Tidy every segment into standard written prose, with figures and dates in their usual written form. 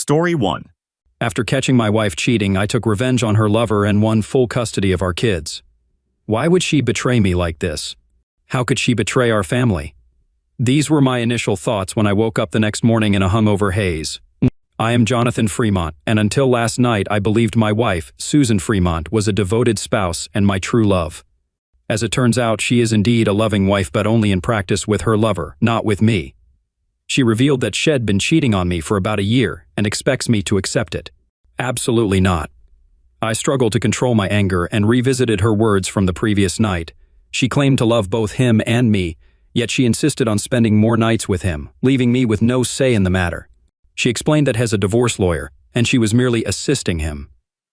Story 1. After catching my wife cheating, I took revenge on her lover and won full custody of our kids. Why would she betray me like this? How could she betray our family? These were my initial thoughts when I woke up the next morning in a hungover haze. I am Jonathan Fremont, and until last night I believed my wife, Susan Fremont, was a devoted spouse and my true love. As it turns out, she is indeed a loving wife, but only in practice with her lover, not with me. She revealed that she'd been cheating on me for about a year and expects me to accept it. Absolutely not. I struggled to control my anger and revisited her words from the previous night. She claimed to love both him and me, yet she insisted on spending more nights with him, leaving me with no say in the matter. She explained that as a divorce lawyer, and she was merely assisting him.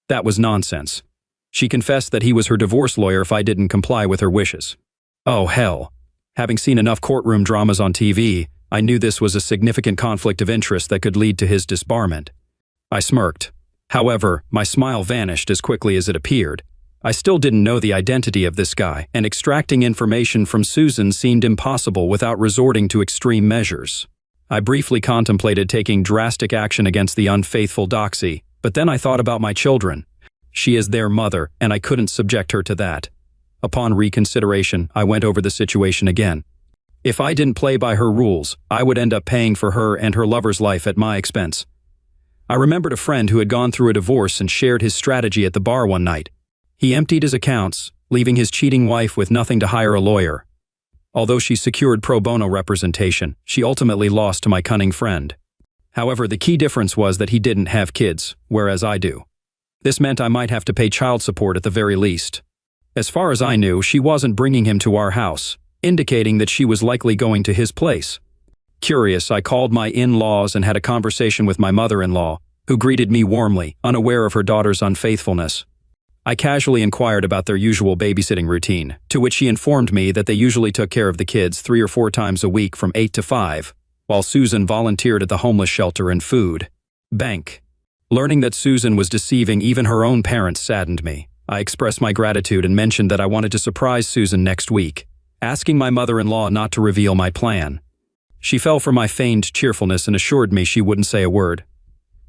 That was nonsense. She confessed that he was her divorce lawyer if I didn't comply with her wishes. Oh hell. Having seen enough courtroom dramas on TV, I knew this was a significant conflict of interest that could lead to his disbarment. I smirked. However, my smile vanished as quickly as it appeared. I still didn't know the identity of this guy, and extracting information from Susan seemed impossible without resorting to extreme measures. I briefly contemplated taking drastic action against the unfaithful doxy, but then I thought about my children. She is their mother, and I couldn't subject her to that. Upon reconsideration, I went over the situation again. If I didn't play by her rules, I would end up paying for her and her lover's life at my expense. I remembered a friend who had gone through a divorce and shared his strategy at the bar one night. He emptied his accounts, leaving his cheating wife with nothing to hire a lawyer. Although she secured pro bono representation, she ultimately lost to my cunning friend. However, the key difference was that he didn't have kids, whereas I do. This meant I might have to pay child support at the very least. As far as I knew, she wasn't bringing him to our house, indicating that she was likely going to his place. Curious, I called my in-laws and had a conversation with my mother-in-law, who greeted me warmly, unaware of her daughter's unfaithfulness. I casually inquired about their usual babysitting routine, to which she informed me that they usually took care of the kids 3 or 4 times a week from 8 to 5, while Susan volunteered at the homeless shelter and food bank. Learning that Susan was deceiving even her own parents saddened me. I expressed my gratitude and mentioned that I wanted to surprise Susan next week, asking my mother-in-law not to reveal my plan. She fell for my feigned cheerfulness and assured me she wouldn't say a word.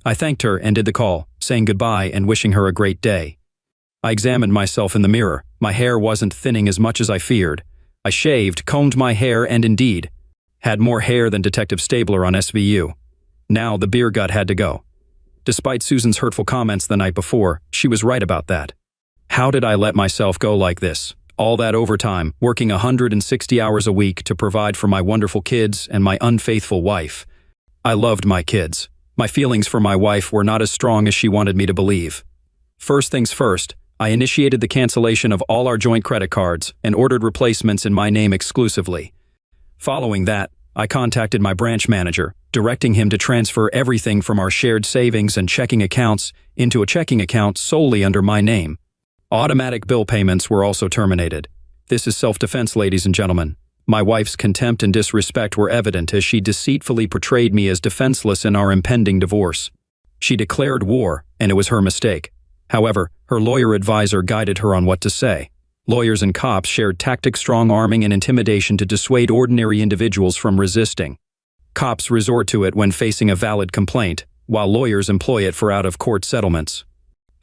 I thanked her and did the call, saying goodbye and wishing her a great day. I examined myself in the mirror. My hair wasn't thinning as much as I feared. I shaved, combed my hair, and indeed, had more hair than Detective Stabler on SVU. Now the beer gut had to go. Despite Susan's hurtful comments the night before, she was right about that. How did I let myself go like this? All that overtime, working 160 hours a week to provide for my wonderful kids and my unfaithful wife. I loved my kids. My feelings for my wife were not as strong as she wanted me to believe. First things first, I initiated the cancellation of all our joint credit cards and ordered replacements in my name exclusively. Following that, I contacted my branch manager, directing him to transfer everything from our shared savings and checking accounts into a checking account solely under my name. Automatic bill payments were also terminated. This is self-defense, ladies and gentlemen. My wife's contempt and disrespect were evident as she deceitfully portrayed me as defenseless in our impending divorce. She declared war, and it was her mistake. However, her lawyer advisor guided her on what to say. Lawyers and cops shared tactics, strong-arming and intimidation to dissuade ordinary individuals from resisting. Cops resort to it when facing a valid complaint, while lawyers employ it for out-of-court settlements.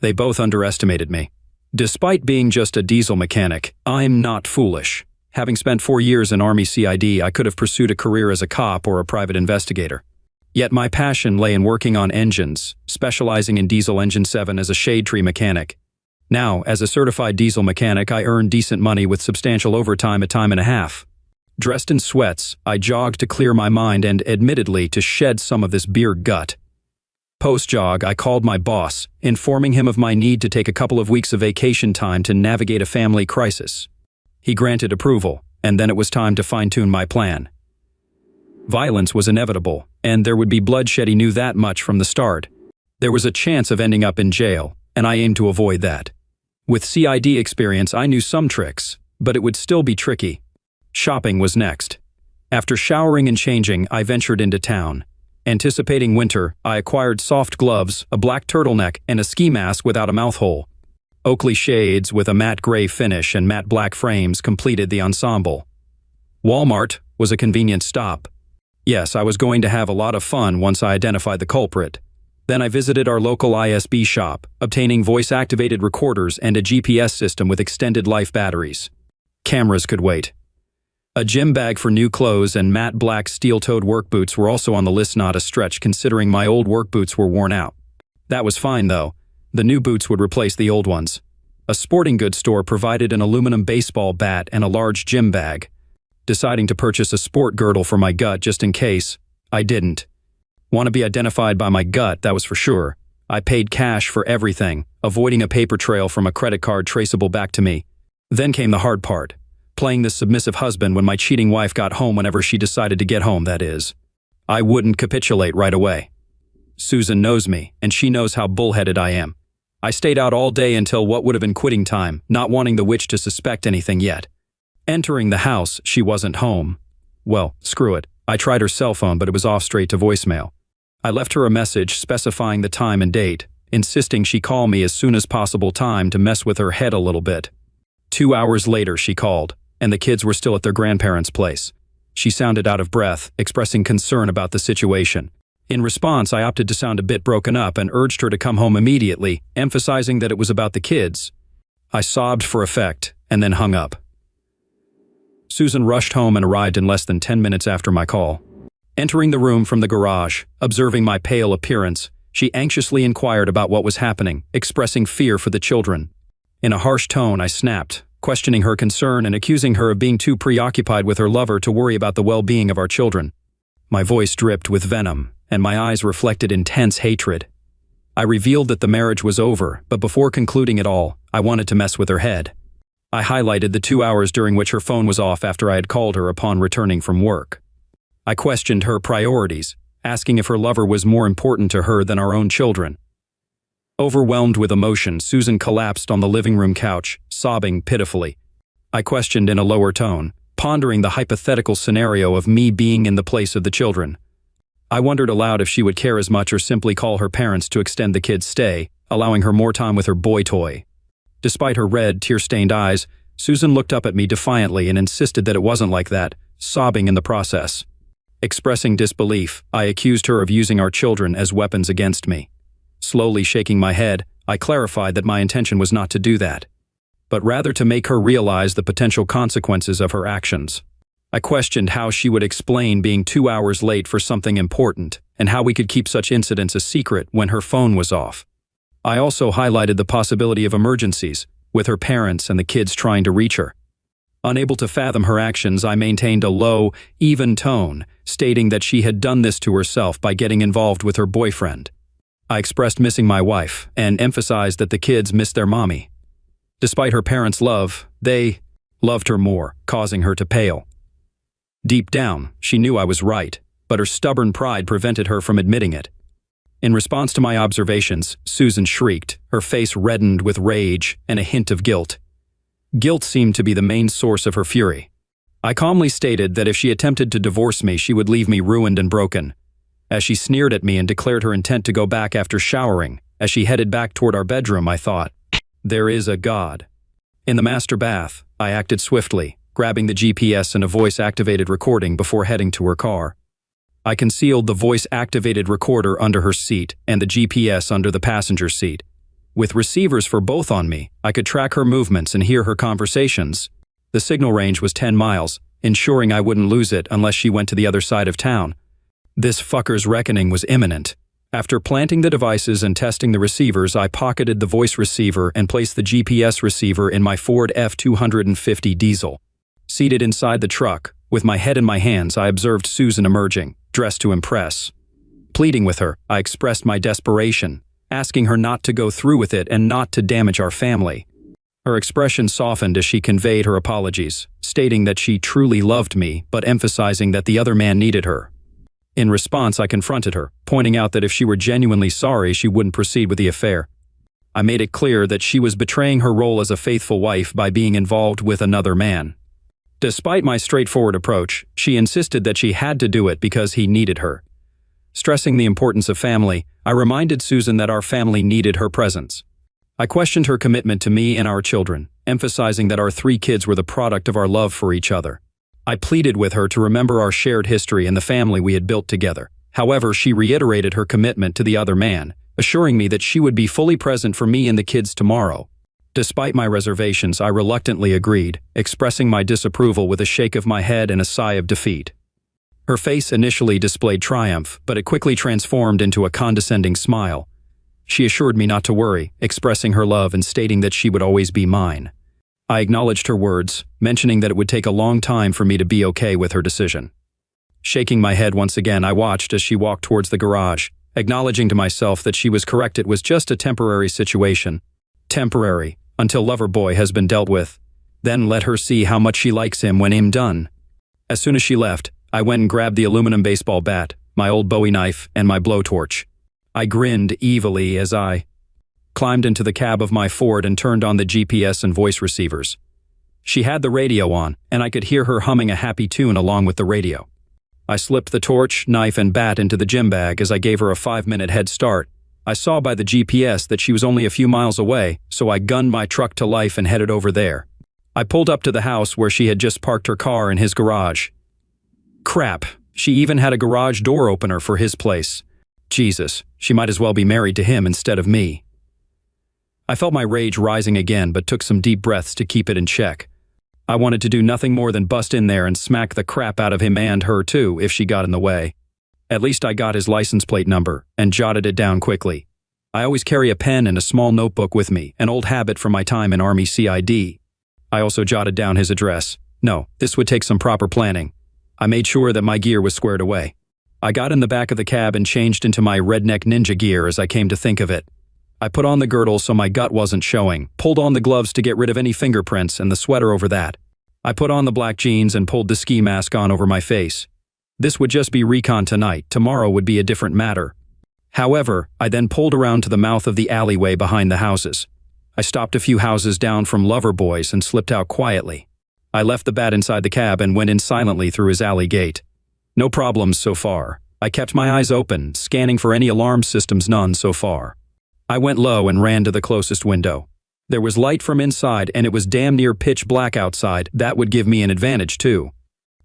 They both underestimated me. Despite being just a diesel mechanic, I'm not foolish. Having spent 4 years in Army CID, I could have pursued a career as a cop or a private investigator. Yet my passion lay in working on engines, specializing in diesel engine 7 as a shade tree mechanic. Now, as a certified diesel mechanic, I earn decent money with substantial overtime at time and a half. Dressed in sweats, I jogged to clear my mind and, admittedly, to shed some of this beer gut. Post-jog, I called my boss, informing him of my need to take a couple of weeks of vacation time to navigate a family crisis. He granted approval, and then it was time to fine-tune my plan. Violence was inevitable, and there would be bloodshed. He knew that much from the start. There was a chance of ending up in jail, and I aimed to avoid that. With CID experience, I knew some tricks, but it would still be tricky. Shopping was next. After showering and changing, I ventured into town. Anticipating winter, I acquired soft gloves, a black turtleneck, and a ski mask without a mouth hole. Oakley shades with a matte gray finish and matte black frames completed the ensemble. Walmart was a convenient stop. Yes, I was going to have a lot of fun once I identified the culprit. Then I visited our local ISB shop, obtaining voice-activated recorders and a GPS system with extended life batteries. Cameras could wait. A gym bag for new clothes and matte black steel-toed work boots were also on the list, not a stretch considering my old work boots were worn out. That was fine though. The new boots would replace the old ones. A sporting goods store provided an aluminum baseball bat and a large gym bag. Deciding to purchase a sport girdle for my gut just in case, I didn't. Want to be identified by my gut, that was for sure. I paid cash for everything, avoiding a paper trail from a credit card traceable back to me. Then came the hard part. Playing the submissive husband when my cheating wife got home whenever she decided to get home, that is. I wouldn't capitulate right away. Susan knows me, and she knows how bullheaded I am. I stayed out all day until what would have been quitting time, not wanting the witch to suspect anything yet. Entering the house, she wasn't home. Well, screw it. I tried her cell phone, but it was off straight to voicemail. I left her a message specifying the time and date, insisting she call me as soon as possible time to mess with her head a little bit. 2 hours later, she called, and the kids were still at their grandparents' place. She sounded out of breath, expressing concern about the situation. In response, I opted to sound a bit broken up and urged her to come home immediately, emphasizing that it was about the kids. I sobbed for effect, and then hung up. Susan rushed home and arrived in less than 10 minutes after my call. Entering the room from the garage, observing my pale appearance, she anxiously inquired about what was happening, expressing fear for the children. In a harsh tone, I snapped, questioning her concern and accusing her of being too preoccupied with her lover to worry about the well-being of our children. My voice dripped with venom, and my eyes reflected intense hatred. I revealed that the marriage was over, but before concluding it all, I wanted to mess with her head. I highlighted the 2 hours during which her phone was off after I had called her upon returning from work. I questioned her priorities, asking if her lover was more important to her than our own children. Overwhelmed with emotion, Susan collapsed on the living room couch, sobbing pitifully. I questioned in a lower tone, pondering the hypothetical scenario of me being in the place of the children. I wondered aloud if she would care as much or simply call her parents to extend the kids' stay, allowing her more time with her boy toy. Despite her red, tear-stained eyes, Susan looked up at me defiantly and insisted that it wasn't like that, sobbing in the process. Expressing disbelief, I accused her of using our children as weapons against me. Slowly shaking my head, I clarified that my intention was not to do that, but rather to make her realize the potential consequences of her actions. I questioned how she would explain being 2 hours late for something important, and how we could keep such incidents a secret when her phone was off. I also highlighted the possibility of emergencies, with her parents and the kids trying to reach her. Unable to fathom her actions, I maintained a low, even tone, stating that she had done this to herself by getting involved with her boyfriend. I expressed missing my wife, and emphasized that the kids missed their mommy. Despite her parents' love, they loved her more, causing her to pale. Deep down, she knew I was right, but her stubborn pride prevented her from admitting it. In response to my observations, Susan shrieked, her face reddened with rage and a hint of guilt. Guilt seemed to be the main source of her fury. I calmly stated that if she attempted to divorce me, she would leave me ruined and broken. As she sneered at me and declared her intent to go back after showering, as she headed back toward our bedroom, I thought, there is a God. In the master bath, I acted swiftly, grabbing the GPS and a voice-activated recording before heading to her car. I concealed the voice-activated recorder under her seat and the GPS under the passenger seat. With receivers for both on me, I could track her movements and hear her conversations. The signal range was 10 miles, ensuring I wouldn't lose it unless she went to the other side of town. This fucker's reckoning was imminent. After planting the devices and testing the receivers, I pocketed the voice receiver and placed the GPS receiver in my Ford F-250 diesel. Seated inside the truck, with my head in my hands, I observed Susan emerging, dressed to impress. Pleading with her, I expressed my desperation, asking her not to go through with it and not to damage our family. Her expression softened as she conveyed her apologies, stating that she truly loved me, but emphasizing that the other man needed her. In response, I confronted her, pointing out that if she were genuinely sorry, she wouldn't proceed with the affair. I made it clear that she was betraying her role as a faithful wife by being involved with another man. Despite my straightforward approach, she insisted that she had to do it because he needed her. Stressing the importance of family, I reminded Susan that our family needed her presence. I questioned her commitment to me and our children, emphasizing that our 3 kids were the product of our love for each other. I pleaded with her to remember our shared history and the family we had built together, However, she reiterated her commitment to the other man, assuring me that she would be fully present for me and the kids tomorrow. Despite my reservations, I reluctantly agreed, expressing my disapproval with a shake of my head and a sigh of defeat. Her face initially displayed triumph, but it quickly transformed into a condescending smile. She assured me not to worry, expressing her love and stating that she would always be mine. I acknowledged her words, mentioning that it would take a long time for me to be okay with her decision. Shaking my head once again, I watched as she walked towards the garage, acknowledging to myself that she was correct. It was just a temporary situation. Temporary, until lover boy has been dealt with. Then let her see how much she likes him when I'm done. As soon as she left, I went and grabbed the aluminum baseball bat, my old Bowie knife, and my blowtorch. I grinned evilly as I climbed into the cab of my Ford and turned on the GPS and voice receivers. She had the radio on, and I could hear her humming a happy tune along with the radio. I slipped the torch, knife, and bat into the gym bag as I gave her a 5-minute head start. I saw by the GPS that she was only a few miles away, so I gunned my truck to life and headed over there. I pulled up to the house where she had just parked her car in his garage. Crap, she even had a garage door opener for his place. Jesus, she might as well be married to him instead of me. I felt my rage rising again, but took some deep breaths to keep it in check. I wanted to do nothing more than bust in there and smack the crap out of him and her too if she got in the way. At least I got his license plate number and jotted it down quickly. I always carry a pen and a small notebook with me, an old habit from my time in Army CID. I also jotted down his address. No, this would take some proper planning. I made sure that my gear was squared away. I got in the back of the cab and changed into my redneck ninja gear as I came to think of it. I put on the girdle so my gut wasn't showing, pulled on the gloves to get rid of any fingerprints and the sweater over that. I put on the black jeans and pulled the ski mask on over my face. This would just be recon tonight, tomorrow would be a different matter. However, I then pulled around to the mouth of the alleyway behind the houses. I stopped a few houses down from Loverboy's and slipped out quietly. I left the bat inside the cab and went in silently through his alley gate. No problems so far. I kept my eyes open, scanning for any alarm systems, none so far. I went low and ran to the closest window. There was light from inside and it was damn near pitch black outside. That would give me an advantage too.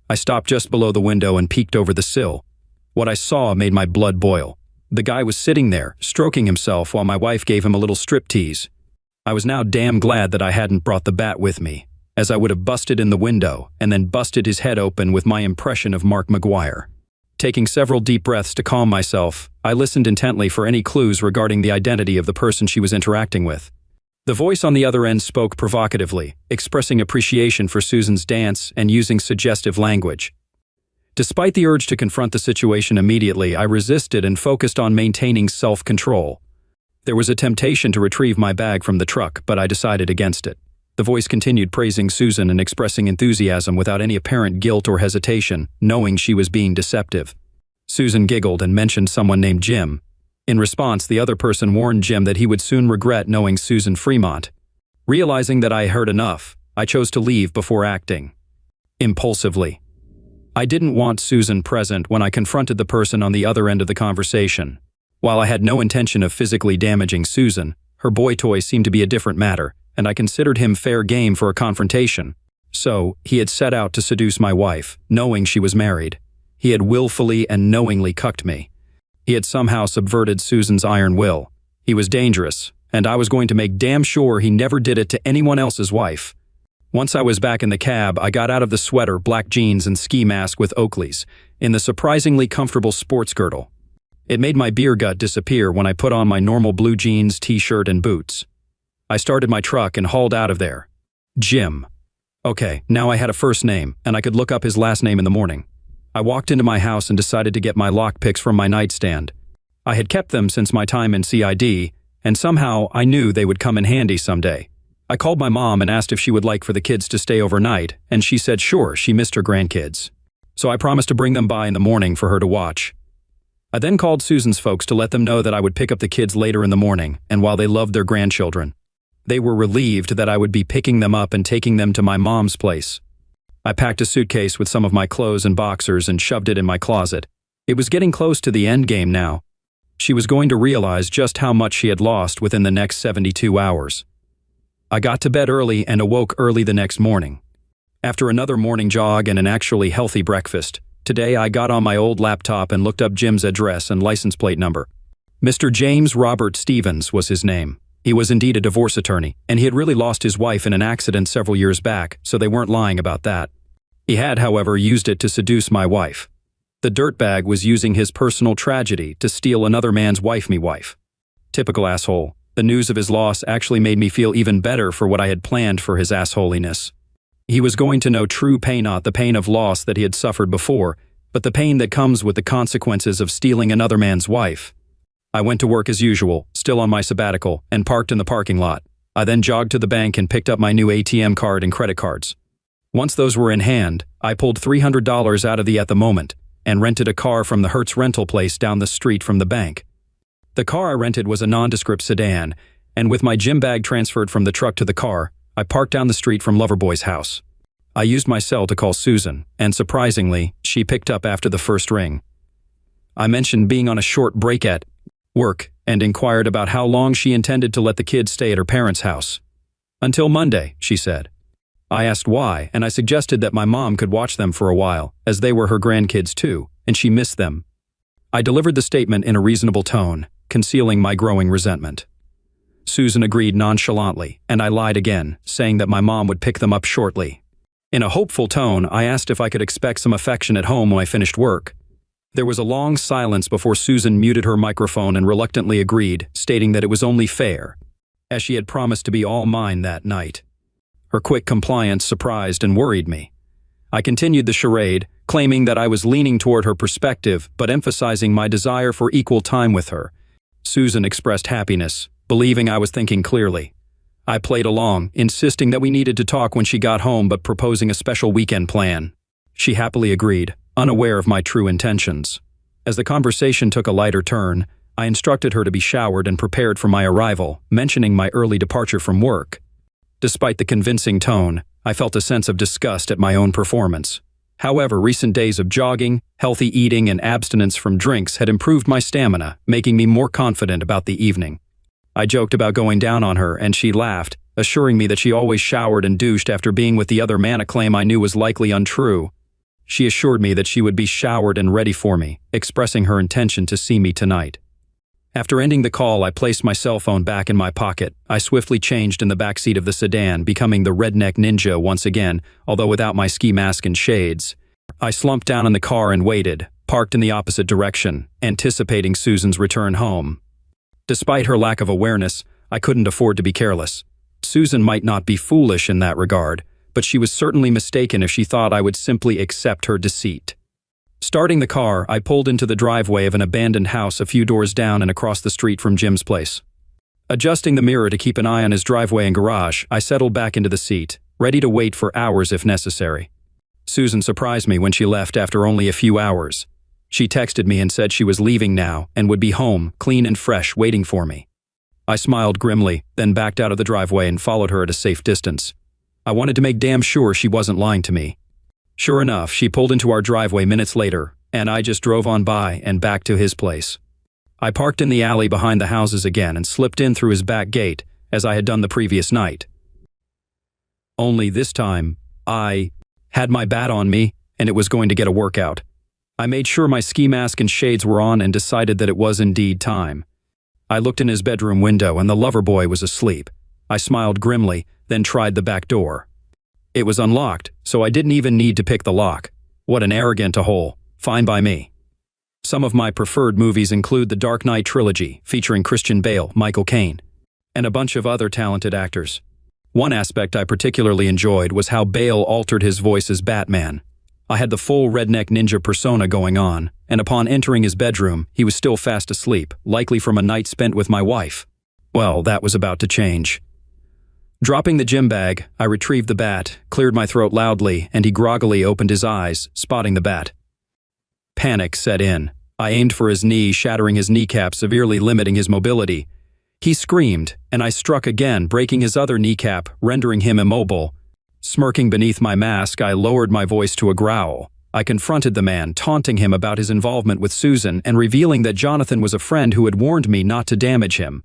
I stopped just below the window and peeked over the sill. What I saw made my blood boil. The guy was sitting there, stroking himself while my wife gave him a little striptease. I was now damn glad that I hadn't brought the bat with me, as I would have busted in the window and then busted his head open with my impression of Mark McGuire. Taking several deep breaths to calm myself, I listened intently for any clues regarding the identity of the person she was interacting with. The voice on the other end spoke provocatively, expressing appreciation for Susan's dance and using suggestive language. Despite the urge to confront the situation immediately, I resisted and focused on maintaining self-control. There was a temptation to retrieve my bag from the truck, but I decided against it. The voice continued praising Susan and expressing enthusiasm without any apparent guilt or hesitation, knowing she was being deceptive. Susan giggled and mentioned someone named Jim. In response, the other person warned Jim that he would soon regret knowing Susan Fremont. Realizing that I heard enough, I chose to leave before acting. Impulsively. I didn't want Susan present when I confronted the person on the other end of the conversation. While I had no intention of physically damaging Susan, her boy toy seemed to be a different matter, and I considered him fair game for a confrontation. So, he had set out to seduce my wife, knowing she was married. He had willfully and knowingly cucked me. He had somehow subverted Susan's iron will. He was dangerous, and I was going to make damn sure he never did it to anyone else's wife. Once I was back in the cab, I got out of the sweater, black jeans, and ski mask with Oakleys, in the surprisingly comfortable sports girdle. It made my beer gut disappear when I put on my normal blue jeans, t-shirt, and boots. I started my truck and hauled out of there. Jim. Okay, now I had a first name, and I could look up his last name in the morning. I walked into my house and decided to get my lockpicks from my nightstand. I had kept them since my time in CID, and somehow I knew they would come in handy someday. I called my mom and asked if she would like for the kids to stay overnight, and she said sure, she missed her grandkids. So I promised to bring them by in the morning for her to watch. I then called Susan's folks to let them know that I would pick up the kids later in the morning, and while they loved their grandchildren, they were relieved that I would be picking them up and taking them to my mom's place. I packed a suitcase with some of my clothes and boxers and shoved it in my closet. It was getting close to the end game now. She was going to realize just how much she had lost within the next 72 hours. I got to bed early and awoke early the next morning. After another morning jog and an actually healthy breakfast, Today I got on my old laptop and looked up Jim's address and license plate number. Mr. James Robert Stevens was his name. He was indeed a divorce attorney, and he had really lost his wife in an accident several years back, so they weren't lying about that. He had, however, used it to seduce my wife. The dirtbag was using his personal tragedy to steal another man's wife. Typical asshole. The news of his loss actually made me feel even better for what I had planned for his assholiness. He was going to know true pain, not the pain of loss that he had suffered before, but the pain that comes with the consequences of stealing another man's wife. I went to work as usual, still on my sabbatical, and parked in the parking lot. I then jogged to the bank and picked up my new ATM card and credit cards. Once those were in hand, I pulled $300 out of the at the moment and rented a car from the Hertz rental place down the street from the bank. The car I rented was a nondescript sedan, and with my gym bag transferred from the truck to the car, I parked down the street from Loverboy's house. I used my cell to call Susan, and surprisingly, she picked up after the first ring. I mentioned being on a short break at work and inquired about how long she intended to let the kids stay at her parents' house. "Until Monday," she said. I asked why, and I suggested that my mom could watch them for a while, as they were her grandkids too, and she missed them. I delivered the statement in a reasonable tone, concealing my growing resentment. Susan agreed nonchalantly, and I lied again, saying that my mom would pick them up shortly. In a hopeful tone, I asked if I could expect some affection at home when I finished work. There was a long silence before Susan muted her microphone and reluctantly agreed, stating that it was only fair, as she had promised to be all mine that night. Her quick compliance surprised and worried me. I continued the charade, claiming that I was leaning toward her perspective, but emphasizing my desire for equal time with her. Susan expressed happiness, believing I was thinking clearly. I played along, insisting that we needed to talk when she got home but proposing a special weekend plan. She happily agreed, unaware of my true intentions. As the conversation took a lighter turn, I instructed her to be showered and prepared for my arrival, mentioning my early departure from work. Despite the convincing tone, I felt a sense of disgust at my own performance. However, recent days of jogging, healthy eating, and abstinence from drinks had improved my stamina, making me more confident about the evening. I joked about going down on her, and she laughed, assuring me that she always showered and douched after being with the other man, a claim I knew was likely untrue. She assured me that she would be showered and ready for me, expressing her intention to see me tonight. After ending the call, I placed my cell phone back in my pocket. I swiftly changed in the backseat of the sedan, becoming the redneck ninja once again, although without my ski mask and shades. I slumped down in the car and waited, parked in the opposite direction, anticipating Susan's return home. Despite her lack of awareness, I couldn't afford to be careless. Susan might not be foolish in that regard, but she was certainly mistaken if she thought I would simply accept her deceit. Starting the car, I pulled into the driveway of an abandoned house a few doors down and across the street from Jim's place. Adjusting the mirror to keep an eye on his driveway and garage, I settled back into the seat, ready to wait for hours if necessary. Susan surprised me when she left after only a few hours. She texted me and said she was leaving now and would be home, clean and fresh, waiting for me. I smiled grimly, then backed out of the driveway and followed her at a safe distance. I wanted to make damn sure she wasn't lying to me. Sure enough, she pulled into our driveway minutes later, and I just drove on by and back to his place. I parked in the alley behind the houses again and slipped in through his back gate, as I had done the previous night. Only this time, I had my bat on me, and it was going to get a workout. I made sure my ski mask and shades were on and decided that it was indeed time. I looked in his bedroom window and the lover boy was asleep. I smiled grimly, then tried the back door. It was unlocked, so I didn't even need to pick the lock. What an arrogant a-hole. Fine by me. Some of my preferred movies include the Dark Knight trilogy, featuring Christian Bale, Michael Caine, and a bunch of other talented actors. One aspect I particularly enjoyed was how Bale altered his voice as Batman. I had the full redneck ninja persona going on, and upon entering his bedroom, he was still fast asleep, likely from a night spent with my wife. Well, that was about to change. Dropping the gym bag, I retrieved the bat, cleared my throat loudly, and he groggily opened his eyes, spotting the bat. Panic set in. I aimed for his knee, shattering his kneecap, severely limiting his mobility. He screamed, and I struck again, breaking his other kneecap, rendering him immobile. Smirking beneath my mask, I lowered my voice to a growl. I confronted the man, taunting him about his involvement with Susan and revealing that Jonathan was a friend who had warned me not to damage him.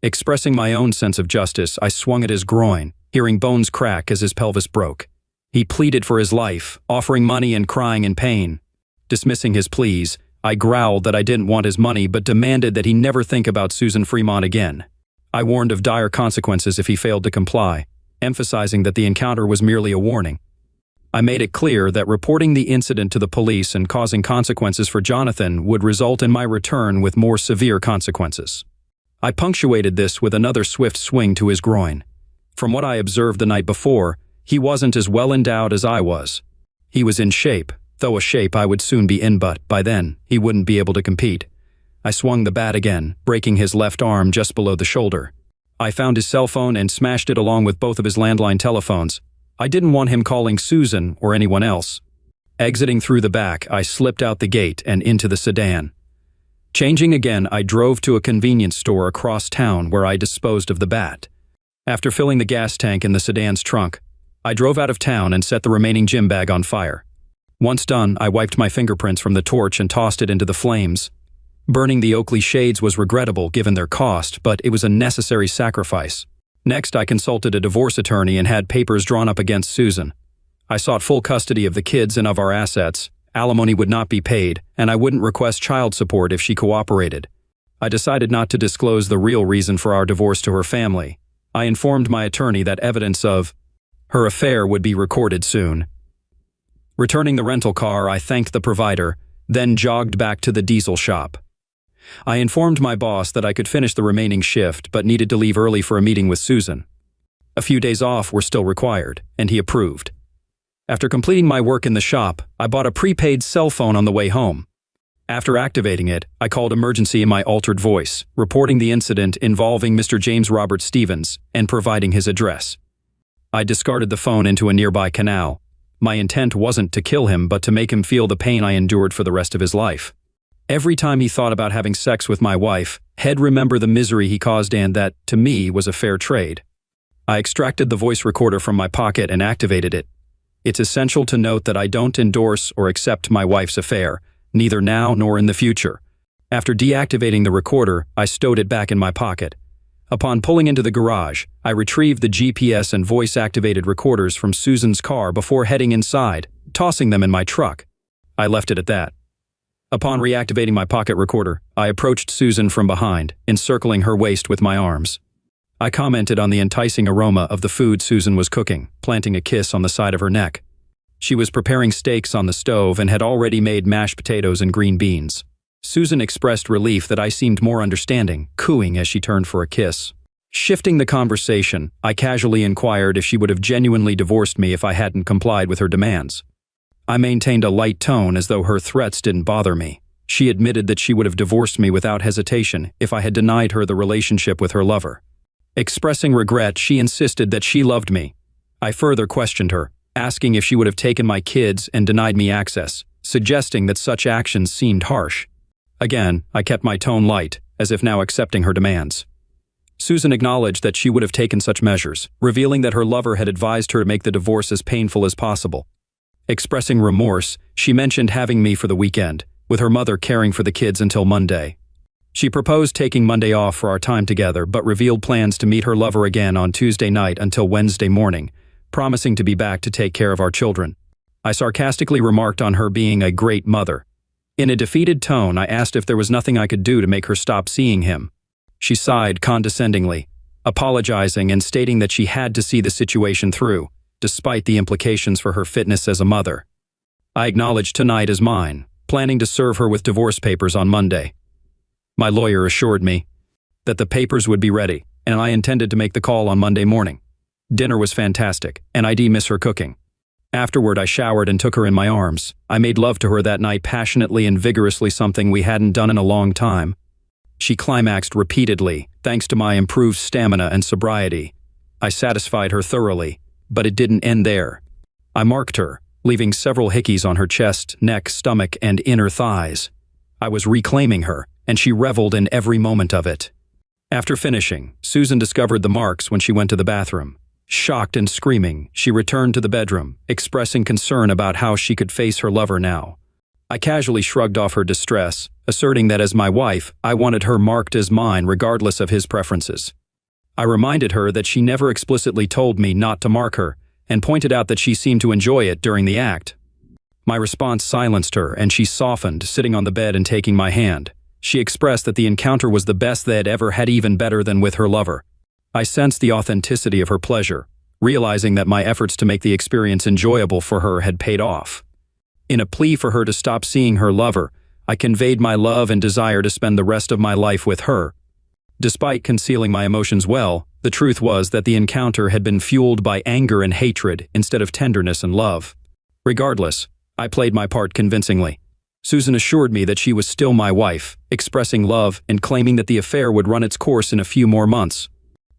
Expressing my own sense of justice, I swung at his groin, hearing bones crack as his pelvis broke. He pleaded for his life, offering money and crying in pain. Dismissing his pleas, I growled that I didn't want his money but demanded that he never think about Susan Fremont again. I warned of dire consequences if he failed to comply, emphasizing that the encounter was merely a warning. I made it clear that reporting the incident to the police and causing consequences for Jonathan would result in my return with more severe consequences. I punctuated this with another swift swing to his groin. From what I observed the night before, he wasn't as well endowed as I was. He was in shape, though a shape I would soon be in, but by then, he wouldn't be able to compete. I swung the bat again, breaking his left arm just below the shoulder. I found his cell phone and smashed it along with both of his landline telephones. I didn't want him calling Susan or anyone else. Exiting through the back, I slipped out the gate and into the sedan. Changing again, I drove to a convenience store across town where I disposed of the bat. After filling the gas tank in the sedan's trunk, I drove out of town and set the remaining gym bag on fire. Once done, I wiped my fingerprints from the torch and tossed it into the flames. Burning the Oakley shades was regrettable given their cost, but it was a necessary sacrifice. Next, I consulted a divorce attorney and had papers drawn up against Susan. I sought full custody of the kids and of our assets. Alimony would not be paid, and I wouldn't request child support if she cooperated. I decided not to disclose the real reason for our divorce to her family. I informed my attorney that evidence of her affair would be recorded soon. Returning the rental car, I thanked the provider, then jogged back to the diesel shop. I informed my boss that I could finish the remaining shift but needed to leave early for a meeting with Susan. A few days off were still required, and he approved. After completing my work in the shop, I bought a prepaid cell phone on the way home. After activating it, I called emergency in my altered voice, reporting the incident involving Mr. James Robert Stevens and providing his address. I discarded the phone into a nearby canal. My intent wasn't to kill him but to make him feel the pain I endured for the rest of his life. Every time he thought about having sex with my wife, he'd remember the misery he caused and that, to me, was a fair trade. I extracted the voice recorder from my pocket and activated it. It's essential to note that I don't endorse or accept my wife's affair, neither now nor in the future. After deactivating the recorder, I stowed it back in my pocket. Upon pulling into the garage, I retrieved the GPS and voice-activated recorders from Susan's car before heading inside, tossing them in my truck. I left it at that. Upon reactivating my pocket recorder, I approached Susan from behind, encircling her waist with my arms. I commented on the enticing aroma of the food Susan was cooking, planting a kiss on the side of her neck. She was preparing steaks on the stove and had already made mashed potatoes and green beans. Susan expressed relief that I seemed more understanding, cooing as she turned for a kiss. Shifting the conversation, I casually inquired if she would have genuinely divorced me if I hadn't complied with her demands. I maintained a light tone as though her threats didn't bother me. She admitted that she would have divorced me without hesitation if I had denied her the relationship with her lover. Expressing regret, she insisted that she loved me. I further questioned her, asking if she would have taken my kids and denied me access, suggesting that such actions seemed harsh. Again, I kept my tone light, as if now accepting her demands. Susan acknowledged that she would have taken such measures, revealing that her lover had advised her to make the divorce as painful as possible. Expressing remorse, she mentioned having me for the weekend, with her mother caring for the kids until Monday. She proposed taking Monday off for our time together but revealed plans to meet her lover again on Tuesday night until Wednesday morning, promising to be back to take care of our children. I sarcastically remarked on her being a great mother. In a defeated tone, I asked if there was nothing I could do to make her stop seeing him. She sighed condescendingly, apologizing and stating that she had to see the situation through, despite the implications for her fitness as a mother. I acknowledged tonight as mine, planning to serve her with divorce papers on Monday. My lawyer assured me that the papers would be ready, and I intended to make the call on Monday morning. Dinner was fantastic, and I miss her cooking. Afterward, I showered and took her in my arms. I made love to her that night passionately and vigorously, something we hadn't done in a long time. She climaxed repeatedly, thanks to my improved stamina and sobriety. I satisfied her thoroughly, but it didn't end there. I marked her, leaving several hickeys on her chest, neck, stomach, and inner thighs. I was reclaiming her, and she reveled in every moment of it. After finishing, Susan discovered the marks when she went to the bathroom. Shocked and screaming, she returned to the bedroom, expressing concern about how she could face her lover now. I casually shrugged off her distress, asserting that as my wife, I wanted her marked as mine regardless of his preferences. I reminded her that she never explicitly told me not to mark her, and pointed out that she seemed to enjoy it during the act. My response silenced her, and she softened, sitting on the bed and taking my hand. She expressed that the encounter was the best they had ever had, even better than with her lover. I sensed the authenticity of her pleasure, realizing that my efforts to make the experience enjoyable for her had paid off. In a plea for her to stop seeing her lover, I conveyed my love and desire to spend the rest of my life with her. Despite concealing my emotions well, the truth was that the encounter had been fueled by anger and hatred instead of tenderness and love. Regardless, I played my part convincingly. Susan assured me that she was still my wife, expressing love and claiming that the affair would run its course in a few more months.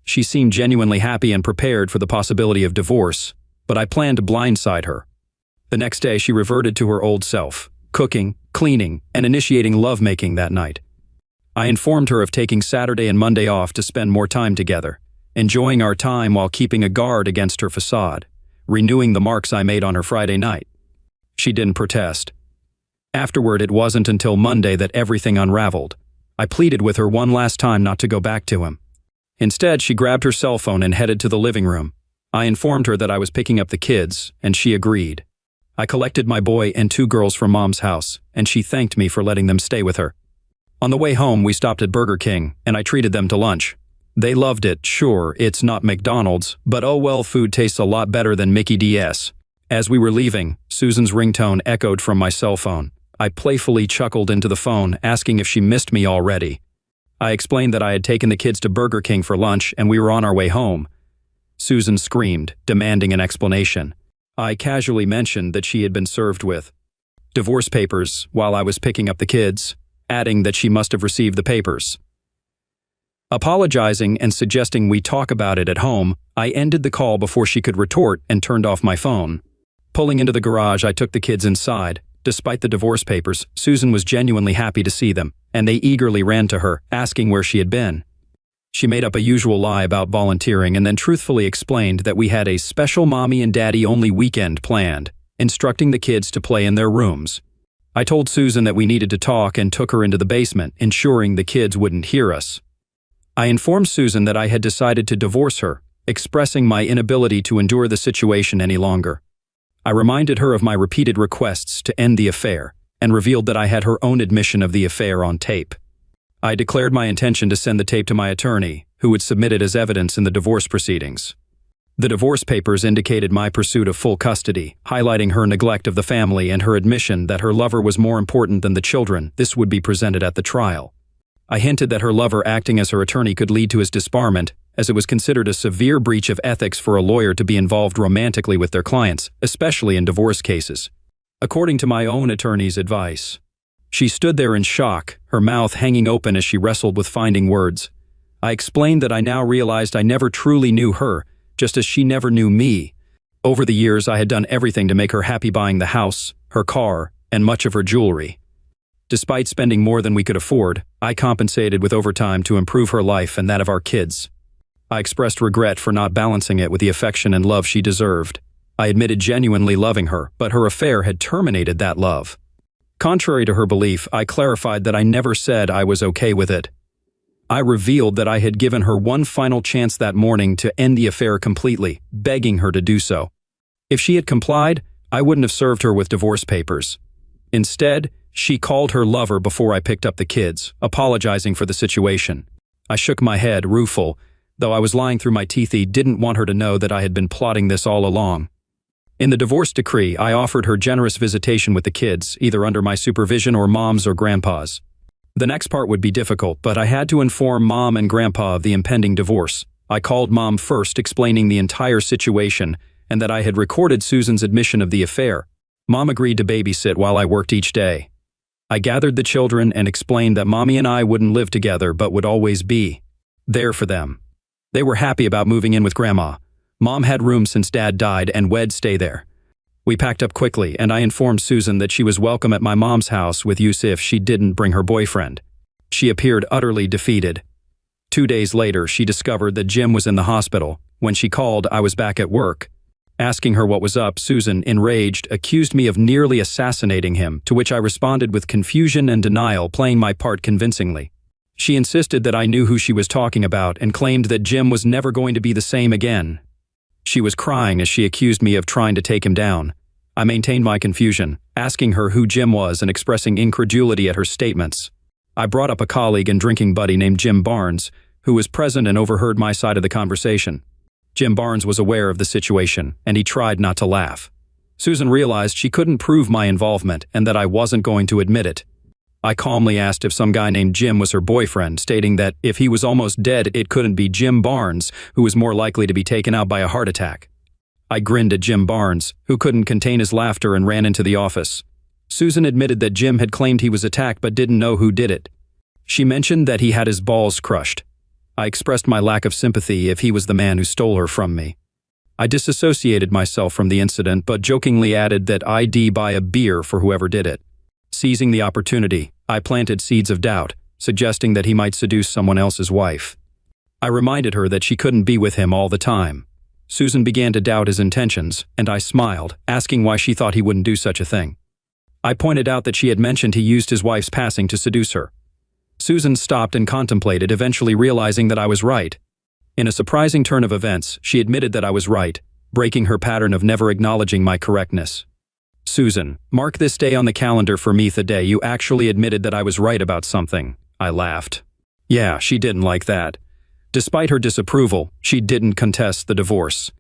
She seemed genuinely happy and prepared for the possibility of divorce, but I planned to blindside her. The next day she reverted to her old self, cooking, cleaning, and initiating lovemaking that night. I informed her of taking Saturday and Monday off to spend more time together, enjoying our time while keeping a guard against her facade, renewing the marks I made on her Friday night. She didn't protest. Afterward, it wasn't until Monday that everything unraveled. I pleaded with her one last time not to go back to him. Instead, she grabbed her cell phone and headed to the living room. I informed her that I was picking up the kids, and she agreed. I collected my boy and 2 girls from Mom's house, and she thanked me for letting them stay with her. On the way home, we stopped at Burger King, and I treated them to lunch. They loved it. Sure, it's not McDonald's, but oh well, food tastes a lot better than Mickey D's. As we were leaving, Susan's ringtone echoed from my cell phone. I playfully chuckled into the phone, asking if she missed me already. I explained that I had taken the kids to Burger King for lunch and we were on our way home. Susan screamed, demanding an explanation. I casually mentioned that she had been served with divorce papers while I was picking up the kids, adding that she must have received the papers. Apologizing and suggesting we talk about it at home, I ended the call before she could retort and turned off my phone. Pulling into the garage, I took the kids inside. Despite the divorce papers, Susan was genuinely happy to see them, and they eagerly ran to her, asking where she had been. She made up a usual lie about volunteering and then truthfully explained that we had a special mommy and daddy only weekend planned, instructing the kids to play in their rooms. I told Susan that we needed to talk and took her into the basement, ensuring the kids wouldn't hear us. I informed Susan that I had decided to divorce her, expressing my inability to endure the situation any longer. I reminded her of my repeated requests to end the affair and revealed that I had her own admission of the affair on tape. I declared my intention to send the tape to my attorney, who would submit it as evidence in the divorce proceedings. The divorce papers indicated my pursuit of full custody, highlighting her neglect of the family and her admission that her lover was more important than the children. This would be presented at the trial. I hinted that her lover acting as her attorney could lead to his disbarment, as it was considered a severe breach of ethics for a lawyer to be involved romantically with their clients, especially in divorce cases. According to my own attorney's advice, she stood there in shock, her mouth hanging open as she wrestled with finding words. I explained that I now realized I never truly knew her, just as she never knew me. Over the years, I had done everything to make her happy, buying the house, her car, and much of her jewelry. Despite spending more than we could afford, I compensated with overtime to improve her life and that of our kids. I expressed regret for not balancing it with the affection and love she deserved. I admitted genuinely loving her, but her affair had terminated that love. Contrary to her belief, I clarified that I never said I was okay with it. I revealed that I had given her one final chance that morning to end the affair completely, begging her to do so. If she had complied, I wouldn't have served her with divorce papers. Instead, she called her lover before I picked up the kids, apologizing for the situation. I shook my head, rueful. Though I was lying through my teeth, I didn't want her to know that I had been plotting this all along. In the divorce decree, I offered her generous visitation with the kids, either under my supervision or Mom's or Grandpa's. The next part would be difficult, but I had to inform Mom and Grandpa of the impending divorce. I called Mom first, explaining the entire situation and that I had recorded Susan's admission of the affair. Mom agreed to babysit while I worked each day. I gathered the children and explained that Mommy and I wouldn't live together but would always be there for them. They were happy about moving in with Grandma. Mom had room since Dad died and we'd stay there. We packed up quickly, and I informed Susan that she was welcome at my mom's house with use if she didn't bring her boyfriend. She appeared utterly defeated. 2 days later, she discovered that Jim was in the hospital. When she called, I was back at work. Asking her what was up, Susan, enraged, accused me of nearly assassinating him, to which I responded with confusion and denial, playing my part convincingly. She insisted that I knew who she was talking about and claimed that Jim was never going to be the same again. She was crying as she accused me of trying to take him down. I maintained my confusion, asking her who Jim was and expressing incredulity at her statements. I brought up a colleague and drinking buddy named Jim Barnes, who was present and overheard my side of the conversation. Jim Barnes was aware of the situation, and he tried not to laugh. Susan realized she couldn't prove my involvement and that I wasn't going to admit it. I calmly asked if some guy named Jim was her boyfriend, stating that if he was almost dead, it couldn't be Jim Barnes, who was more likely to be taken out by a heart attack. I grinned at Jim Barnes, who couldn't contain his laughter and ran into the office. Susan admitted that Jim had claimed he was attacked but didn't know who did it. She mentioned that he had his balls crushed. I expressed my lack of sympathy if he was the man who stole her from me. I disassociated myself from the incident but jokingly added that I'd buy a beer for whoever did it. Seizing the opportunity, I planted seeds of doubt, suggesting that he might seduce someone else's wife. I reminded her that she couldn't be with him all the time. Susan began to doubt his intentions, and I smiled, asking why she thought he wouldn't do such a thing. I pointed out that she had mentioned he used his wife's passing to seduce her. Susan stopped and contemplated, eventually realizing that I was right. In a surprising turn of events, she admitted that I was right, breaking her pattern of never acknowledging my correctness. Susan, mark this day on the calendar for me the day you actually admitted that I was right about something. I laughed. Yeah, she didn't like that. Despite her disapproval, she didn't contest the divorce.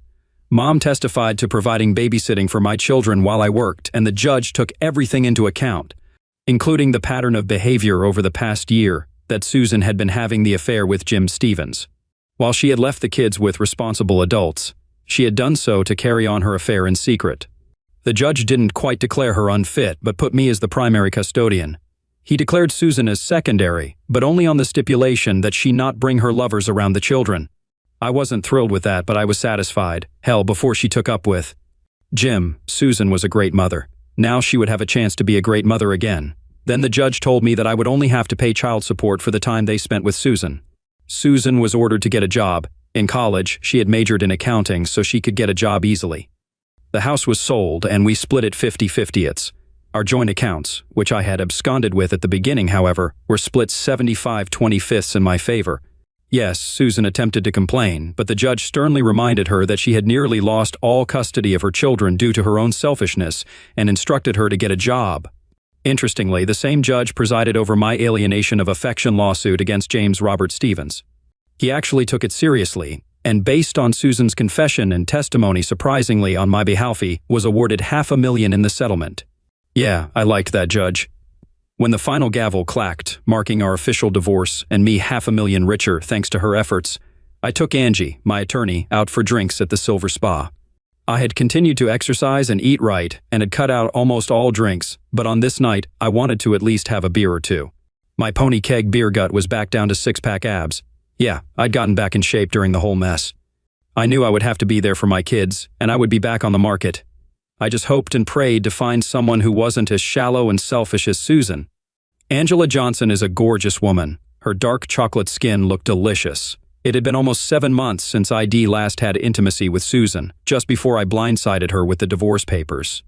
Mom testified to providing babysitting for my children while I worked, and the judge took everything into account, including the pattern of behavior over the past year that Susan had been having the affair with Jim Stevens. While she had left the kids with responsible adults, she had done so to carry on her affair in secret. The judge didn't quite declare her unfit, but put me as the primary custodian. He declared Susan as secondary, but only on the stipulation that she not bring her lovers around the children. I wasn't thrilled with that, but I was satisfied. Hell, before she took up with Jim, Susan was a great mother. Now she would have a chance to be a great mother again. Then the judge told me that I would only have to pay child support for the time they spent with Susan. Susan was ordered to get a job. In college, she had majored in accounting so she could get a job easily. The house was sold, and we split it 50-50. Our joint accounts, which I had absconded with at the beginning, however, were split 75-25 in my favor. Yes, Susan attempted to complain, but the judge sternly reminded her that she had nearly lost all custody of her children due to her own selfishness and instructed her to get a job. Interestingly, the same judge presided over my alienation of affection lawsuit against James Robert Stevens. He actually took it seriously, and based on Susan's confession and testimony surprisingly on my behalf, he was awarded $500,000 in the settlement. Yeah, I liked that judge. When the final gavel clacked, marking our official divorce and me $500,000 richer thanks to her efforts, I took Angie, my attorney, out for drinks at the Silver Spa. I had continued to exercise and eat right and had cut out almost all drinks, but on this night, I wanted to at least have a beer or two. My pony keg beer gut was back down to six-pack abs. Yeah, I'd gotten back in shape during the whole mess. I knew I would have to be there for my kids, and I would be back on the market. I just hoped and prayed to find someone who wasn't as shallow and selfish as Susan. Angela Johnson is a gorgeous woman. Her dark chocolate skin looked delicious. It had been almost 7 months since ID last had intimacy with Susan, just before I blindsided her with the divorce papers.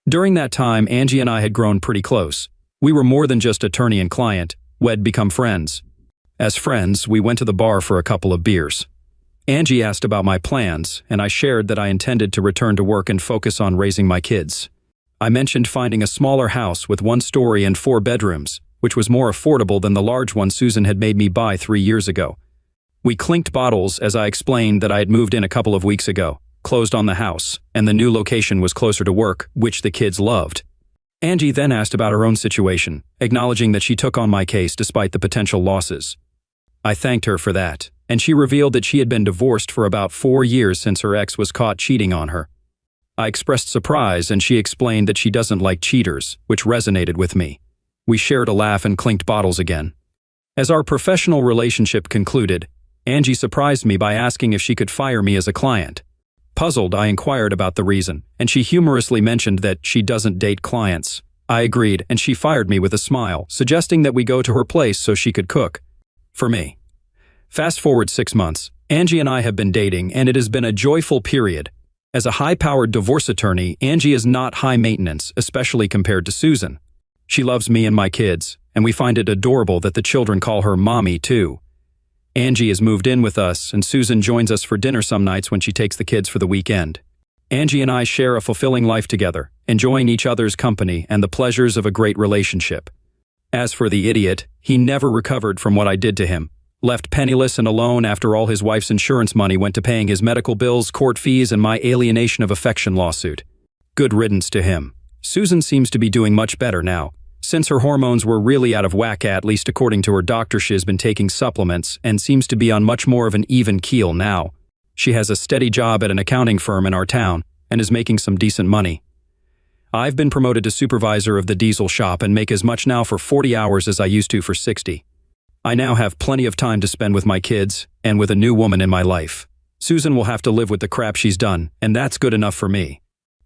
During that time, Angie and I had grown pretty close. We were more than just attorney and client, we'd become friends. As friends, we went to the bar for a couple of beers. Angie asked about my plans, and I shared that I intended to return to work and focus on raising my kids. I mentioned finding a smaller house with 1 story and 4 bedrooms, which was more affordable than the large one Susan had made me buy 3 years ago. We clinked bottles as I explained that I had moved in a couple of weeks ago, closed on the house, and the new location was closer to work, which the kids loved. Angie then asked about her own situation, acknowledging that she took on my case despite the potential losses. I thanked her for that, and she revealed that she had been divorced for about 4 years since her ex was caught cheating on her. I expressed surprise, and she explained that she doesn't like cheaters, which resonated with me. We shared a laugh and clinked bottles again. As our professional relationship concluded, Angie surprised me by asking if she could fire me as a client. Puzzled, I inquired about the reason, and she humorously mentioned that she doesn't date clients. I agreed, and she fired me with a smile, suggesting that we go to her place so she could cook for me. Fast forward 6 months, Angie and I have been dating, and it has been a joyful period. As a high-powered divorce attorney, Angie is not high maintenance, especially compared to Susan. She loves me and my kids, and we find it adorable that the children call her Mommy, too. Angie has moved in with us, and Susan joins us for dinner some nights when she takes the kids for the weekend. Angie and I share a fulfilling life together, enjoying each other's company and the pleasures of a great relationship. As for the idiot, he never recovered from what I did to him. Left penniless and alone after all his wife's insurance money went to paying his medical bills, court fees, and my alienation of affection lawsuit. Good riddance to him. Susan seems to be doing much better now. Since her hormones were really out of whack, at least according to her doctor, she has been taking supplements and seems to be on much more of an even keel now. She has a steady job at an accounting firm in our town and is making some decent money. I've been promoted to supervisor of the diesel shop and make as much now for 40 hours as I used to for 60. I now have plenty of time to spend with my kids and with a new woman in my life. Susan will have to live with the crap she's done, and that's good enough for me.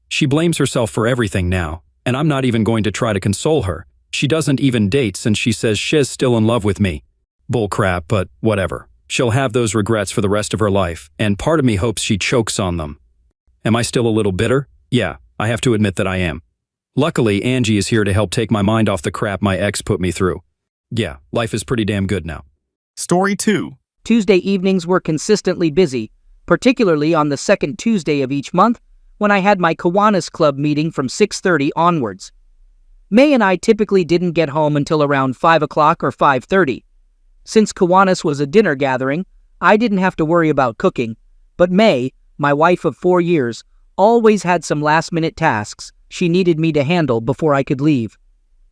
She blames herself for everything now, and I'm not even going to try to console her. She doesn't even date since she says she's still in love with me. Bull crap, but whatever. She'll have those regrets for the rest of her life, and part of me hopes she chokes on them. Am I still a little bitter? Yeah, I have to admit that I am. Luckily, Angie is here to help take my mind off the crap my ex put me through. Yeah, life is pretty damn good now. Story 2. Tuesday evenings were consistently busy, particularly on the second Tuesday of each month when I had my Kiwanis Club meeting from 6:30 onwards. May and I typically didn't get home until around 5 o'clock or 5:30. Since Kiwanis was a dinner gathering, I didn't have to worry about cooking, but May, my wife of 4 years, always had some last-minute tasks she needed me to handle before I could leave.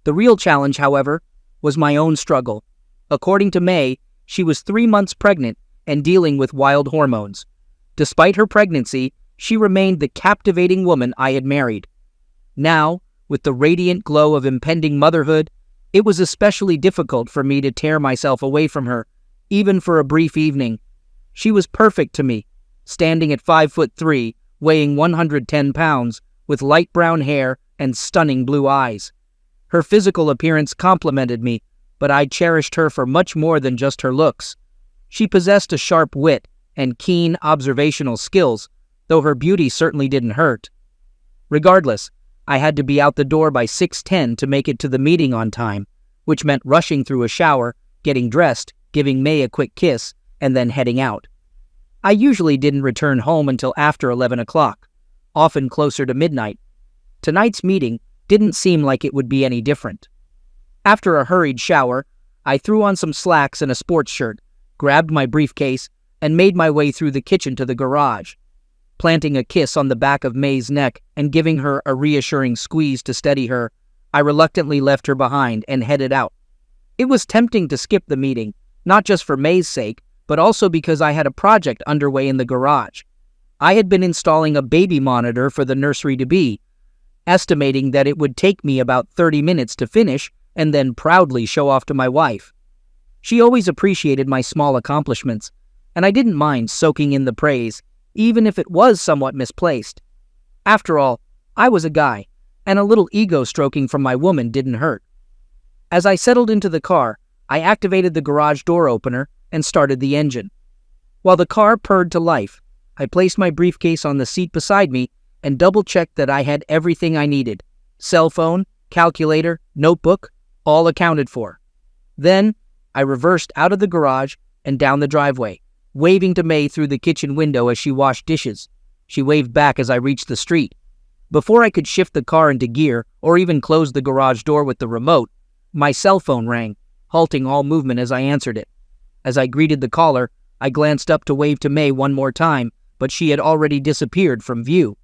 The real challenge, however, was my own struggle. According to May, she was 3 months pregnant and dealing with wild hormones. Despite her pregnancy, she remained the captivating woman I had married. Now, with the radiant glow of impending motherhood, it was especially difficult for me to tear myself away from her, even for a brief evening. She was perfect to me, standing at 5'3", weighing 110 pounds, with light brown hair and stunning blue eyes. Her physical appearance complimented me, but I cherished her for much more than just her looks. She possessed a sharp wit and keen observational skills, though her beauty certainly didn't hurt. Regardless, I had to be out the door by 6:10 to make it to the meeting on time, which meant rushing through a shower, getting dressed, giving May a quick kiss, and then heading out. I usually didn't return home until after 11 o'clock, often closer to midnight. Tonight's meeting didn't seem like it would be any different. After a hurried shower, I threw on some slacks and a sports shirt, grabbed my briefcase, and made my way through the kitchen to the garage. Planting a kiss on the back of May's neck and giving her a reassuring squeeze to steady her, I reluctantly left her behind and headed out. It was tempting to skip the meeting, not just for May's sake, but also because I had a project underway in the garage. I had been installing a baby monitor for the nursery-to-be, estimating that it would take me about 30 minutes to finish and then proudly show off to my wife. She always appreciated my small accomplishments, and I didn't mind soaking in the praise, even if it was somewhat misplaced. After all, I was a guy, and a little ego-stroking from my woman didn't hurt. As I settled into the car, I activated the garage door opener and started the engine. While the car purred to life, I placed my briefcase on the seat beside me and double-checked that I had everything I needed. Cell phone, calculator, notebook, all accounted for. Then, I reversed out of the garage and down the driveway, waving to May through the kitchen window as she washed dishes. She waved back as I reached the street. Before I could shift the car into gear or even close the garage door with the remote, my cell phone rang, halting all movement as I answered it. As I greeted the caller, I glanced up to wave to May one more time, but she had already disappeared from view.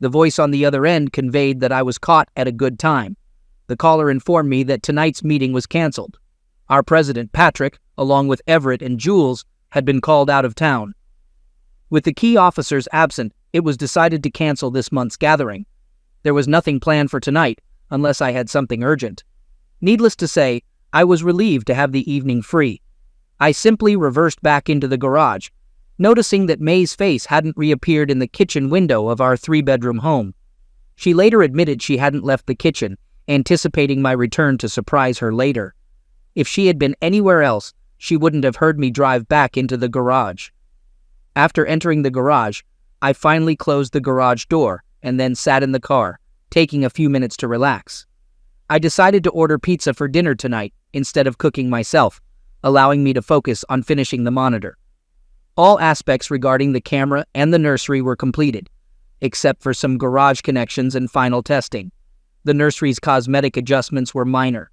The voice on the other end conveyed that I was caught at a good time. The caller informed me that tonight's meeting was canceled. Our president, Patrick, along with Everett and Jules, had been called out of town. With the key officers absent, it was decided to cancel this month's gathering. There was nothing planned for tonight, unless I had something urgent. Needless to say, I was relieved to have the evening free. I simply reversed back into the garage, noticing that May's face hadn't reappeared in the kitchen window of our 3-bedroom home. She later admitted she hadn't left the kitchen, anticipating my return to surprise her later. If she had been anywhere else, she wouldn't have heard me drive back into the garage. After entering the garage, I finally closed the garage door and then sat in the car, taking a few minutes to relax. I decided to order pizza for dinner tonight instead of cooking myself, allowing me to focus on finishing the monitor. All aspects regarding the camera and the nursery were completed. except for some garage connections and final testing. The nursery's cosmetic adjustments were minor.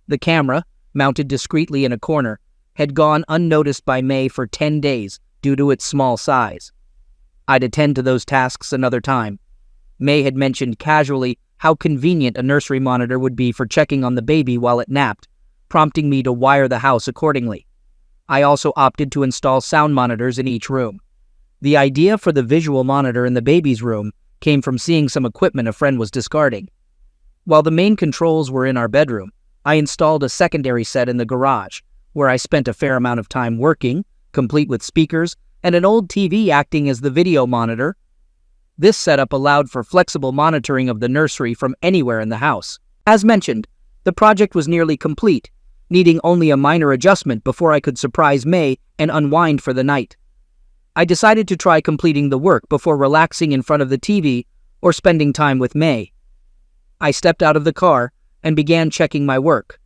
The camera, mounted discreetly in a corner, had gone unnoticed by May for 10 days due to its small size. I'd attend to those tasks another time. May had mentioned casually how convenient a nursery monitor would be for checking on the baby while it napped, prompting me to wire the house accordingly. I also opted to install sound monitors in each room. The idea for the visual monitor in the baby's room came from seeing some equipment a friend was discarding. While the main controls were in our bedroom, I installed a secondary set in the garage, where I spent a fair amount of time working, complete with speakers and an old TV acting as the video monitor. This setup allowed for flexible monitoring of the nursery from anywhere in the house. As mentioned, the project was nearly complete, needing only a minor adjustment before I could surprise May and unwind for the night. I decided to try completing the work before relaxing in front of the TV or spending time with May. I stepped out of the car and began checking my work.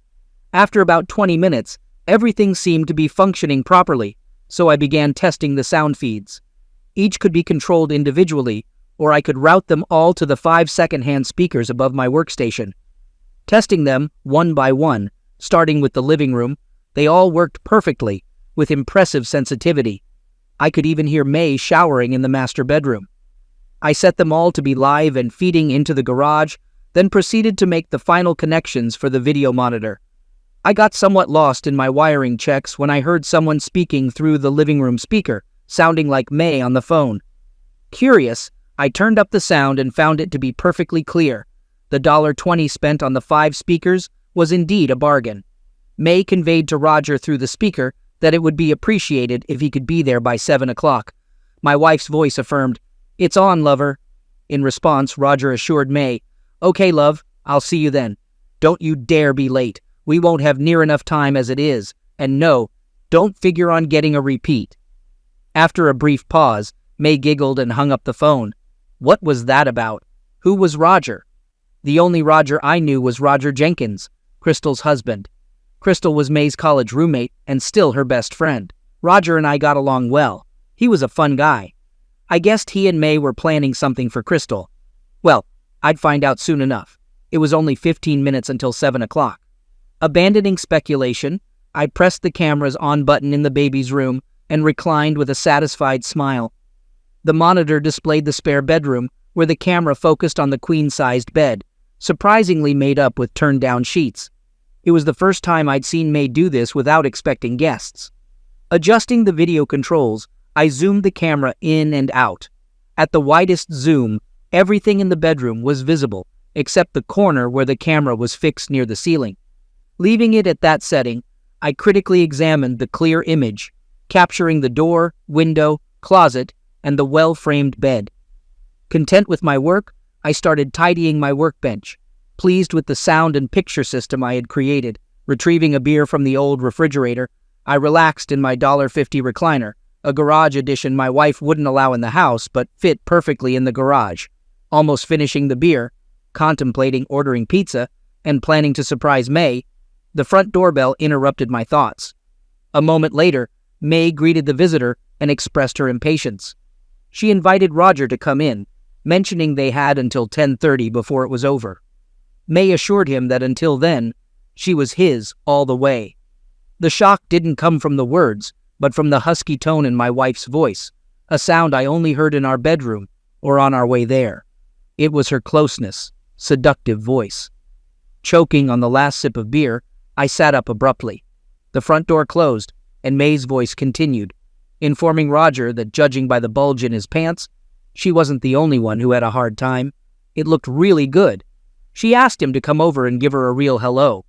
After about 20 minutes, everything seemed to be functioning properly, so I began testing the sound feeds. Each could be controlled individually, or I could route them all to the 5 second-hand speakers above my workstation. Testing them one by one, starting with the living room, they all worked perfectly, with impressive sensitivity. I could even hear May showering in the master bedroom. I set them all to be live and feeding into the garage, then proceeded to make the final connections for the video monitor. I got somewhat lost in my wiring checks when I heard someone speaking through the living room speaker, sounding like May on the phone. Curious, I turned up the sound and found it to be perfectly clear. The $1.20 spent on the 5 speakers was indeed a bargain. May conveyed to Roger through the speaker that it would be appreciated if he could be there by 7 o'clock. My wife's voice affirmed, "It's on, lover." In response, Roger assured May, "Okay, love, I'll see you then. Don't you dare be late. We won't have near enough time as it is. And no, don't figure on getting a repeat." After a brief pause, May giggled and hung up the phone. What was that about? Who was Roger? The only Roger I knew was Roger Jenkins, Crystal's husband. Crystal was May's college roommate and still her best friend. Roger and I got along well. He was a fun guy. I guessed he and May were planning something for Crystal. Well, I'd find out soon enough. It was only 15 minutes until 7 o'clock. Abandoning speculation, I pressed the camera's on button in the baby's room and reclined with a satisfied smile. The monitor displayed the spare bedroom, where the camera focused on the queen-sized bed, surprisingly made up with turned-down sheets. It was the first time I'd seen May do this without expecting guests. Adjusting the video controls, I zoomed the camera in and out. At the widest zoom, everything in the bedroom was visible, except the corner where the camera was fixed near the ceiling. Leaving it at that setting, I critically examined the clear image, capturing the door, window, closet, and the well-framed bed. Content with my work, I started tidying my workbench. Pleased with the sound and picture system I had created, retrieving a beer from the old refrigerator, I relaxed in my $1.50 recliner, a garage edition my wife wouldn't allow in the house but fit perfectly in the garage. Almost finishing the beer, contemplating ordering pizza, and planning to surprise May, the front doorbell interrupted my thoughts. A moment later, May greeted the visitor and expressed her impatience. She invited Roger to come in, mentioning they had until 10:30 before it was over. May assured him that until then, she was his all the way. The shock didn't come from the words, but from the husky tone in my wife's voice, a sound I only heard in our bedroom or on our way there. It was her closeness, seductive voice. Choking on the last sip of beer, I sat up abruptly. The front door closed, and May's voice continued, informing Roger that judging by the bulge in his pants, she wasn't the only one who had a hard time. It looked really good. She asked him to come over and give her a real hello.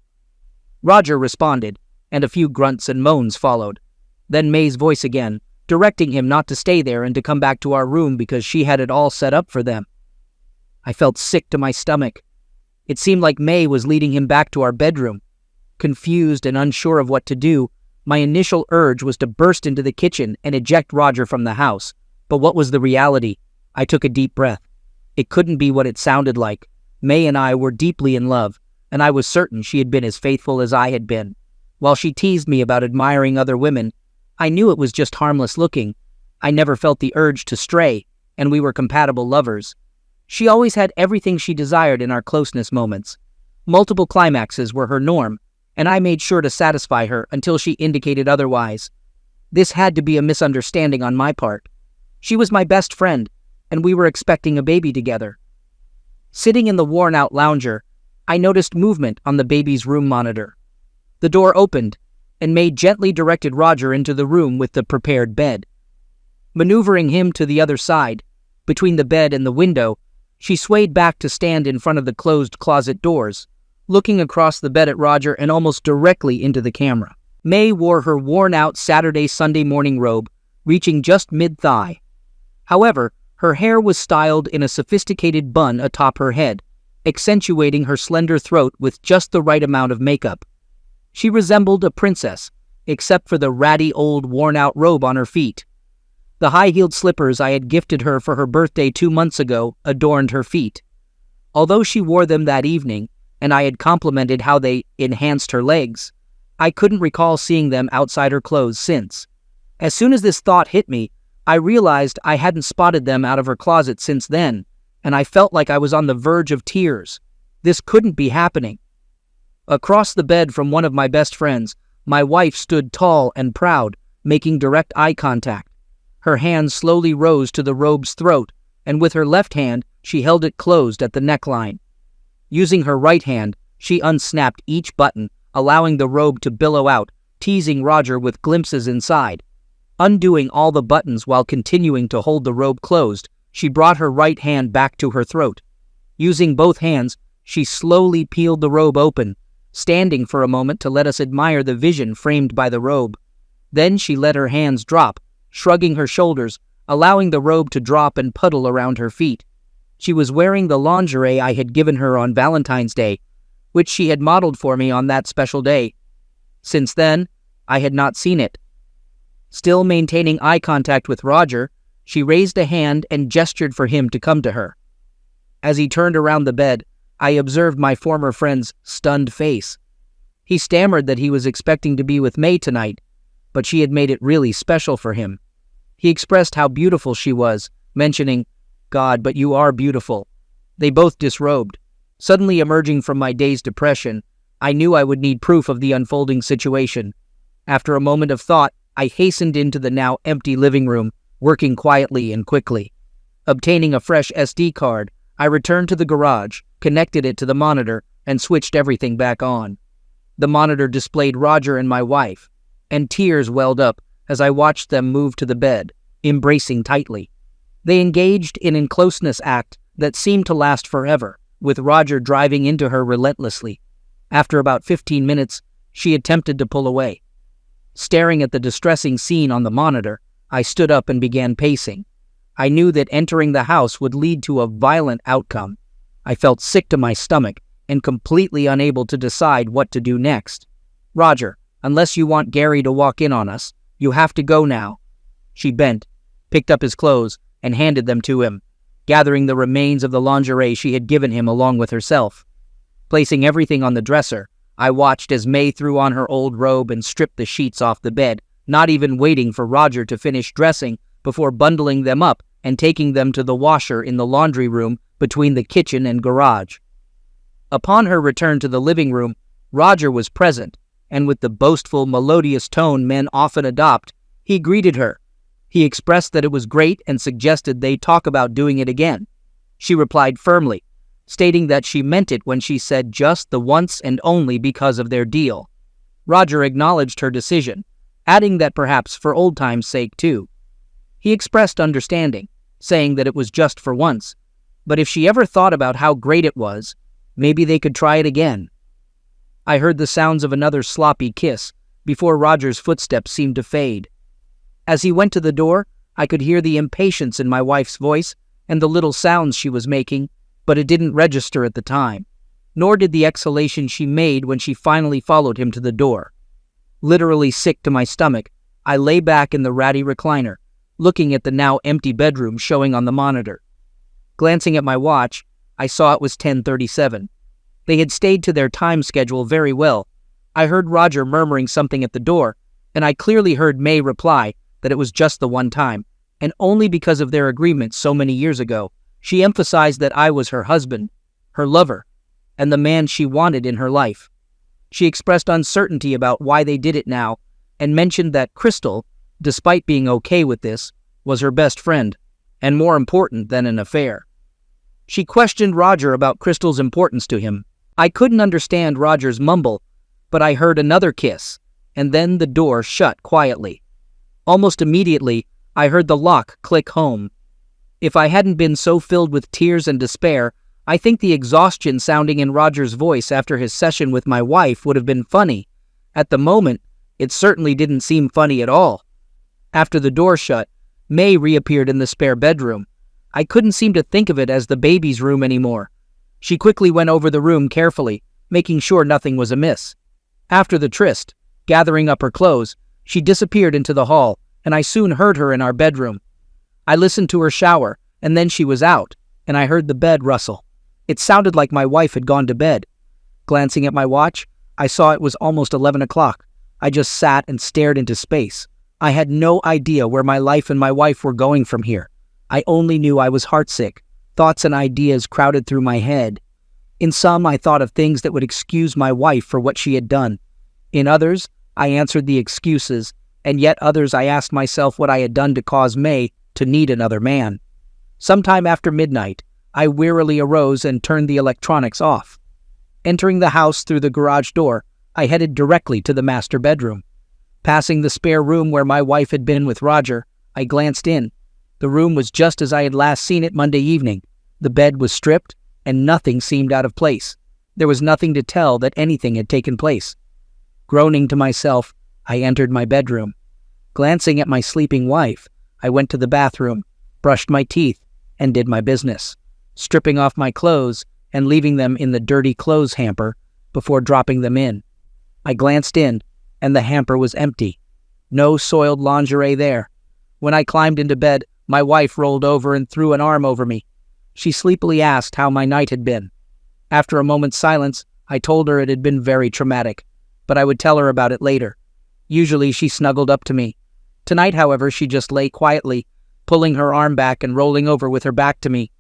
Roger responded, and a few grunts and moans followed. Then May's voice again, directing him not to stay there and to come back to our room because she had it all set up for them. I felt sick to my stomach. It seemed like May was leading him back to our bedroom. Confused and unsure of what to do, my initial urge was to burst into the kitchen and eject Roger from the house. But what was the reality? I took a deep breath. It couldn't be what it sounded like. May and I were deeply in love, and I was certain she had been as faithful as I had been. While she teased me about admiring other women, I knew it was just harmless looking. I never felt the urge to stray, and we were compatible lovers. She always had everything she desired in our closeness moments. Multiple climaxes were her norm, and I made sure to satisfy her until she indicated otherwise. This had to be a misunderstanding on my part. She was my best friend, and we were expecting a baby together. Sitting in the worn-out lounger, I noticed movement on the baby's room monitor. The door opened, and May gently directed Roger into the room with the prepared bed. Maneuvering him to the other side, between the bed and the window, she swayed back to stand in front of the closed closet doors, looking across the bed at Roger and almost directly into the camera. May wore her worn-out Saturday-Sunday morning robe, reaching just mid-thigh. However, her hair was styled in a sophisticated bun atop her head, accentuating her slender throat with just the right amount of makeup. She resembled a princess, except for the ratty old worn-out robe on her feet. The high-heeled slippers I had gifted her for her birthday 2 months ago adorned her feet. Although she wore them that evening, and I had complimented how they enhanced her legs, I couldn't recall seeing them outside her clothes since. As soon as this thought hit me, I realized I hadn't spotted them out of her closet since then, and I felt like I was on the verge of tears. This couldn't be happening. Across the bed from one of my best friends, my wife stood tall and proud, making direct eye contact. Her hand slowly rose to the robe's throat, and with her left hand, she held it closed at the neckline. Using her right hand, she unsnapped each button, allowing the robe to billow out, teasing Roger with glimpses inside. Undoing all the buttons while continuing to hold the robe closed, she brought her right hand back to her throat. Using both hands, she slowly peeled the robe open, standing for a moment to let us admire the vision framed by the robe. Then she let her hands drop, shrugging her shoulders, allowing the robe to drop and puddle around her feet. She was wearing the lingerie I had given her on Valentine's Day, which she had modeled for me on that special day. Since then, I had not seen it. Still maintaining eye contact with Roger, she raised a hand and gestured for him to come to her. As he turned around the bed, I observed my former friend's stunned face. He stammered that he was expecting to be with May tonight, but she had made it really special for him. He expressed how beautiful she was, mentioning, "God, but you are beautiful." They both disrobed. Suddenly emerging from my day's depression, I knew I would need proof of the unfolding situation. After a moment of thought, I hastened into the now empty living room, working quietly and quickly. Obtaining a fresh SD card, I returned to the garage, connected it to the monitor, and switched everything back on. The monitor displayed Roger and my wife, and tears welled up as I watched them move to the bed, embracing tightly. They engaged in a closeness act that seemed to last forever, with Roger driving into her relentlessly. After about 15 minutes, she attempted to pull away. Staring at the distressing scene on the monitor, I stood up and began pacing. I knew that entering the house would lead to a violent outcome. I felt sick to my stomach and completely unable to decide what to do next. "Roger, unless you want Gary to walk in on us, you have to go now." She bent, picked up his clothes, and handed them to him, gathering the remains of the lingerie she had given him along with herself. Placing everything on the dresser, I watched as May threw on her old robe and stripped the sheets off the bed, not even waiting for Roger to finish dressing before bundling them up and taking them to the washer in the laundry room between the kitchen and garage. Upon her return to the living room, Roger was present, and with the boastful, melodious tone men often adopt, he greeted her. He expressed that it was great and suggested they talk about doing it again. She replied firmly, stating that she meant it when she said just the once and only because of their deal. Roger acknowledged her decision, adding that perhaps for old time's sake too. He expressed understanding, saying that it was just for once, but if she ever thought about how great it was, maybe they could try it again. I heard the sounds of another sloppy kiss before Roger's footsteps seemed to fade. As he went to the door, I could hear the impatience in my wife's voice and the little sounds she was making, but it didn't register at the time, nor did the exhalation she made when she finally followed him to the door. Literally sick to my stomach, I lay back in the ratty recliner, looking at the now empty bedroom showing on the monitor. Glancing at my watch, I saw it was 10:37. They had stayed to their time schedule very well. I heard Roger murmuring something at the door, and I clearly heard May reply that it was just the one time, and only because of their agreement so many years ago. She emphasized that I was her husband, her lover, and the man she wanted in her life. She expressed uncertainty about why they did it now, and mentioned that Crystal, despite being okay with this, was her best friend, and more important than an affair. She questioned Roger about Crystal's importance to him. I couldn't understand Roger's mumble, but I heard another kiss, and then the door shut quietly. Almost immediately, I heard the lock click home. If I hadn't been so filled with tears and despair, I think the exhaustion sounding in Roger's voice after his session with my wife would have been funny. At the moment, it certainly didn't seem funny at all. After the door shut, May reappeared in the spare bedroom. I couldn't seem to think of it as the baby's room anymore. She quickly went over the room carefully, making sure nothing was amiss. After the tryst, gathering up her clothes, she disappeared into the hall, and I soon heard her in our bedroom. I listened to her shower, and then she was out, and I heard the bed rustle. It sounded like my wife had gone to bed. Glancing at my watch, I saw it was almost 11 o'clock. I just sat and stared into space. I had no idea where my life and my wife were going from here. I only knew I was heartsick. Thoughts and ideas crowded through my head. In some, I thought of things that would excuse my wife for what she had done. In others, I answered the excuses, and yet others I asked myself what I had done to cause May to need another man. Sometime after midnight, I wearily arose and turned the electronics off. Entering the house through the garage door, I headed directly to the master bedroom. Passing the spare room where my wife had been with Roger, I glanced in. The room was just as I had last seen it Monday evening. The bed was stripped, and nothing seemed out of place. There was nothing to tell that anything had taken place. Groaning to myself, I entered my bedroom. Glancing at my sleeping wife, I went to the bathroom, brushed my teeth, and did my business, stripping off my clothes and leaving them in the dirty clothes hamper before dropping them in. I glanced in, and the hamper was empty. No soiled lingerie there. When I climbed into bed, my wife rolled over and threw an arm over me. She sleepily asked how my night had been. After a moment's silence, I told her it had been very traumatic, but I would tell her about it later. Usually she snuggled up to me. Tonight, however, she just lay quietly, pulling her arm back and rolling over with her back to me.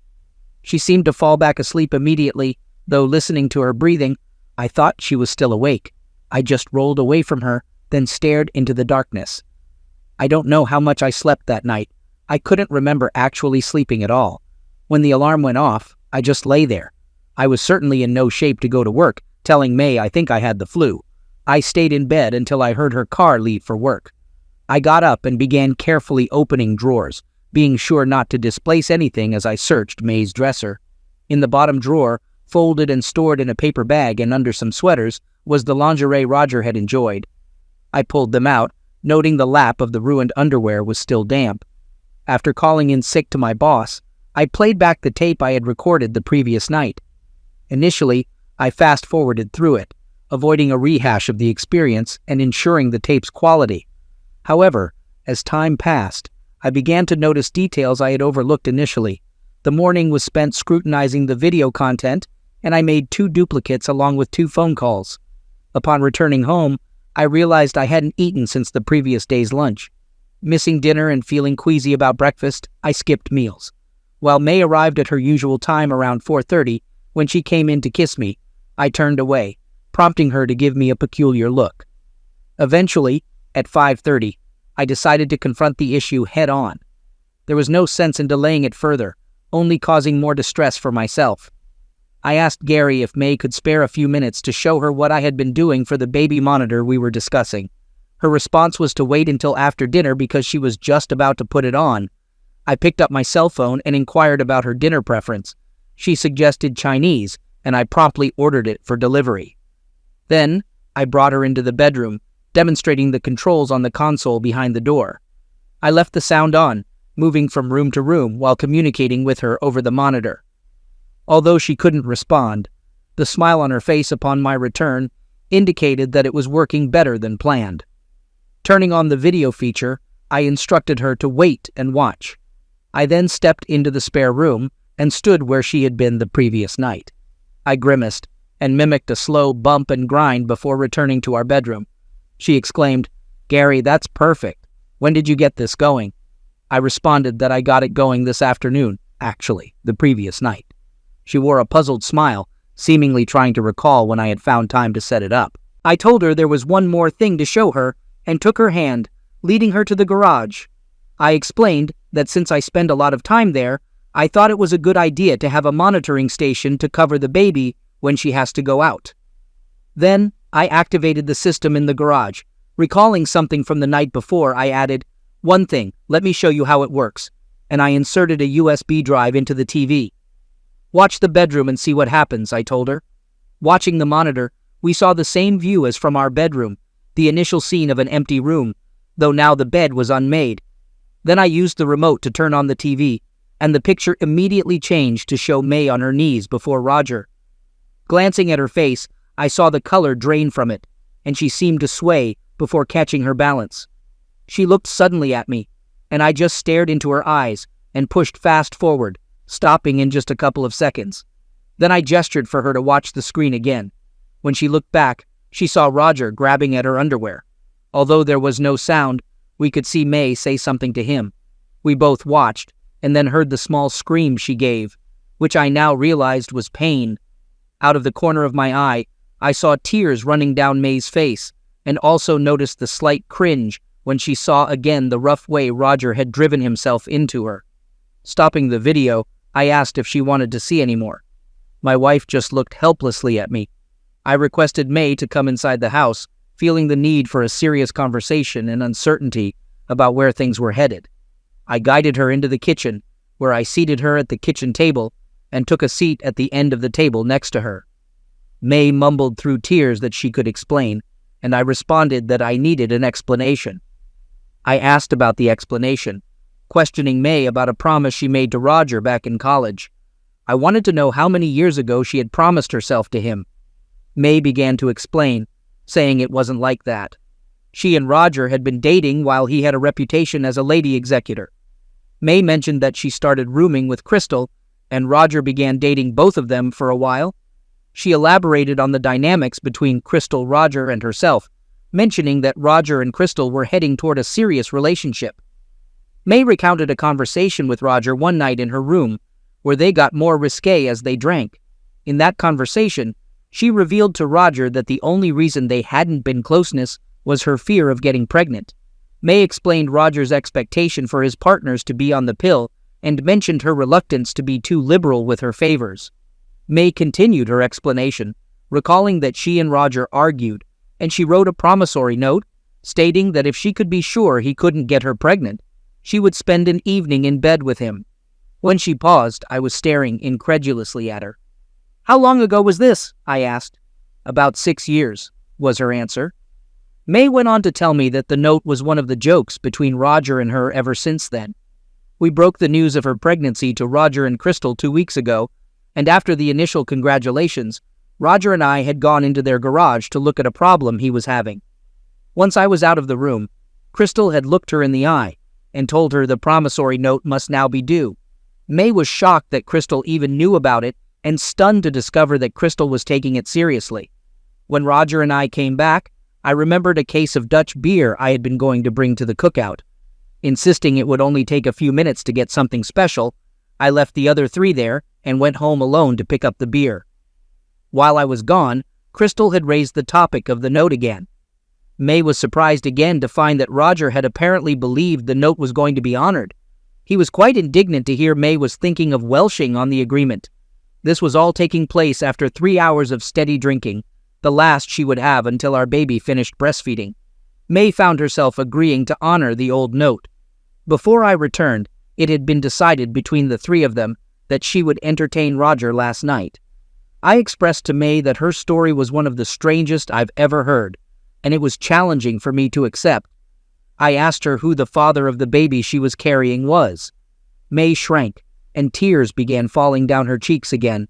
She seemed to fall back asleep immediately, though listening to her breathing, I thought she was still awake. I just rolled away from her, then stared into the darkness. I don't know how much I slept that night. I couldn't remember actually sleeping at all. When the alarm went off, I just lay there. I was certainly in no shape to go to work, telling May I think I had the flu. I stayed in bed until I heard her car leave for work. I got up and began carefully opening drawers, being sure not to displace anything as I searched May's dresser. In the bottom drawer, folded and stored in a paper bag and under some sweaters, was the lingerie Roger had enjoyed. I pulled them out, noting the lap of the ruined underwear was still damp. After calling in sick to my boss, I played back the tape I had recorded the previous night. Initially, I fast-forwarded through it, avoiding a rehash of the experience and ensuring the tape's quality. However, as time passed, I began to notice details I had overlooked initially. The morning was spent scrutinizing the video content, and I made 2 duplicates along with 2 phone calls. Upon returning home, I realized I hadn't eaten since the previous day's lunch. Missing dinner and feeling queasy about breakfast, I skipped meals. While May arrived at her usual time around 4:30, when she came in to kiss me, I turned away, prompting her to give me a peculiar look. Eventually, at 5:30, I decided to confront the issue head-on. There was no sense in delaying it further, only causing more distress for myself. I asked Gary if May could spare a few minutes to show her what I had been doing for the baby monitor we were discussing. Her response was to wait until after dinner because she was just about to put it on. I picked up my cell phone and inquired about her dinner preference. She suggested Chinese, and I promptly ordered it for delivery. Then, I brought her into the bedroom, demonstrating the controls on the console behind the door. I left the sound on, moving from room to room while communicating with her over the monitor. Although she couldn't respond, the smile on her face upon my return indicated that it was working better than planned. Turning on the video feature, I instructed her to wait and watch. I then stepped into the spare room and stood where she had been the previous night. I grimaced and mimicked a slow bump and grind before returning to our bedroom. She exclaimed, "Gary, that's perfect. When did you get this going?" I responded that I got it going this afternoon, actually, the previous night. She wore a puzzled smile, seemingly trying to recall when I had found time to set it up. I told her there was one more thing to show her and took her hand, leading her to the garage. I explained that since I spend a lot of time there, I thought it was a good idea to have a monitoring station to cover the baby when she has to go out. Then, I activated the system in the garage. Recalling something from the night before, I added, "One thing, let me show you how it works," and I inserted a USB drive into the TV. "Watch the bedroom and see what happens," I told her. Watching the monitor, we saw the same view as from our bedroom, the initial scene of an empty room, though now the bed was unmade. Then I used the remote to turn on the TV, and the picture immediately changed to show May on her knees before Roger. Glancing at her face, I saw the color drain from it, and she seemed to sway before catching her balance. She looked suddenly at me, and I just stared into her eyes and pushed fast forward, stopping in just a couple of seconds. Then I gestured for her to watch the screen again. When she looked back, she saw Roger grabbing at her underwear. Although there was no sound, we could see May say something to him. We both watched, and then heard the small scream she gave, which I now realized was pain. Out of the corner of my eye, I saw tears running down May's face, and also noticed the slight cringe when she saw again the rough way Roger had driven himself into her. Stopping the video, I asked if she wanted to see any more. My wife just looked helplessly at me. I requested May to come inside the house, feeling the need for a serious conversation and uncertainty about where things were headed. I guided her into the kitchen, where I seated her at the kitchen table and took a seat at the end of the table next to her. May mumbled through tears that she could explain, and I responded that I needed an explanation. I asked about the explanation, questioning May about a promise she made to Roger back in college. I wanted to know how many years ago she had promised herself to him. May began to explain, saying it wasn't like that. She and Roger had been dating while he had a reputation as a lady executor. May mentioned that she started rooming with Crystal, and Roger began dating both of them for a while. She elaborated on the dynamics between Crystal, Roger, and herself, mentioning that Roger and Crystal were heading toward a serious relationship. May recounted a conversation with Roger one night in her room, where they got more risque as they drank. In that conversation, she revealed to Roger that the only reason they hadn't been closeness was her fear of getting pregnant. May explained Roger's expectation for his partners to be on the pill and mentioned her reluctance to be too liberal with her favors. May continued her explanation, recalling that she and Roger argued, and she wrote a promissory note stating that if she could be sure he couldn't get her pregnant, she would spend an evening in bed with him. When she paused, I was staring incredulously at her. "How long ago was this?" I asked. "About 6 years," was her answer. May went on to tell me that the note was one of the jokes between Roger and her ever since then. We broke the news of her pregnancy to Roger and Crystal 2 weeks ago, and after the initial congratulations, Roger and I had gone into their garage to look at a problem he was having. Once I was out of the room, Crystal had looked her in the eye and told her the promissory note must now be due. May was shocked that Crystal even knew about it and stunned to discover that Crystal was taking it seriously. When Roger and I came back, I remembered a case of Dutch beer I had been going to bring to the cookout. Insisting it would only take a few minutes to get something special, I left the other 3 there and went home alone to pick up the beer. While I was gone, Crystal had raised the topic of the note again. May was surprised again to find that Roger had apparently believed the note was going to be honored. He was quite indignant to hear May was thinking of welshing on the agreement. This was all taking place after 3 hours of steady drinking, the last she would have until our baby finished breastfeeding. May found herself agreeing to honor the old note. Before I returned, it had been decided between the 3 of them that she would entertain Roger last night. I expressed to May that her story was one of the strangest I've ever heard, and it was challenging for me to accept. I asked her who the father of the baby she was carrying was. May shrank, and tears began falling down her cheeks again.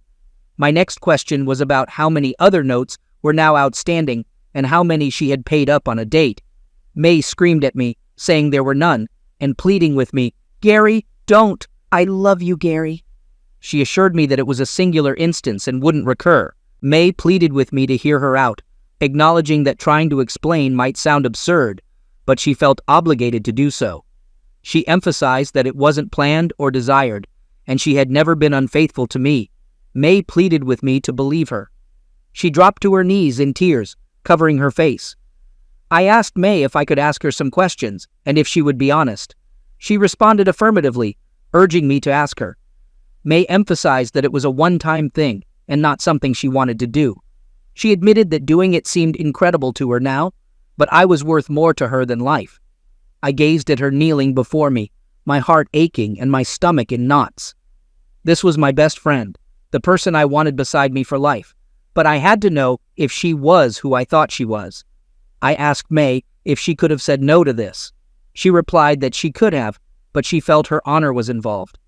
My next question was about how many other notes were now outstanding and how many she had paid up on a date. May screamed at me, saying there were none, and pleading with me, "Gary, don't! I love you, Gary." She assured me that it was a singular instance and wouldn't recur. May pleaded with me to hear her out, acknowledging that trying to explain might sound absurd, but she felt obligated to do so. She emphasized that it wasn't planned or desired, and she had never been unfaithful to me. May pleaded with me to believe her. She dropped to her knees in tears, covering her face. I asked May if I could ask her some questions, and if she would be honest. She responded affirmatively, urging me to ask her. May emphasized that it was a one-time thing, and not something she wanted to do. She admitted that doing it seemed incredible to her now, but I was worth more to her than life. I gazed at her kneeling before me, my heart aching and my stomach in knots. This was my best friend, the person I wanted beside me for life, but I had to know if she was who I thought she was. I asked May if she could have said no to this. She replied that she could have, but she felt her honor was involved.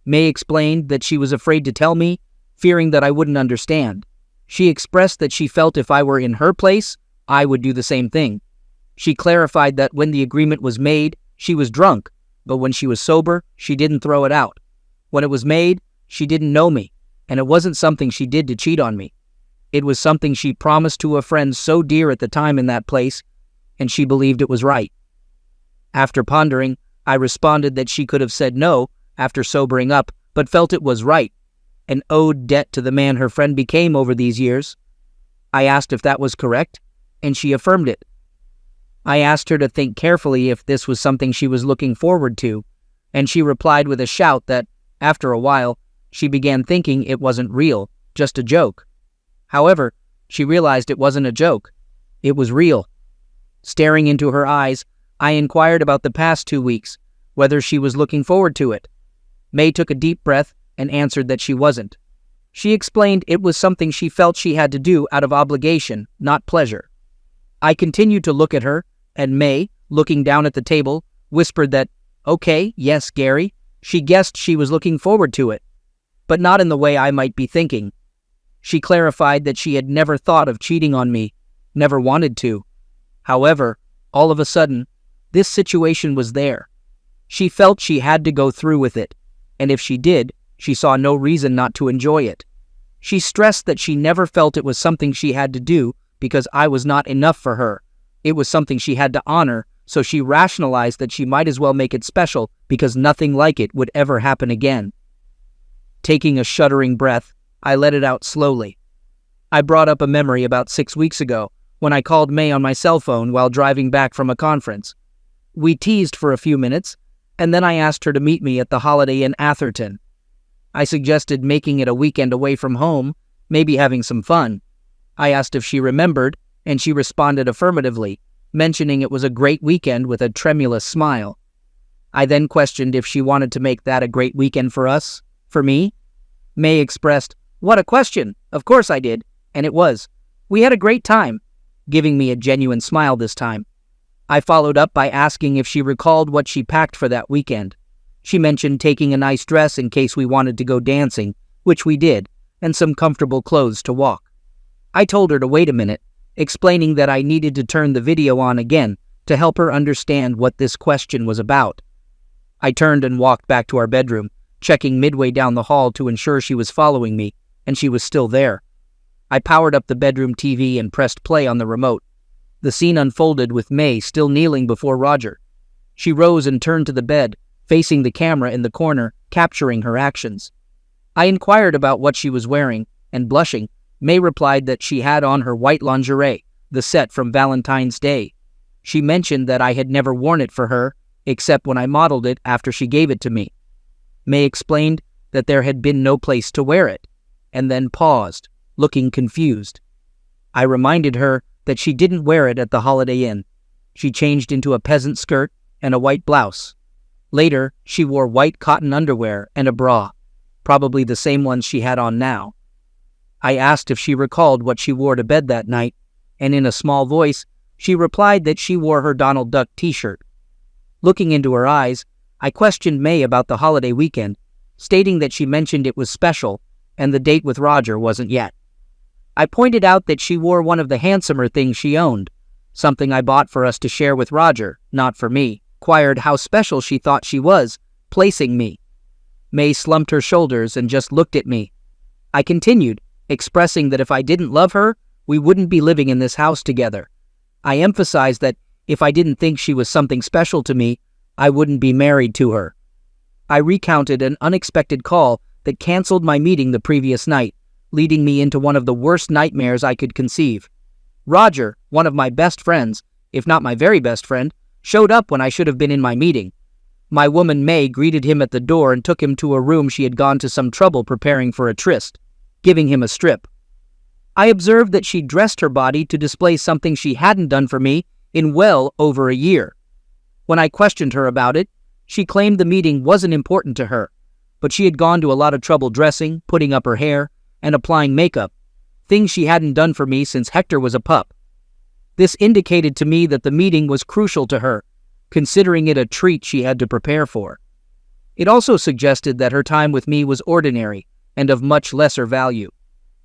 May explained that she was afraid to tell me, fearing that I wouldn't understand. She expressed that she felt if I were in her place, I would do the same thing. She clarified that when the agreement was made, she was drunk, but when she was sober, she didn't throw it out. When it was made, she didn't know me, and it wasn't something she did to cheat on me. It was something she promised to a friend so dear at the time in that place, and she believed it was right. After pondering, I responded that she could have said no after sobering up, but felt it was right, an owed debt to the man her friend became over these years. I asked if that was correct, and she affirmed it. I asked her to think carefully if this was something she was looking forward to, and she replied with a shout that, after a while, she began thinking it wasn't real, just a joke. However, she realized it wasn't a joke. It was real. Staring into her eyes, I inquired about the past 2 weeks, whether she was looking forward to it. May took a deep breath and answered that she wasn't. She explained it was something she felt she had to do out of obligation, not pleasure. I continued to look at her, and May, looking down at the table, whispered that, "Okay, yes, Gary." She guessed she was looking forward to it, but not in the way I might be thinking. She clarified that she had never thought of cheating on me, never wanted to. However, all of a sudden, this situation was there. She felt she had to go through with it, and if she did, she saw no reason not to enjoy it. She stressed that she never felt it was something she had to do because I was not enough for her. It was something she had to honor, so she rationalized that she might as well make it special because nothing like it would ever happen again. Taking a shuddering breath, I let it out slowly. I brought up a memory about 6 weeks ago when I called May on my cell phone while driving back from a conference. We teased for a few minutes, and then I asked her to meet me at the Holiday Inn Atherton. I suggested making it a weekend away from home, maybe having some fun. I asked if she remembered, and she responded affirmatively, mentioning it was a great weekend with a tremulous smile. I then questioned if she wanted to make that a great weekend for us, for me. May expressed, "What a question! Of course I did," and it was. We had a great time, giving me a genuine smile this time. I followed up by asking if she recalled what she packed for that weekend. She mentioned taking a nice dress in case we wanted to go dancing, which we did, and some comfortable clothes to walk. I told her to wait a minute, explaining that I needed to turn the video on again to help her understand what this question was about. I turned and walked back to our bedroom, checking midway down the hall to ensure she was following me, and she was still there. I powered up the bedroom TV and pressed play on the remote. The scene unfolded with May still kneeling before Roger. She rose and turned to the bed, facing the camera in the corner, capturing her actions. I inquired about what she was wearing, and blushing, May replied that she had on her white lingerie, the set from Valentine's Day. She mentioned that I had never worn it for her, except when I modeled it after she gave it to me. May explained that there had been no place to wear it, and then paused, looking confused. I reminded her that she didn't wear it at the Holiday Inn. She changed into a peasant skirt and a white blouse. Later, she wore white cotton underwear and a bra, probably the same ones she had on now. I asked if she recalled what she wore to bed that night, and in a small voice, she replied that she wore her Donald Duck t-shirt. Looking into her eyes, I questioned May about the holiday weekend, stating that she mentioned it was special and the date with Roger wasn't yet. I pointed out that she wore one of the handsomer things she owned, something I bought for us to share with Roger, not for me, inquired how special she thought she was, placing me. May slumped her shoulders and just looked at me. I continued, expressing that if I didn't love her, we wouldn't be living in this house together. I emphasized that if I didn't think she was something special to me, I wouldn't be married to her. I recounted an unexpected call that canceled my meeting the previous night, leading me into one of the worst nightmares I could conceive. Roger, one of my best friends, if not my very best friend, showed up when I should have been in my meeting. My woman May greeted him at the door and took him to a room she had gone to some trouble preparing for a tryst, giving him a strip. I observed that she dressed her body to display something she hadn't done for me in well over a year. When I questioned her about it, she claimed the meeting wasn't important to her, but she had gone to a lot of trouble dressing, putting up her hair, and applying makeup, things she hadn't done for me since Hector was a pup. This indicated to me that the meeting was crucial to her, considering it a treat she had to prepare for. It also suggested that her time with me was ordinary and of much lesser value.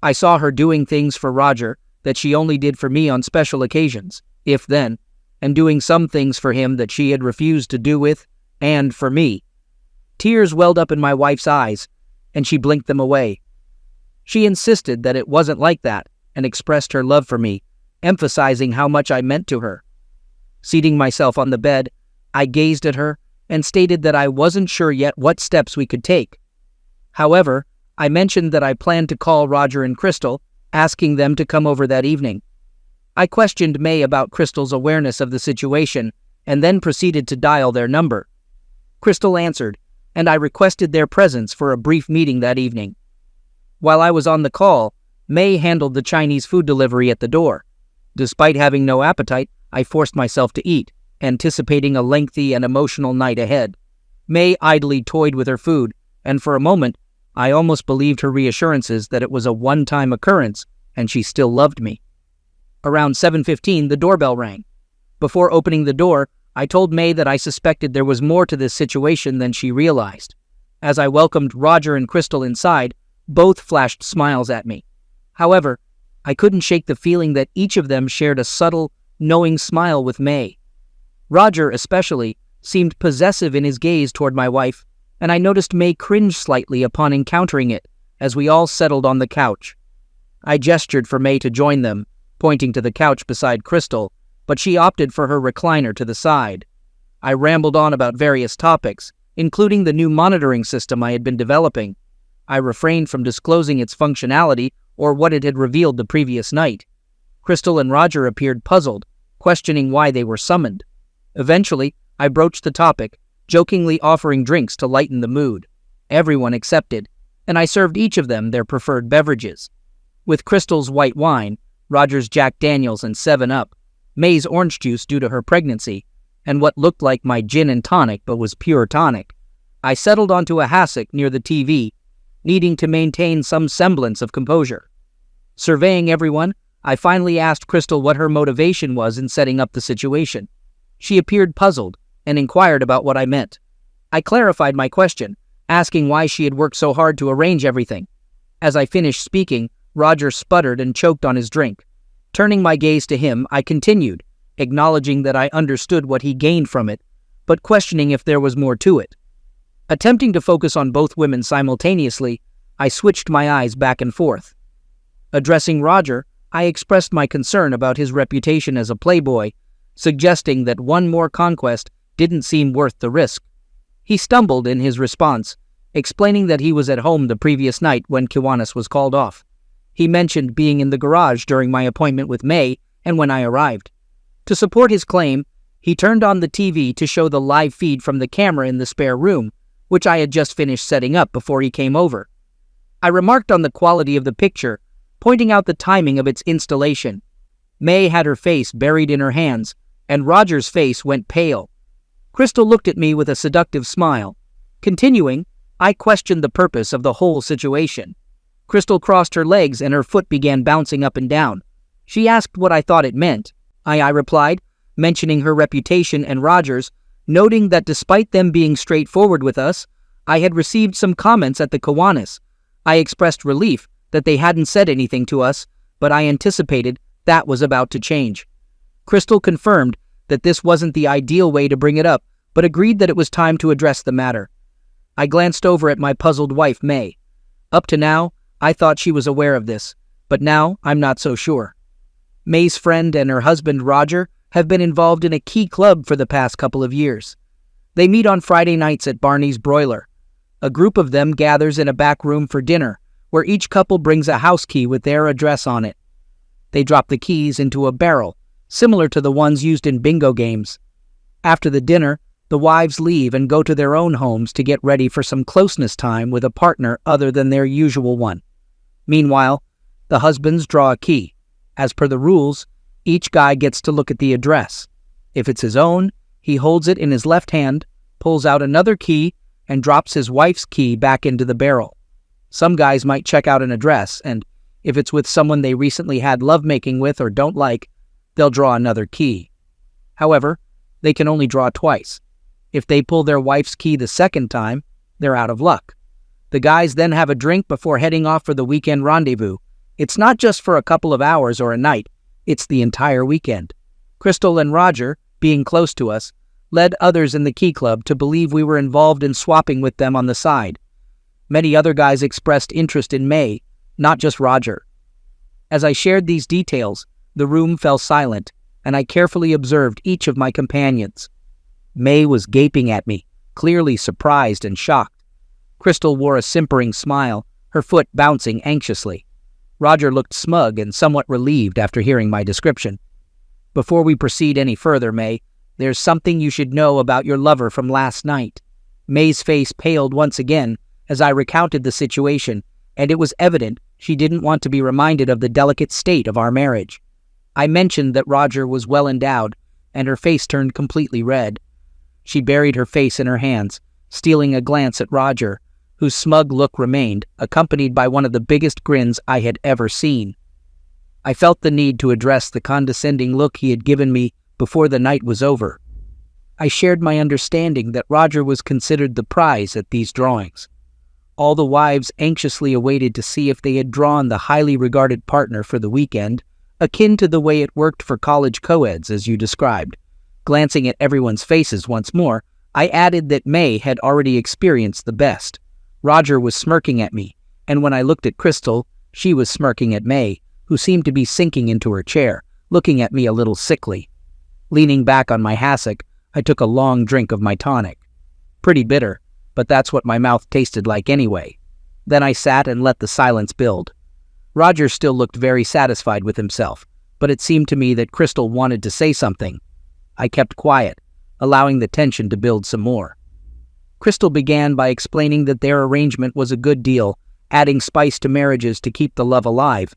I saw her doing things for Roger that she only did for me on special occasions, if then, and doing some things for him that she had refused to do with and for me. Tears welled up in my wife's eyes, and she blinked them away. She insisted that it wasn't like that and expressed her love for me, emphasizing how much I meant to her. Seating myself on the bed, I gazed at her and stated that I wasn't sure yet what steps we could take. However, I mentioned that I planned to call Roger and Crystal, asking them to come over that evening. I questioned May about Crystal's awareness of the situation and then proceeded to dial their number. Crystal answered, and I requested their presence for a brief meeting that evening. While I was on the call, May handled the Chinese food delivery at the door. Despite having no appetite, I forced myself to eat, anticipating a lengthy and emotional night ahead. May idly toyed with her food, and for a moment, I almost believed her reassurances that it was a one-time occurrence and she still loved me. Around 7:15, the doorbell rang. Before opening the door, I told May that I suspected there was more to this situation than she realized. As I welcomed Roger and Crystal inside, both flashed smiles at me. However, I couldn't shake the feeling that each of them shared a subtle, knowing smile with May. Roger, especially, seemed possessive in his gaze toward my wife, and I noticed May cringe slightly upon encountering it as we all settled on the couch. I gestured for May to join them, pointing to the couch beside Crystal, but she opted for her recliner to the side. I rambled on about various topics, including the new monitoring system I had been developing. I refrained from disclosing its functionality or what it had revealed the previous night. Crystal and Roger appeared puzzled, questioning why they were summoned. Eventually, I broached the topic, jokingly offering drinks to lighten the mood. Everyone accepted, and I served each of them their preferred beverages. With Crystal's white wine, Roger's Jack Daniels and 7-Up, May's orange juice due to her pregnancy, and what looked like my gin and tonic but was pure tonic, I settled onto a hassock near the TV, needing to maintain some semblance of composure. Surveying everyone, I finally asked Crystal what her motivation was in setting up the situation. She appeared puzzled and inquired about what I meant. I clarified my question, asking why she had worked so hard to arrange everything. As I finished speaking, Roger sputtered and choked on his drink. Turning my gaze to him, I continued, acknowledging that I understood what he gained from it, but questioning if there was more to it. Attempting to focus on both women simultaneously, I switched my eyes back and forth. Addressing Roger, I expressed my concern about his reputation as a playboy, suggesting that one more conquest didn't seem worth the risk. He stumbled in his response, explaining that he was at home the previous night when Kiwanis was called off. He mentioned being in the garage during my appointment with May and when I arrived. To support his claim, he turned on the TV to show the live feed from the camera in the spare room, which I had just finished setting up before he came over. I remarked on the quality of the picture, pointing out the timing of its installation. May had her face buried in her hands, and Roger's face went pale. Crystal looked at me with a seductive smile. Continuing, I questioned the purpose of the whole situation. Crystal crossed her legs and her foot began bouncing up and down. She asked what I thought it meant. I replied, mentioning her reputation and Roger's, noting that despite them being straightforward with us, I had received some comments at the Kiwanis. I expressed relief that they hadn't said anything to us, but I anticipated that was about to change. Crystal confirmed that this wasn't the ideal way to bring it up, but agreed that it was time to address the matter. I glanced over at my puzzled wife, May. Up to now, I thought she was aware of this, but now I'm not so sure. May's friend and her husband, Roger, have been involved in a key club for the past couple of years. They meet on Friday nights at Barney's Broiler. A group of them gathers in a back room for dinner, where each couple brings a house key with their address on it. They drop the keys into a barrel, similar to the ones used in bingo games. After the dinner, the wives leave and go to their own homes to get ready for some closeness time with a partner other than their usual one. Meanwhile, the husbands draw a key. As per the rules, each guy gets to look at the address. If it's his own, he holds it in his left hand, pulls out another key, and drops his wife's key back into the barrel. Some guys might check out an address, and if it's with someone they recently had lovemaking with or don't like, they'll draw another key. However, they can only draw twice. If they pull their wife's key the second time, they're out of luck. The guys then have a drink before heading off for the weekend rendezvous. It's not just for a couple of hours or a night, it's the entire weekend. Crystal and Roger, being close to us, led others in the Key Club to believe we were involved in swapping with them on the side. Many other guys expressed interest in May, not just Roger. As I shared these details, the room fell silent, and I carefully observed each of my companions. May was gaping at me, clearly surprised and shocked. Crystal wore a simpering smile, her foot bouncing anxiously. Roger looked smug and somewhat relieved after hearing my description. Before we proceed any further, May, there's something you should know about your lover from last night. May's face paled once again as I recounted the situation, and it was evident she didn't want to be reminded of the delicate state of our marriage. I mentioned that Roger was well endowed, and her face turned completely red. She buried her face in her hands, stealing a glance at Roger, whose smug look remained, accompanied by one of the biggest grins I had ever seen. I felt the need to address the condescending look he had given me before the night was over. I shared my understanding that Roger was considered the prize at these drawings. All the wives anxiously awaited to see if they had drawn the highly regarded partner for the weekend, akin to the way it worked for college co-eds, as you described. Glancing at everyone's faces once more, I added that May had already experienced the best. Roger was smirking at me, and when I looked at Crystal, she was smirking at May, who seemed to be sinking into her chair, looking at me a little sickly. Leaning back on my hassock, I took a long drink of my tonic. Pretty bitter, but that's what my mouth tasted like anyway. Then I sat and let the silence build. Roger still looked very satisfied with himself, but it seemed to me that Crystal wanted to say something. I kept quiet, allowing the tension to build some more. Crystal began by explaining that their arrangement was a good deal, adding spice to marriages to keep the love alive.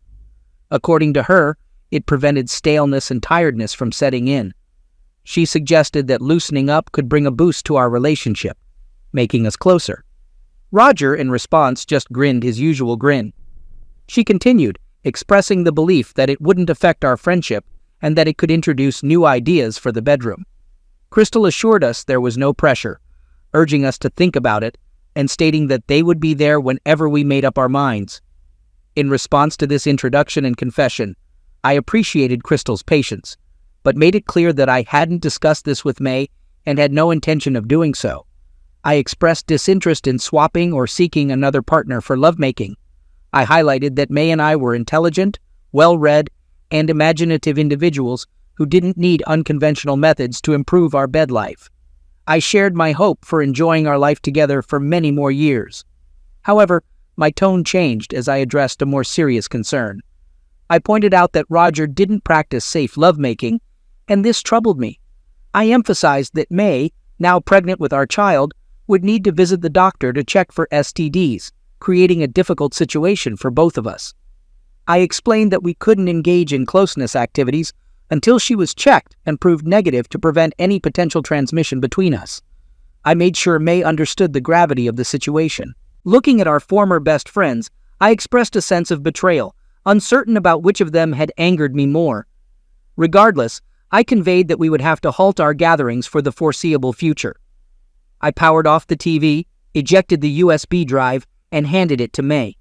According to her, it prevented staleness and tiredness from setting in. She suggested that loosening up could bring a boost to our relationship, making us closer. Roger, in response, just grinned his usual grin. She continued, expressing the belief that it wouldn't affect our friendship and that it could introduce new ideas for the bedroom. Crystal assured us there was no pressure, urging us to think about it and stating that they would be there whenever we made up our minds. In response to this introduction and confession, I appreciated Crystal's patience, but made it clear that I hadn't discussed this with May and had no intention of doing so. I expressed disinterest in swapping or seeking another partner for lovemaking. I highlighted that May and I were intelligent, well-read, and imaginative individuals who didn't need unconventional methods to improve our bed life. I shared my hope for enjoying our life together for many more years. However, my tone changed as I addressed a more serious concern. I pointed out that Roger didn't practice safe lovemaking, and this troubled me. I emphasized that May, now pregnant with our child, would need to visit the doctor to check for STDs, creating a difficult situation for both of us. I explained that we couldn't engage in closeness activities until she was checked and proved negative to prevent any potential transmission between us. I made sure May understood the gravity of the situation. Looking at our former best friends, I expressed a sense of betrayal, uncertain about which of them had angered me more. Regardless, I conveyed that we would have to halt our gatherings for the foreseeable future. I powered off the TV, ejected the USB drive, and handed it to May.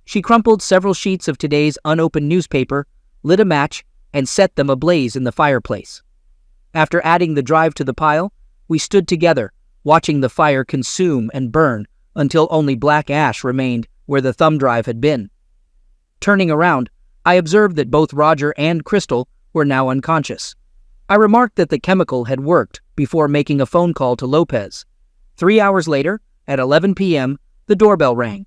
She crumpled several sheets of today's unopened newspaper, lit a match, and set them ablaze in the fireplace. After adding the drive to the pile, we stood together, watching the fire consume and burn until only black ash remained where the thumb drive had been. Turning around, I observed that both Roger and Crystal were now unconscious. I remarked that the chemical had worked before making a phone call to Lopez. 3 hours later, at 11 p.m., the doorbell rang.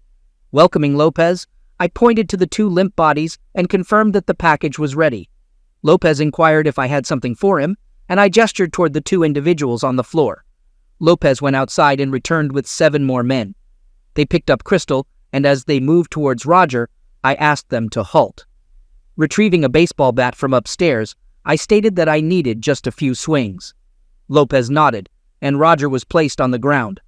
Welcoming Lopez, I pointed to the two limp bodies and confirmed that the package was ready. Lopez inquired if I had something for him, and I gestured toward the two individuals on the floor. Lopez went outside and returned with 7 more men. They picked up Crystal, and as they moved towards Roger, I asked them to halt. Retrieving a baseball bat from upstairs, I stated that I needed just a few swings. Lopez nodded, and Roger was placed on the ground.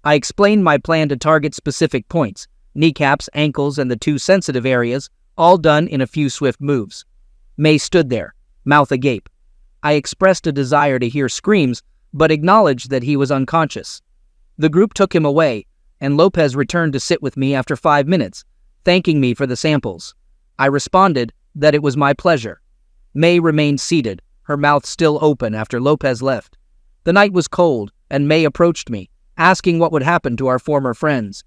I explained my plan to target specific points, kneecaps, ankles, and the 2 sensitive areas, all done in a few swift moves. May stood there, mouth agape. I expressed a desire to hear screams, but acknowledged that he was unconscious. The group took him away, and Lopez returned to sit with me after 5 minutes, thanking me for the samples. I responded that it was my pleasure. May remained seated, her mouth still open after Lopez left. The night was cold, and May approached me, asking what would happen to our former friends.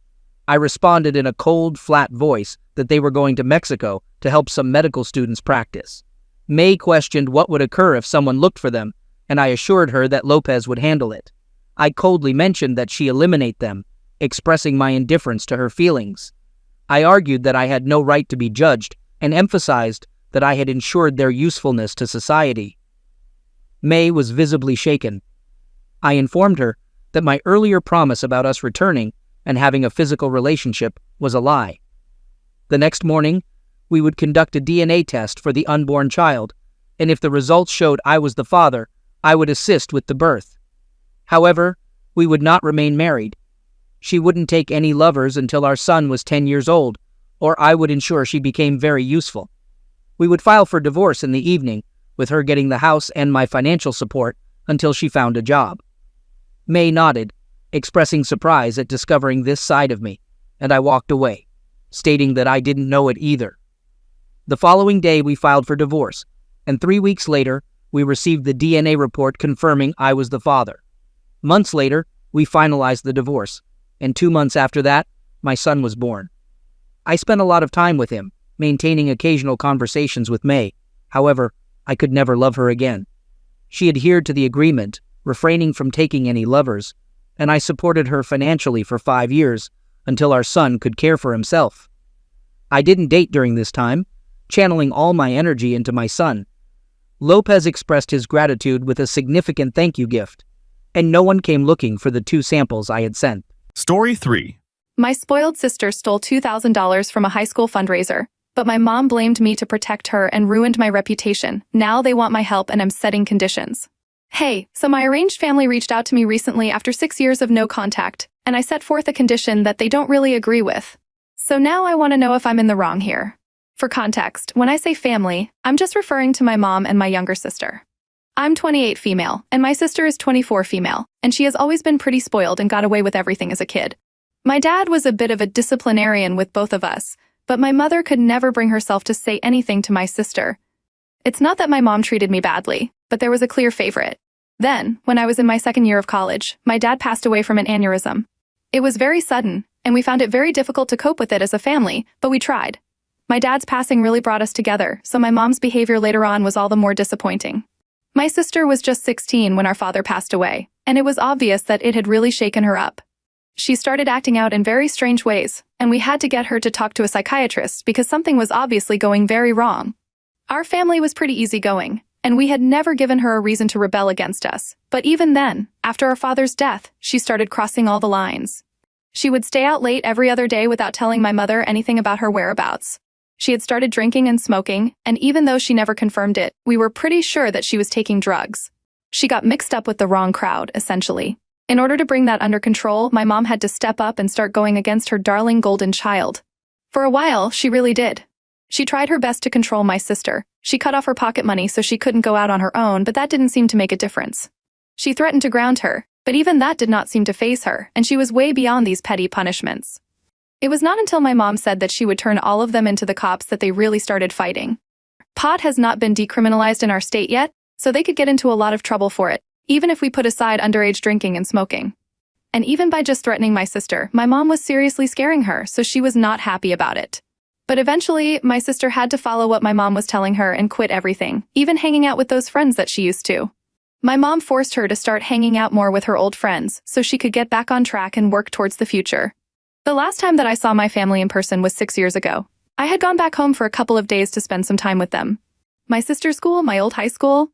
I responded in a cold, flat voice that they were going to Mexico to help some medical students practice. May questioned what would occur if someone looked for them, and I assured her that Lopez would handle it. I coldly mentioned that she eliminate them, expressing my indifference to her feelings. I argued that I had no right to be judged and emphasized that I had ensured their usefulness to society. May was visibly shaken. I informed her that my earlier promise about us returning and having a physical relationship was a lie. The next morning, we would conduct a DNA test for the unborn child, and if the results showed I was the father, I would assist with the birth. However, we would not remain married. She wouldn't take any lovers until our son was 10 years old, or I would ensure she became very useful. We would file for divorce in the evening, with her getting the house and my financial support until she found a job. May nodded, expressing surprise at discovering this side of me, and I walked away, stating that I didn't know it either. The following day we filed for divorce, and 3 weeks later, we received the DNA report confirming I was the father. Months later, we finalized the divorce, and 2 months after that, my son was born. I spent a lot of time with him, maintaining occasional conversations with May. However, I could never love her again. She adhered to the agreement, refraining from taking any lovers, and I supported her financially for 5 years until our son could care for himself. I didn't date during this time, channeling all my energy into my son. Lopez expressed his gratitude with a significant thank you gift, and no one came looking for the 2 samples I had sent. Story 3. My spoiled sister stole $2,000 from a high school fundraiser, but my mom blamed me to protect her and ruined my reputation. Now they want my help and I'm setting conditions. Hey, so my arranged family reached out to me recently after 6 years of no contact, and I set forth a condition that they don't really agree with. So now I want to know if I'm in the wrong here. For context, when I say family, I'm just referring to my mom and my younger sister. I'm 28 female, and my sister is 24 female, and she has always been pretty spoiled and got away with everything as a kid. My dad was a bit of a disciplinarian with both of us, but my mother could never bring herself to say anything to my sister. It's not that my mom treated me badly, but there was a clear favorite. Then, when I was in my 2nd year of college, my dad passed away from an aneurysm. It was very sudden, and we found it very difficult to cope with it as a family, but we tried. My dad's passing really brought us together, so my mom's behavior later on was all the more disappointing. My sister was just 16 when our father passed away, and it was obvious that it had really shaken her up. She started acting out in very strange ways, and we had to get her to talk to a psychiatrist because something was obviously going very wrong. Our family was pretty easygoing, and we had never given her a reason to rebel against us. But even then, after our father's death, she started crossing all the lines. She would stay out late every other day without telling my mother anything about her whereabouts. She had started drinking and smoking, and even though she never confirmed it, we were pretty sure that she was taking drugs. She got mixed up with the wrong crowd, essentially. In order to bring that under control, my mom had to step up and start going against her darling golden child. For a while, she really did. She tried her best to control my sister. She cut off her pocket money so she couldn't go out on her own, but that didn't seem to make a difference. She threatened to ground her, but even that did not seem to faze her, and she was way beyond these petty punishments. It was not until my mom said that she would turn all of them into the cops that they really started fighting. Pot has not been decriminalized in our state yet, so they could get into a lot of trouble for it, even if we put aside underage drinking and smoking. And even by just threatening my sister, my mom was seriously scaring her, so she was not happy about it. But eventually, my sister had to follow what my mom was telling her and quit everything, even hanging out with those friends that she used to. My mom forced her to start hanging out more with her old friends so she could get back on track and work towards the future. The last time that I saw my family in person was 6 years ago. I had gone back home for a couple of days to spend some time with them. My sister's school, my old high school,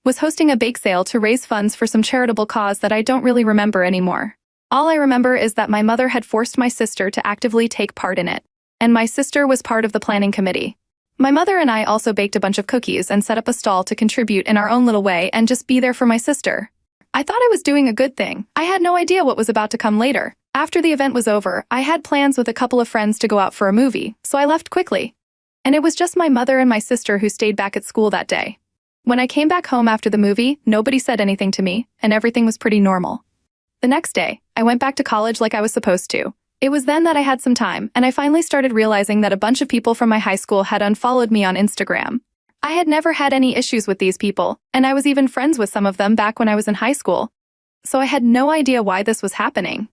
was hosting a bake sale to raise funds for some charitable cause that I don't really remember anymore. All I remember is that my mother had forced my sister to actively take part in it, and my sister was part of the planning committee. My mother and I also baked a bunch of cookies and set up a stall to contribute in our own little way and just be there for my sister. I thought I was doing a good thing. I had no idea what was about to come later. After the event was over, I had plans with a couple of friends to go out for a movie, so I left quickly. And it was just my mother and my sister who stayed back at school that day. When I came back home after the movie, nobody said anything to me, and everything was pretty normal. The next day, I went back to college like I was supposed to. It was then that I had some time, and I finally started realizing that a bunch of people from my high school had unfollowed me on Instagram. I had never had any issues with these people, and I was even friends with some of them back when I was in high school. So I had no idea why this was happening.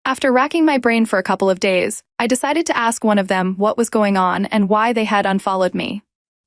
After racking my brain for a couple of days, I decided to ask one of them what was going on and why they had unfollowed me.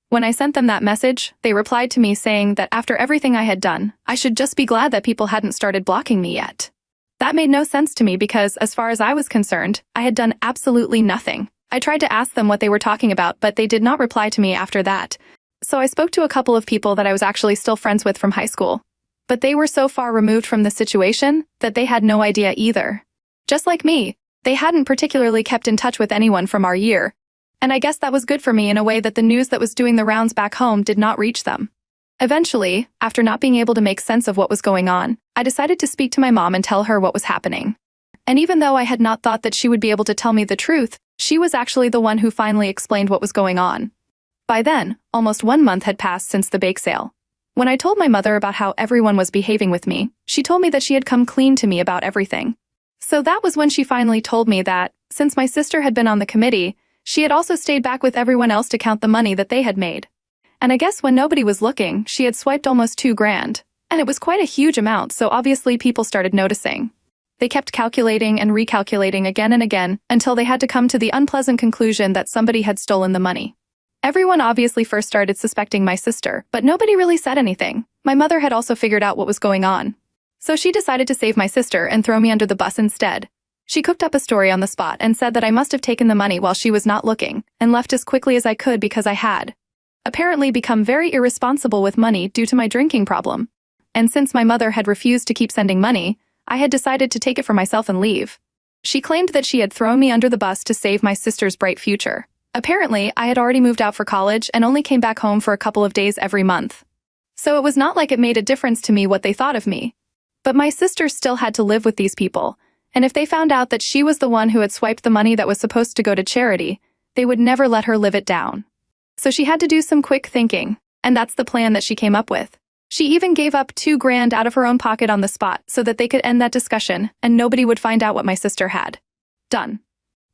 When I sent them that message, they replied to me saying that after everything I had done, I should just be glad that people hadn't started blocking me yet. That made no sense to me because, as far as I was concerned, I had done absolutely nothing. I tried to ask them what they were talking about, but they did not reply to me after that. So I spoke to a couple of people that I was actually still friends with from high school. But they were so far removed from the situation that they had no idea either. Just like me, they hadn't particularly kept in touch with anyone from our year. And I guess that was good for me in a way that the news that was doing the rounds back home did not reach them. Eventually, after not being able to make sense of what was going on, I decided to speak to my mom and tell her what was happening. And even though I had not thought that she would be able to tell me the truth, she was actually the one who finally explained what was going on. By then, almost 1 month had passed since the bake sale. When I told my mother about how everyone was behaving with me, she told me that she had come clean to me about everything. So that was when she finally told me that, since my sister had been on the committee, she had also stayed back with everyone else to count the money that they had made. And I guess when nobody was looking, she had swiped almost $2 grand. And it was quite a huge amount, so obviously people started noticing. They kept calculating and recalculating again and again until they had to come to the unpleasant conclusion that somebody had stolen the money. Everyone obviously first started suspecting my sister, but nobody really said anything. My mother had also figured out what was going on. So she decided to save my sister and throw me under the bus instead. She cooked up a story on the spot and said that I must have taken the money while she was not looking and left as quickly as I could because I had apparently become very irresponsible with money due to my drinking problem. And since my mother had refused to keep sending money, I had decided to take it for myself and leave. She claimed that she had thrown me under the bus to save my sister's bright future. Apparently, I had already moved out for college and only came back home for a couple of days every month. So it was not like it made a difference to me what they thought of me. But my sister still had to live with these people, and if they found out that she was the one who had swiped the money that was supposed to go to charity, they would never let her live it down. So she had to do some quick thinking, and that's the plan that she came up with. She even gave up $2 grand out of her own pocket on the spot so that they could end that discussion and nobody would find out what my sister had done.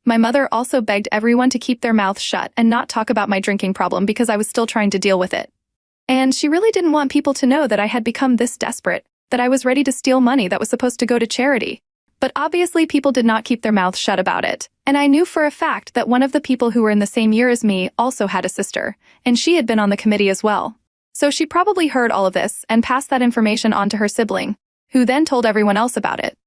My mother also begged everyone to keep their mouths shut and not talk about my drinking problem because I was still trying to deal with it. And she really didn't want people to know that I had become this desperate, that I was ready to steal money that was supposed to go to charity. But obviously people did not keep their mouths shut about it, and I knew for a fact that one of the people who were in the same year as me also had a sister, and she had been on the committee as well. So she probably heard all of this and passed that information on to her sibling, who then told everyone else about it.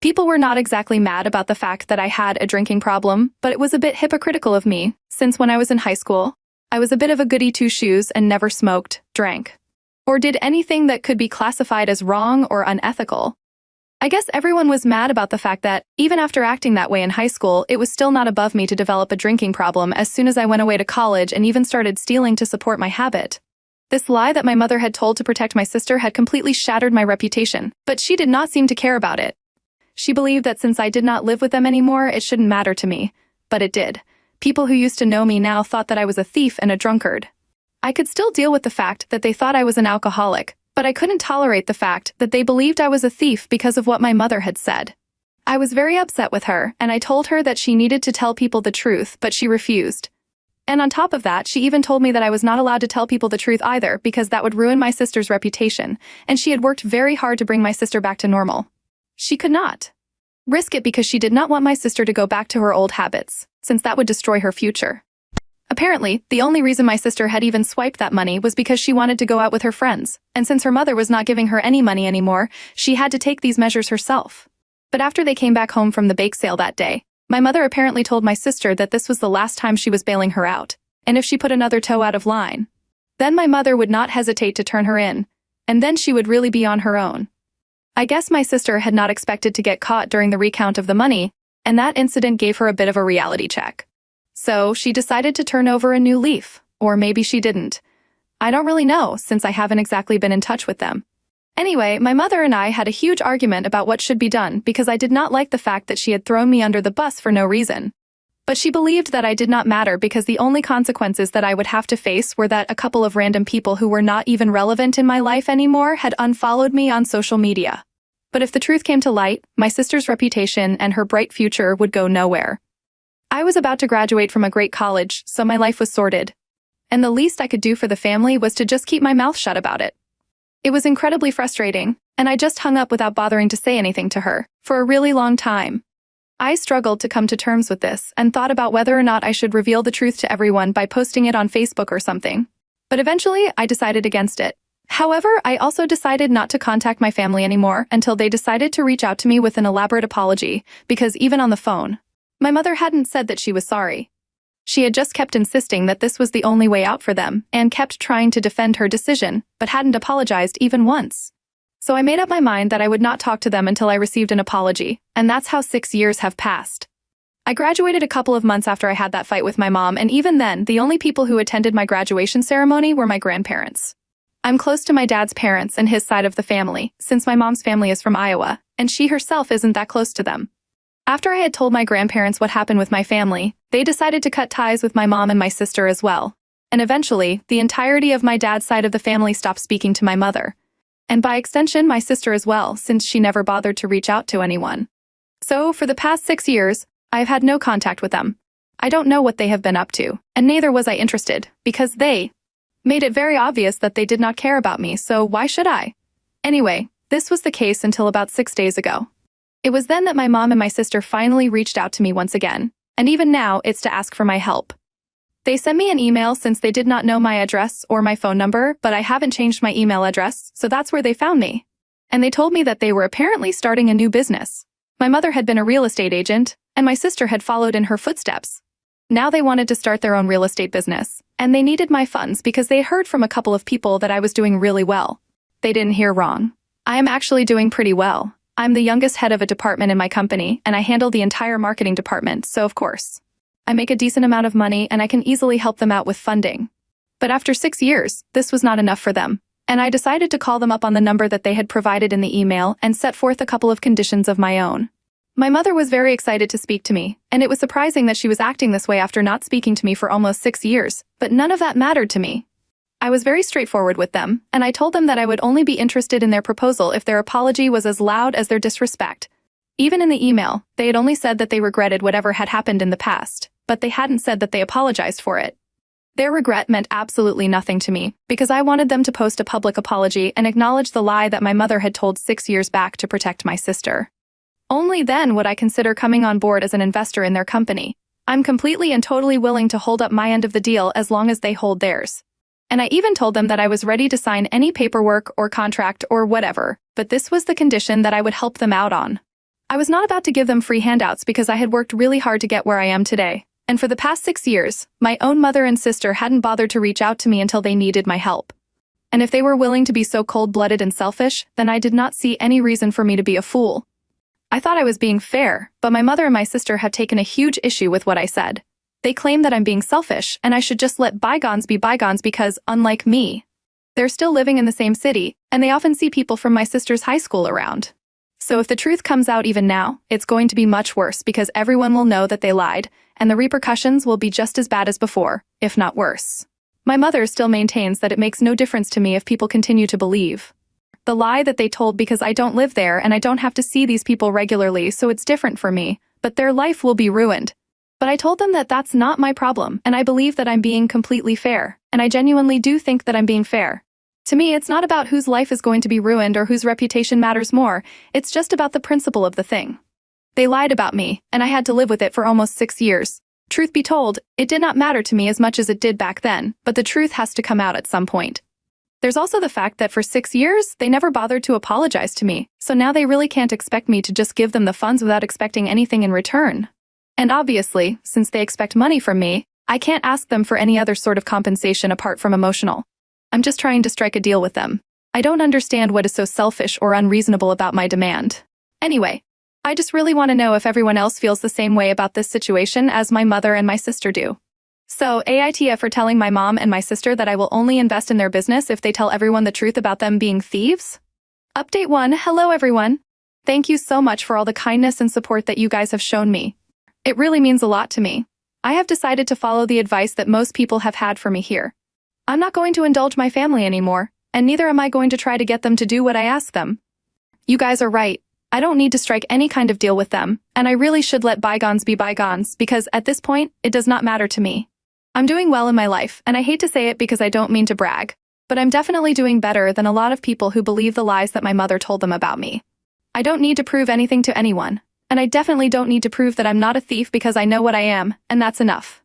People were not exactly mad about the fact that I had a drinking problem, but it was a bit hypocritical of me, since when I was in high school, I was a bit of a goody two-shoes and never smoked, drank, or did anything that could be classified as wrong or unethical. I guess everyone was mad about the fact that, even after acting that way in high school, it was still not above me to develop a drinking problem as soon as I went away to college and even started stealing to support my habit. This lie that my mother had told to protect my sister had completely shattered my reputation, but she did not seem to care about it. She believed that since I did not live with them anymore, it shouldn't matter to me. But it did. People who used to know me now thought that I was a thief and a drunkard. I could still deal with the fact that they thought I was an alcoholic, but I couldn't tolerate the fact that they believed I was a thief because of what my mother had said. I was very upset with her, and I told her that she needed to tell people the truth, but she refused. And on top of that, she even told me that I was not allowed to tell people the truth either because that would ruin my sister's reputation, and she had worked very hard to bring my sister back to normal. She could not risk it because she did not want my sister to go back to her old habits, since that would destroy her future. Apparently, the only reason my sister had even swiped that money was because she wanted to go out with her friends, and since her mother was not giving her any money anymore, she had to take these measures herself. But after they came back home from the bake sale that day, my mother apparently told my sister that this was the last time she was bailing her out, and if she put another toe out of line, then my mother would not hesitate to turn her in, and then she would really be on her own. I guess my sister had not expected to get caught during the recount of the money, and that incident gave her a bit of a reality check. So she decided to turn over a new leaf, or maybe she didn't. I don't really know, since I haven't exactly been in touch with them. Anyway, my mother and I had a huge argument about what should be done because I did not like the fact that she had thrown me under the bus for no reason. But she believed that I did not matter because the only consequences that I would have to face were that a couple of random people who were not even relevant in my life anymore had unfollowed me on social media. But if the truth came to light, my sister's reputation and her bright future would go nowhere. I was about to graduate from a great college, so my life was sorted. And the least I could do for the family was to just keep my mouth shut about it. It was incredibly frustrating, and I just hung up without bothering to say anything to her, for a really long time. I struggled to come to terms with this and thought about whether or not I should reveal the truth to everyone by posting it on Facebook or something. But eventually, I decided against it. However, I also decided not to contact my family anymore until they decided to reach out to me with an elaborate apology, because even on the phone, my mother hadn't said that she was sorry. She had just kept insisting that this was the only way out for them and kept trying to defend her decision, but hadn't apologized even once. So I made up my mind that I would not talk to them until I received an apology, and that's how 6 years have passed. I graduated a couple of months after I had that fight with my mom, and even then, the only people who attended my graduation ceremony were my grandparents. I'm close to my dad's parents and his side of the family, since my mom's family is from Iowa, and she herself isn't that close to them. After I had told my grandparents what happened with my family, they decided to cut ties with my mom and my sister as well. And eventually, the entirety of my dad's side of the family stopped speaking to my mother. And by extension, my sister as well, since she never bothered to reach out to anyone. So, for the past 6 years, I've had no contact with them. I don't know what they have been up to, and neither was I interested, because they made it very obvious that they did not care about me, so why should I? Anyway, this was the case until about 6 days ago. It was then that my mom and my sister finally reached out to me once again, and even now it's to ask for my help. They sent me an email since they did not know my address or my phone number, but I haven't changed my email address, so that's where they found me. And they told me that they were apparently starting a new business. My mother had been a real estate agent, and my sister had followed in her footsteps. Now they wanted to start their own real estate business, and they needed my funds because they heard from a couple of people that I was doing really well. They didn't hear wrong. I am actually doing pretty well. I'm the youngest head of a department in my company, and I handle the entire marketing department, so of course, I make a decent amount of money and I can easily help them out with funding. But after 6 years, this was not enough for them, and I decided to call them up on the number that they had provided in the email and set forth a couple of conditions of my own. My mother was very excited to speak to me, and it was surprising that she was acting this way after not speaking to me for almost 6 years, but none of that mattered to me. I was very straightforward with them, and I told them that I would only be interested in their proposal if their apology was as loud as their disrespect. Even in the email, they had only said that they regretted whatever had happened in the past, but they hadn't said that they apologized for it. Their regret meant absolutely nothing to me, because I wanted them to post a public apology and acknowledge the lie that my mother had told 6 years back to protect my sister. Only then would I consider coming on board as an investor in their company. I'm completely and totally willing to hold up my end of the deal as long as they hold theirs. And I even told them that I was ready to sign any paperwork or contract or whatever, but this was the condition that I would help them out on. I was not about to give them free handouts because I had worked really hard to get where I am today, and for the past 6 years, my own mother and sister hadn't bothered to reach out to me until they needed my help. And if they were willing to be so cold-blooded and selfish, then I did not see any reason for me to be a fool. I thought I was being fair, but my mother and my sister have taken a huge issue with what I said. They claim that I'm being selfish and I should just let bygones be bygones because, unlike me, they're still living in the same city, and they often see people from my sister's high school around. So if the truth comes out even now, it's going to be much worse because everyone will know that they lied, and the repercussions will be just as bad as before, if not worse. My mother still maintains that it makes no difference to me if people continue to believe the lie that they told because I don't live there and I don't have to see these people regularly, so it's different for me, but their life will be ruined. But I told them that that's not my problem, and I believe that I'm being completely fair, and I genuinely do think that I'm being fair. To me, it's not about whose life is going to be ruined or whose reputation matters more, it's just about the principle of the thing. They lied about me, and I had to live with it for almost 6 years. Truth be told, it did not matter to me as much as it did back then, but the truth has to come out at some point. There's also the fact that for 6 years, they never bothered to apologize to me, so now they really can't expect me to just give them the funds without expecting anything in return. And obviously, since they expect money from me, I can't ask them for any other sort of compensation apart from emotional. I'm just trying to strike a deal with them. I don't understand what is so selfish or unreasonable about my demand. Anyway, I just really want to know if everyone else feels the same way about this situation as my mother and my sister do. So, AITF for telling my mom and my sister that I will only invest in their business if they tell everyone the truth about them being thieves? Update 1. Hello everyone. Thank you so much for all the kindness and support that you guys have shown me. It really means a lot to me. I have decided to follow the advice that most people have had for me here. I'm not going to indulge my family anymore, and neither am I going to try to get them to do what I ask them. You guys are right. I don't need to strike any kind of deal with them, and I really should let bygones be bygones because at this point, it does not matter to me. I'm doing well in my life, and I hate to say it because I don't mean to brag, but I'm definitely doing better than a lot of people who believe the lies that my mother told them about me. I don't need to prove anything to anyone, and I definitely don't need to prove that I'm not a thief because I know what I am, and that's enough.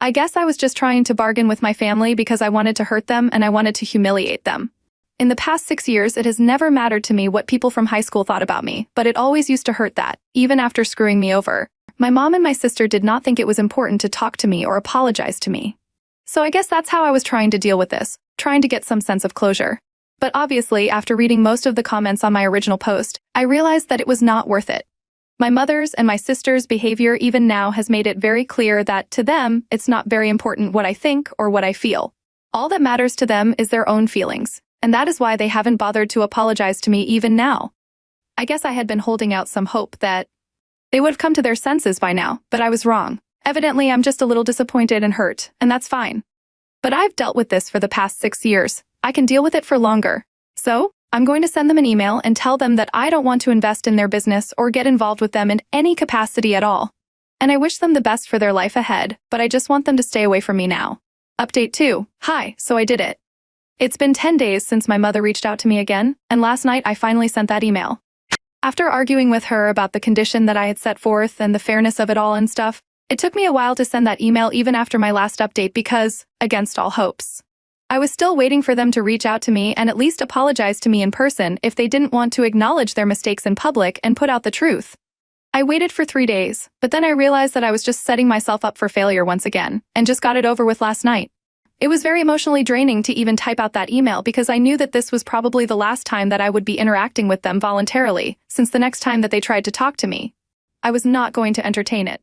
I guess I was just trying to bargain with my family because I wanted to hurt them and I wanted to humiliate them. In the past 6 years, it has never mattered to me what people from high school thought about me, but it always used to hurt that, even after screwing me over. My mom and my sister did not think it was important to talk to me or apologize to me. So I guess that's how I was trying to deal with this, trying to get some sense of closure. But obviously, after reading most of the comments on my original post, I realized that it was not worth it. My mother's and my sister's behavior even now has made it very clear that, to them, it's not very important what I think or what I feel. All that matters to them is their own feelings, and that is why they haven't bothered to apologize to me even now. I guess I had been holding out some hope that they would have come to their senses by now, but I was wrong. Evidently, I'm just a little disappointed and hurt, and that's fine. But I've dealt with this for the past 6 years. I can deal with it for longer. So, I'm going to send them an email and tell them that I don't want to invest in their business or get involved with them in any capacity at all. And I wish them the best for their life ahead, but I just want them to stay away from me now. Update 2. Hi, so I did it. It's been 10 days since my mother reached out to me again, and last night I finally sent that email. After arguing with her about the condition that I had set forth and the fairness of it all and stuff, it took me a while to send that email even after my last update because, against all hopes, I was still waiting for them to reach out to me and at least apologize to me in person if they didn't want to acknowledge their mistakes in public and put out the truth. I waited for 3 days, but then I realized that I was just setting myself up for failure once again, and just got it over with last night. It was very emotionally draining to even type out that email because I knew that this was probably the last time that I would be interacting with them voluntarily, since the next time that they tried to talk to me, I was not going to entertain it.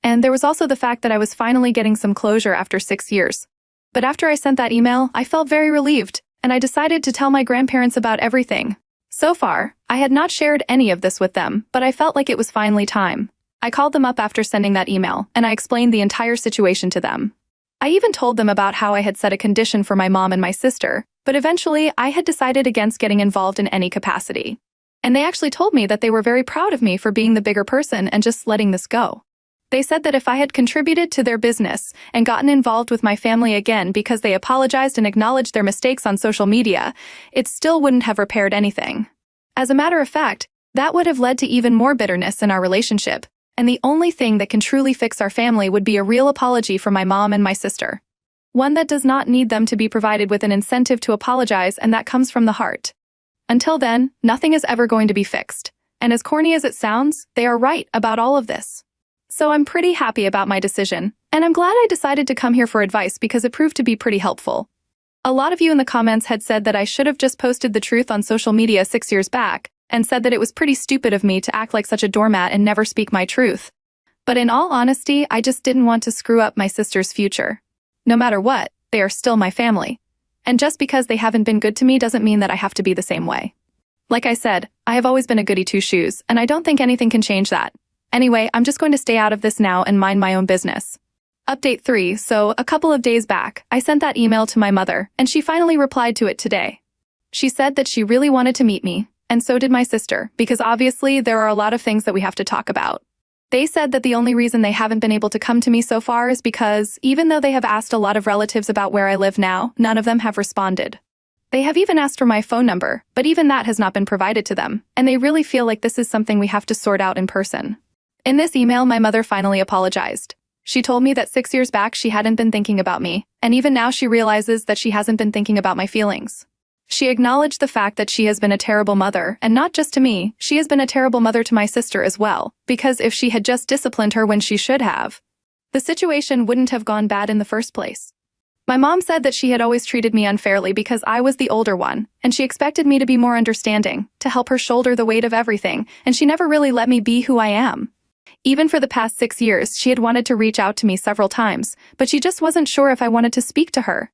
And there was also the fact that I was finally getting some closure after 6 years. But after I sent that email, I felt very relieved, and I decided to tell my grandparents about everything. So far, I had not shared any of this with them, but I felt like it was finally time. I called them up after sending that email, and I explained the entire situation to them. I even told them about how I had set a condition for my mom and my sister, but eventually I had decided against getting involved in any capacity. And they actually told me that they were very proud of me for being the bigger person and just letting this go. They said that if I had contributed to their business and gotten involved with my family again because they apologized and acknowledged their mistakes on social media, it still wouldn't have repaired anything. As a matter of fact, that would have led to even more bitterness in our relationship. And the only thing that can truly fix our family would be a real apology from my mom and my sister. One that does not need them to be provided with an incentive to apologize, and that comes from the heart. Until then, nothing is ever going to be fixed. And as corny as it sounds, they are right about all of this. So I'm pretty happy about my decision, and I'm glad I decided to come here for advice because it proved to be pretty helpful. A lot of you in the comments had said that I should have just posted the truth on social media 6 years back, and said that it was pretty stupid of me to act like such a doormat and never speak my truth. But in all honesty, I just didn't want to screw up my sister's future. No matter what, they are still my family. And just because they haven't been good to me doesn't mean that I have to be the same way. Like I said, I have always been a goody two-shoes, and I don't think anything can change that. Anyway, I'm just going to stay out of this now and mind my own business. Update 3. So, a couple of days back, I sent that email to my mother, and she finally replied to it today. She said that she really wanted to meet me, and so did my sister, because obviously there are a lot of things that we have to talk about. They said that the only reason they haven't been able to come to me so far is because, even though they have asked a lot of relatives about where I live now, none of them have responded. They have even asked for my phone number, but even that has not been provided to them, and they really feel like this is something we have to sort out in person. In this email, my mother finally apologized. She told me that 6 years back she hadn't been thinking about me, and even now she realizes that she hasn't been thinking about my feelings. She acknowledged the fact that she has been a terrible mother, and not just to me, she has been a terrible mother to my sister as well, because if she had just disciplined her when she should have, the situation wouldn't have gone bad in the first place. My mom said that she had always treated me unfairly because I was the older one, and she expected me to be more understanding, to help her shoulder the weight of everything, and she never really let me be who I am. Even for the past 6 years, she had wanted to reach out to me several times, but she just wasn't sure if I wanted to speak to her.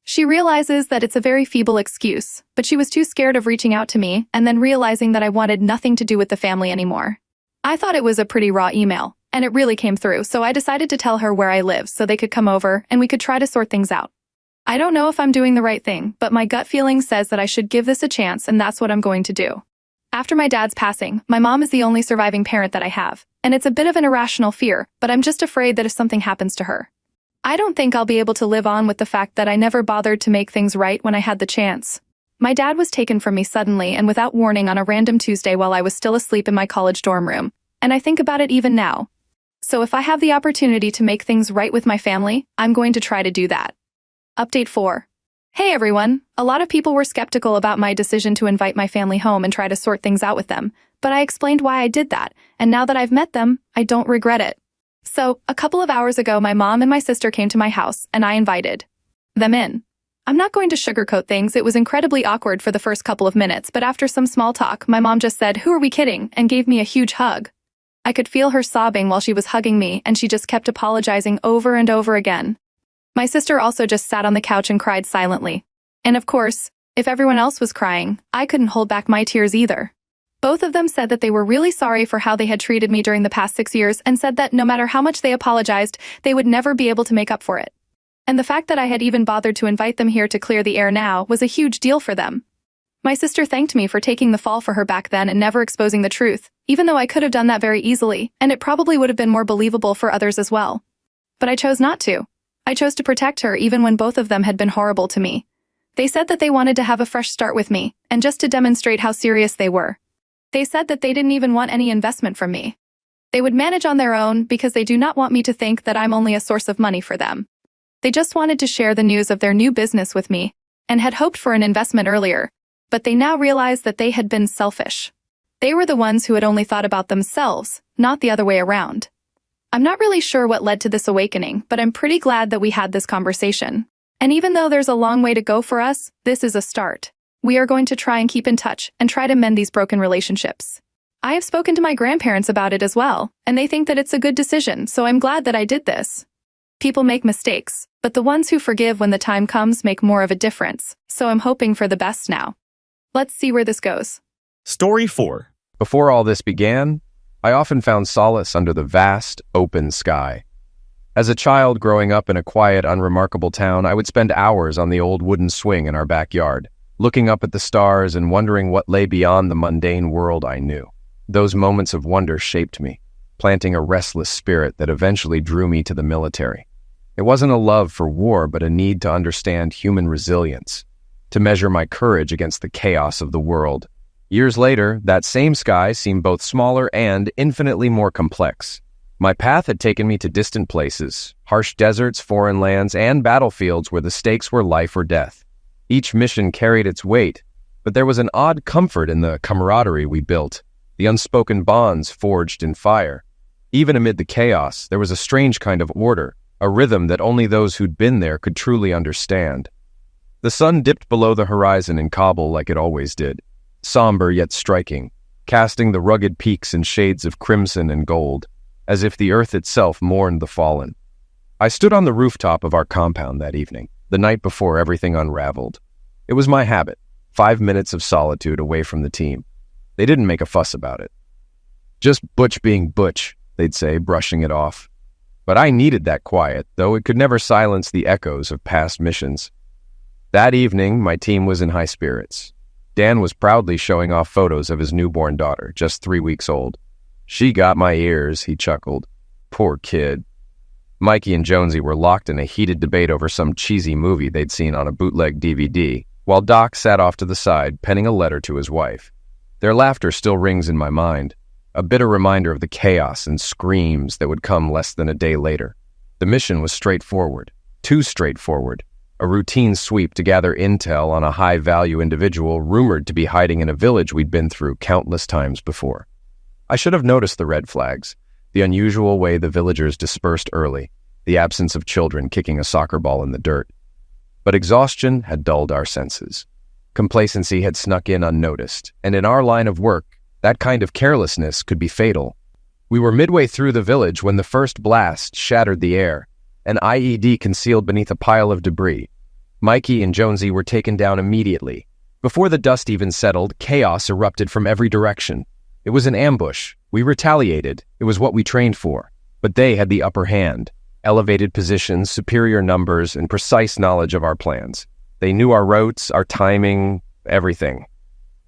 She realizes that it's a very feeble excuse, but she was too scared of reaching out to me and then realizing that I wanted nothing to do with the family anymore. I thought it was a pretty raw email, and it really came through, so I decided to tell her where I live so they could come over and we could try to sort things out. I don't know if I'm doing the right thing, but my gut feeling says that I should give this a chance, and that's what I'm going to do. After my dad's passing, my mom is the only surviving parent that I have, and it's a bit of an irrational fear, but I'm just afraid that if something happens to her, I don't think I'll be able to live on with the fact that I never bothered to make things right when I had the chance. My dad was taken from me suddenly and without warning on a random Tuesday while I was still asleep in my college dorm room, and I think about it even now. So if I have the opportunity to make things right with my family, I'm going to try to do that. Update 4. Hey everyone, a lot of people were skeptical about my decision to invite my family home and try to sort things out with them, but I explained why I did that, and now that I've met them, I don't regret it. So, a couple of hours ago my mom and my sister came to my house, and I invited them in. I'm not going to sugarcoat things, it was incredibly awkward for the first couple of minutes, but after some small talk, my mom just said, "Who are we kidding?" and gave me a huge hug. I could feel her sobbing while she was hugging me, and she just kept apologizing over and over again. My sister also just sat on the couch and cried silently. And of course, if everyone else was crying, I couldn't hold back my tears either. Both of them said that they were really sorry for how they had treated me during the past 6 years and said that no matter how much they apologized, they would never be able to make up for it. And the fact that I had even bothered to invite them here to clear the air now was a huge deal for them. My sister thanked me for taking the fall for her back then and never exposing the truth, even though I could have done that very easily, and it probably would have been more believable for others as well. But I chose not to. I chose to protect her even when both of them had been horrible to me. They said that they wanted to have a fresh start with me, and just to demonstrate how serious they were. They said that they didn't even want any investment from me. They would manage on their own because they do not want me to think that I'm only a source of money for them. They just wanted to share the news of their new business with me, and had hoped for an investment earlier, but they now realized that they had been selfish. They were the ones who had only thought about themselves, not the other way around. I'm not really sure what led to this awakening, but I'm pretty glad that we had this conversation. And even though there's a long way to go for us, this is a start. We are going to try and keep in touch and try to mend these broken relationships. I have spoken to my grandparents about it as well, and they think that it's a good decision, so I'm glad that I did this. People make mistakes, but the ones who forgive when the time comes make more of a difference, so I'm hoping for the best now. Let's see where this goes. Story 4. Before all this began, I often found solace under the vast, open sky. As a child growing up in a quiet, unremarkable town, I would spend hours on the old wooden swing in our backyard, looking up at the stars and wondering what lay beyond the mundane world I knew. Those moments of wonder shaped me, planting a restless spirit that eventually drew me to the military. It wasn't a love for war, but a need to understand human resilience, to measure my courage against the chaos of the world. Years later, that same sky seemed both smaller and infinitely more complex. My path had taken me to distant places, harsh deserts, foreign lands, and battlefields where the stakes were life or death. Each mission carried its weight, but there was an odd comfort in the camaraderie we built, the unspoken bonds forged in fire. Even amid the chaos, there was a strange kind of order, a rhythm that only those who'd been there could truly understand. The sun dipped below the horizon in Kabul like it always did, somber yet striking, casting the rugged peaks in shades of crimson and gold, as if the earth itself mourned the fallen. I stood on the rooftop of our compound that evening, the night before everything unraveled. It was my habit, 5 minutes of solitude away from the team. They didn't make a fuss about it. "Just Butch being Butch," they'd say, brushing it off. But I needed that quiet, though it could never silence the echoes of past missions. That evening, my team was in high spirits. Dan was proudly showing off photos of his newborn daughter, just 3 weeks old. "She got my ears," he chuckled. "Poor kid." Mikey and Jonesy were locked in a heated debate over some cheesy movie they'd seen on a bootleg DVD, while Doc sat off to the side, penning a letter to his wife. Their laughter still rings in my mind, a bitter reminder of the chaos and screams that would come less than a day later. The mission was straightforward, too straightforward. A routine sweep to gather intel on a high-value individual rumored to be hiding in a village we'd been through countless times before. I should have noticed the red flags, the unusual way the villagers dispersed early, the absence of children kicking a soccer ball in the dirt. But exhaustion had dulled our senses. Complacency had snuck in unnoticed, and in our line of work, that kind of carelessness could be fatal. We were midway through the village when the first blast shattered the air, an IED concealed beneath a pile of debris. Mikey and Jonesy were taken down immediately. Before the dust even settled, chaos erupted from every direction. It was an ambush. We retaliated. It was what we trained for. But they had the upper hand. Elevated positions, superior numbers, and precise knowledge of our plans. They knew our routes, our timing, everything.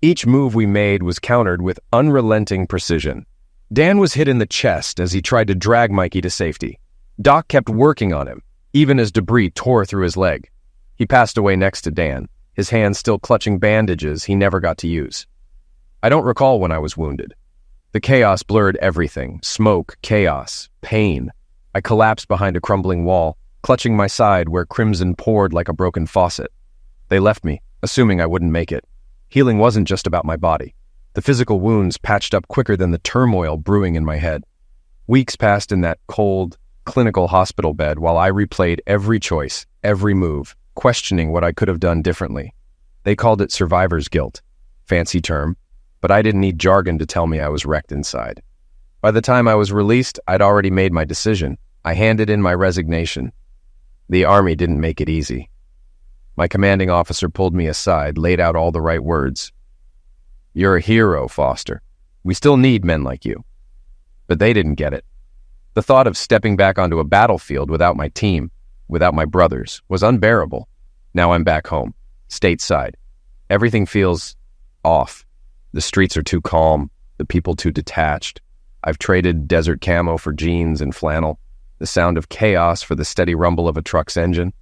Each move we made was countered with unrelenting precision. Dan was hit in the chest as he tried to drag Mikey to safety. Doc kept working on him, even as debris tore through his leg. He passed away next to Dan, his hands still clutching bandages he never got to use. I don't recall when I was wounded. The chaos blurred everything: smoke, chaos, pain. I collapsed behind a crumbling wall, clutching my side where crimson poured like a broken faucet. They left me, assuming I wouldn't make it. Healing wasn't just about my body. The physical wounds patched up quicker than the turmoil brewing in my head. Weeks passed in that cold, clinical hospital bed while I replayed every choice, every move, questioning what I could have done differently. They called it survivor's guilt. Fancy term, but I didn't need jargon to tell me I was wrecked inside. By the time I was released, I'd already made my decision. I handed in my resignation. The Army didn't make it easy. My commanding officer pulled me aside, laid out all the right words. "You're a hero, Foster. We still need men like you." But they didn't get it. The thought of stepping back onto a battlefield without my team, without my brothers, was unbearable. Now I'm back home, stateside. Everything feels off. The streets are too calm, the people too detached. I've traded desert camo for jeans and flannel, the sound of chaos for the steady rumble of a truck's engine.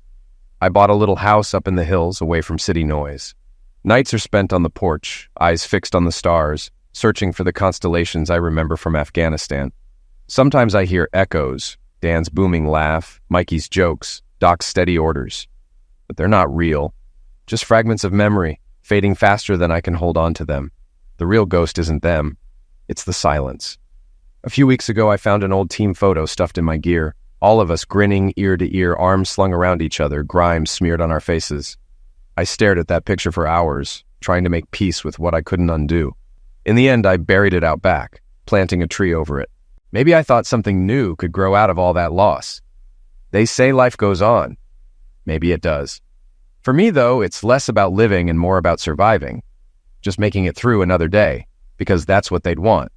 I bought a little house up in the hills away from city noise. Nights are spent on the porch, eyes fixed on the stars, searching for the constellations I remember from Afghanistan. Sometimes I hear echoes, Dan's booming laugh, Mikey's jokes, Doc's steady orders. But they're not real, just fragments of memory, fading faster than I can hold on to them. The real ghost isn't them, it's the silence. A few weeks ago, I found an old team photo stuffed in my gear, all of us grinning ear to ear, arms slung around each other, grime smeared on our faces. I stared at that picture for hours, trying to make peace with what I couldn't undo. In the end, I buried it out back, planting a tree over it. Maybe I thought something new could grow out of all that loss. They say life goes on. Maybe it does. For me, though, it's less about living and more about surviving. Just making it through another day, because that's what they'd want.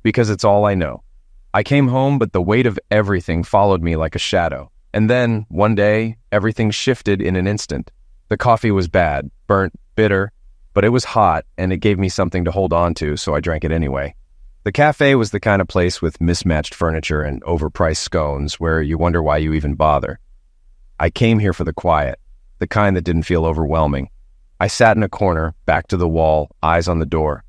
Because it's all I know. I came home, but the weight of everything followed me like a shadow. And then, one day, everything shifted in an instant. The coffee was bad, burnt, bitter, but it was hot, and it gave me something to hold on to, so I drank it anyway. The cafe was the kind of place with mismatched furniture and overpriced scones where you wonder why you even bother. I came here for the quiet, the kind that didn't feel overwhelming. I sat in a corner, back to the wall, eyes on the door.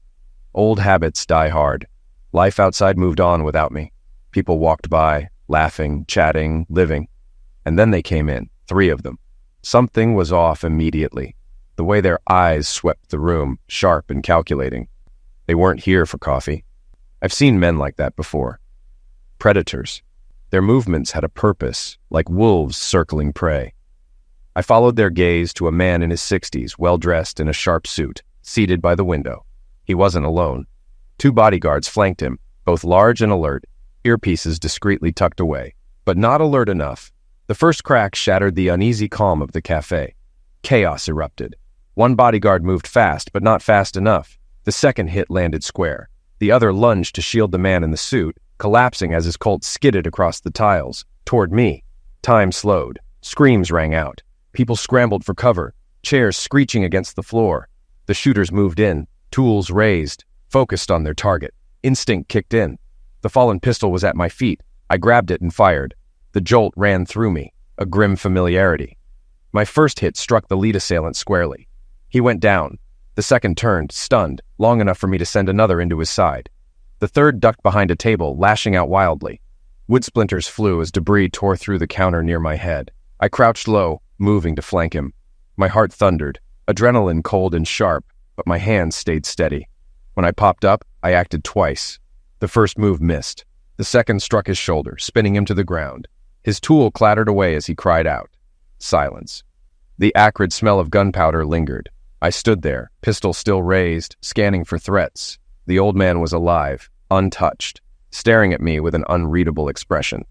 Old habits die hard. Life outside moved on without me. People walked by, laughing, chatting, living. And then they came in, 3 of them. Something was off immediately. The way their eyes swept the room, sharp and calculating. They weren't here for coffee. I've seen men like that before. Predators. Their movements had a purpose, like wolves circling prey. I followed their gaze to a man in his 60s, well-dressed in a sharp suit, seated by the window. He wasn't alone. 2 bodyguards flanked him, both large and alert, earpieces discreetly tucked away, but not alert enough. The first crack shattered the uneasy calm of the cafe. Chaos erupted. One bodyguard moved fast, but not fast enough. The second hit landed square. The other lunged to shield the man in the suit, collapsing as his Colt skidded across the tiles, toward me. Time slowed. Screams rang out. People scrambled for cover, chairs screeching against the floor. The shooters moved in, tools raised, focused on their target. Instinct kicked in. The fallen pistol was at my feet. I grabbed it and fired. The jolt ran through me, a grim familiarity. My first hit struck the lead assailant squarely. He went down. The second turned, stunned, long enough for me to send another into his side. The third ducked behind a table, lashing out wildly. Wood splinters flew as debris tore through the counter near my head. I crouched low, moving to flank him. My heart thundered, adrenaline cold and sharp, but my hands stayed steady. When I popped up, I acted twice. The first move missed. The second struck his shoulder, spinning him to the ground. His tool clattered away as he cried out. Silence. The acrid smell of gunpowder lingered. I stood there, pistol still raised, scanning for threats. The old man was alive, untouched, staring at me with an unreadable expression.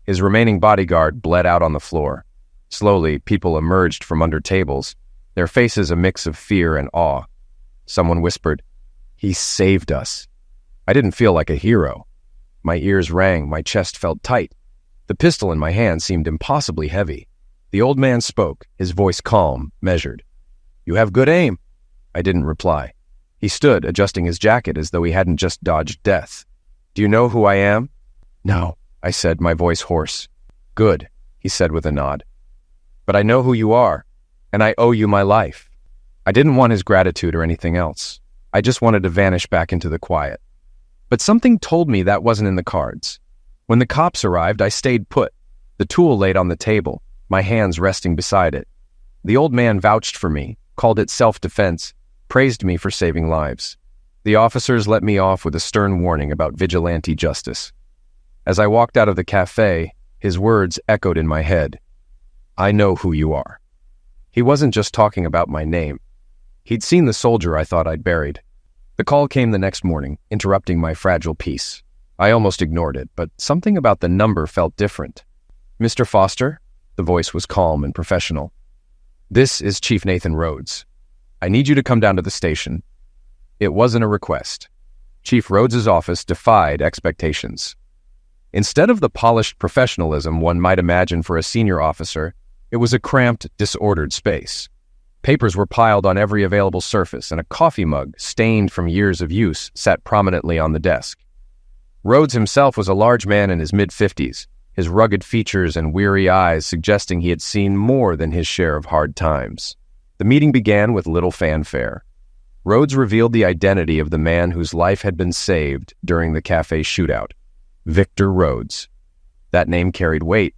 His remaining bodyguard bled out on the floor. Slowly, people emerged from under tables, their faces a mix of fear and awe. Someone whispered, "He saved us." I didn't feel like a hero. My ears rang, my chest felt tight. The pistol in my hand seemed impossibly heavy. The old man spoke, his voice calm, measured. "You have good aim." I didn't reply. He stood, adjusting his jacket as though he hadn't just dodged death. "Do you know who I am?" "No," I said, my voice hoarse. "Good," he said with a nod. "But I know who you are, and I owe you my life." I didn't want his gratitude or anything else. I just wanted to vanish back into the quiet. But something told me that wasn't in the cards. When the cops arrived, I stayed put, the tool laid on the table, my hands resting beside it. The old man vouched for me, called it self-defense, praised me for saving lives. The officers let me off with a stern warning about vigilante justice. As I walked out of the cafe, his words echoed in my head. "I know who you are." He wasn't just talking about my name. He'd seen the soldier I thought I'd buried. The call came the next morning, interrupting my fragile peace. I almost ignored it, but something about the number felt different. "Mr. Foster?" The voice was calm and professional. "This is Chief Nathan Rhodes. I need you to come down to the station." It wasn't a request. Chief Rhodes's office defied expectations. Instead of the polished professionalism one might imagine for a senior officer, it was a cramped, disordered space. Papers were piled on every available surface, and a coffee mug, stained from years of use, sat prominently on the desk. Rhodes himself was a large man in his mid-50s, his rugged features and weary eyes suggesting he had seen more than his share of hard times. The meeting began with little fanfare. Rhodes revealed the identity of the man whose life had been saved during the cafe shootout. Victor Rhodes. That name carried weight.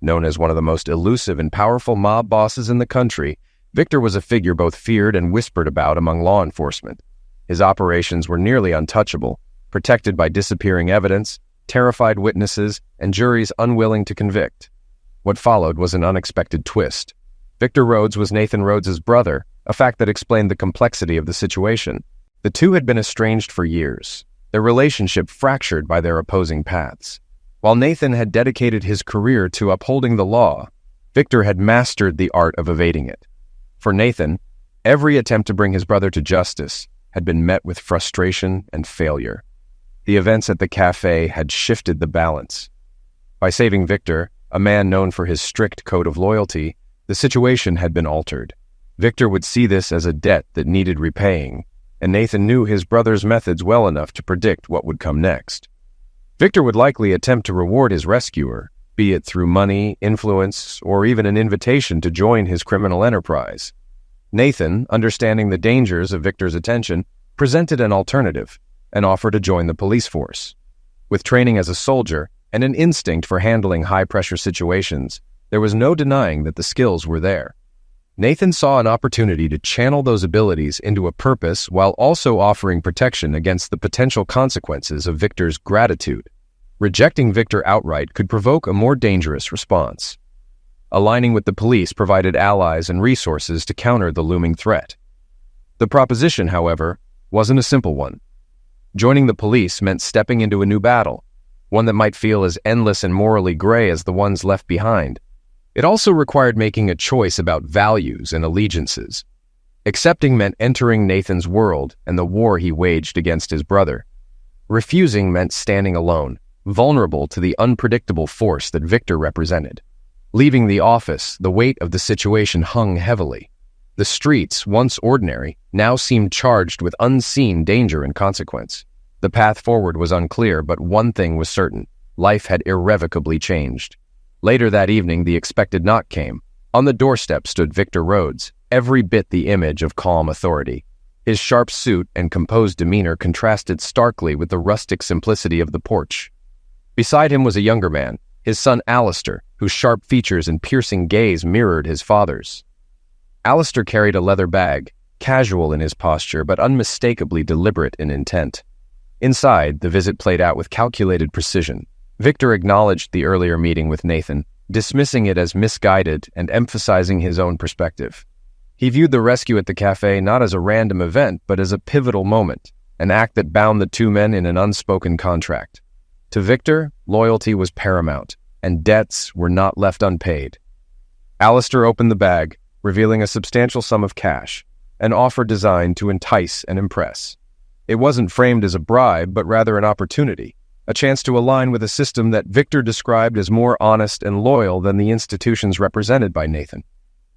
Known as one of the most elusive and powerful mob bosses in the country, Victor was a figure both feared and whispered about among law enforcement. His operations were nearly untouchable, protected by disappearing evidence, terrified witnesses, and juries unwilling to convict. What followed was an unexpected twist. Victor Rhodes was Nathan Rhodes's brother, a fact that explained the complexity of the situation. The two had been estranged for years, their relationship fractured by their opposing paths. While Nathan had dedicated his career to upholding the law, Victor had mastered the art of evading it. For Nathan, every attempt to bring his brother to justice had been met with frustration and failure. The events at the cafe had shifted the balance. By saving Victor, a man known for his strict code of loyalty, the situation had been altered. Victor would see this as a debt that needed repaying, and Nathan knew his brother's methods well enough to predict what would come next. Victor would likely attempt to reward his rescuer, be it through money, influence, or even an invitation to join his criminal enterprise. Nathan, understanding the dangers of Victor's attention, presented an alternative, an offer to join the police force. With training as a soldier and an instinct for handling high-pressure situations, there was no denying that the skills were there. Nathan saw an opportunity to channel those abilities into a purpose while also offering protection against the potential consequences of Victor's gratitude. Rejecting Victor outright could provoke a more dangerous response. Aligning with the police provided allies and resources to counter the looming threat. The proposition, however, wasn't a simple one. Joining the police meant stepping into a new battle, one that might feel as endless and morally gray as the ones left behind. It also required making a choice about values and allegiances. Accepting meant entering Nathan's world and the war he waged against his brother. Refusing meant standing alone, vulnerable to the unpredictable force that Victor represented. Leaving the office, the weight of the situation hung heavily. The streets, once ordinary, now seemed charged with unseen danger and consequence. The path forward was unclear, but one thing was certain: life had irrevocably changed. Later that evening, the expected knock came. On the doorstep stood Victor Rhodes, every bit the image of calm authority. His sharp suit and composed demeanor contrasted starkly with the rustic simplicity of the porch. Beside him was a younger man, his son Alistair, whose sharp features and piercing gaze mirrored his father's. Alistair carried a leather bag, casual in his posture but unmistakably deliberate in intent. Inside, the visit played out with calculated precision. Victor acknowledged the earlier meeting with Nathan, dismissing it as misguided and emphasizing his own perspective. He viewed the rescue at the cafe not as a random event, but as a pivotal moment, an act that bound the two men in an unspoken contract. To Victor, loyalty was paramount, and debts were not left unpaid. Alistair opened the bag, revealing a substantial sum of cash, an offer designed to entice and impress. It wasn't framed as a bribe, but rather an opportunity, a chance to align with a system that Victor described as more honest and loyal than the institutions represented by Nathan.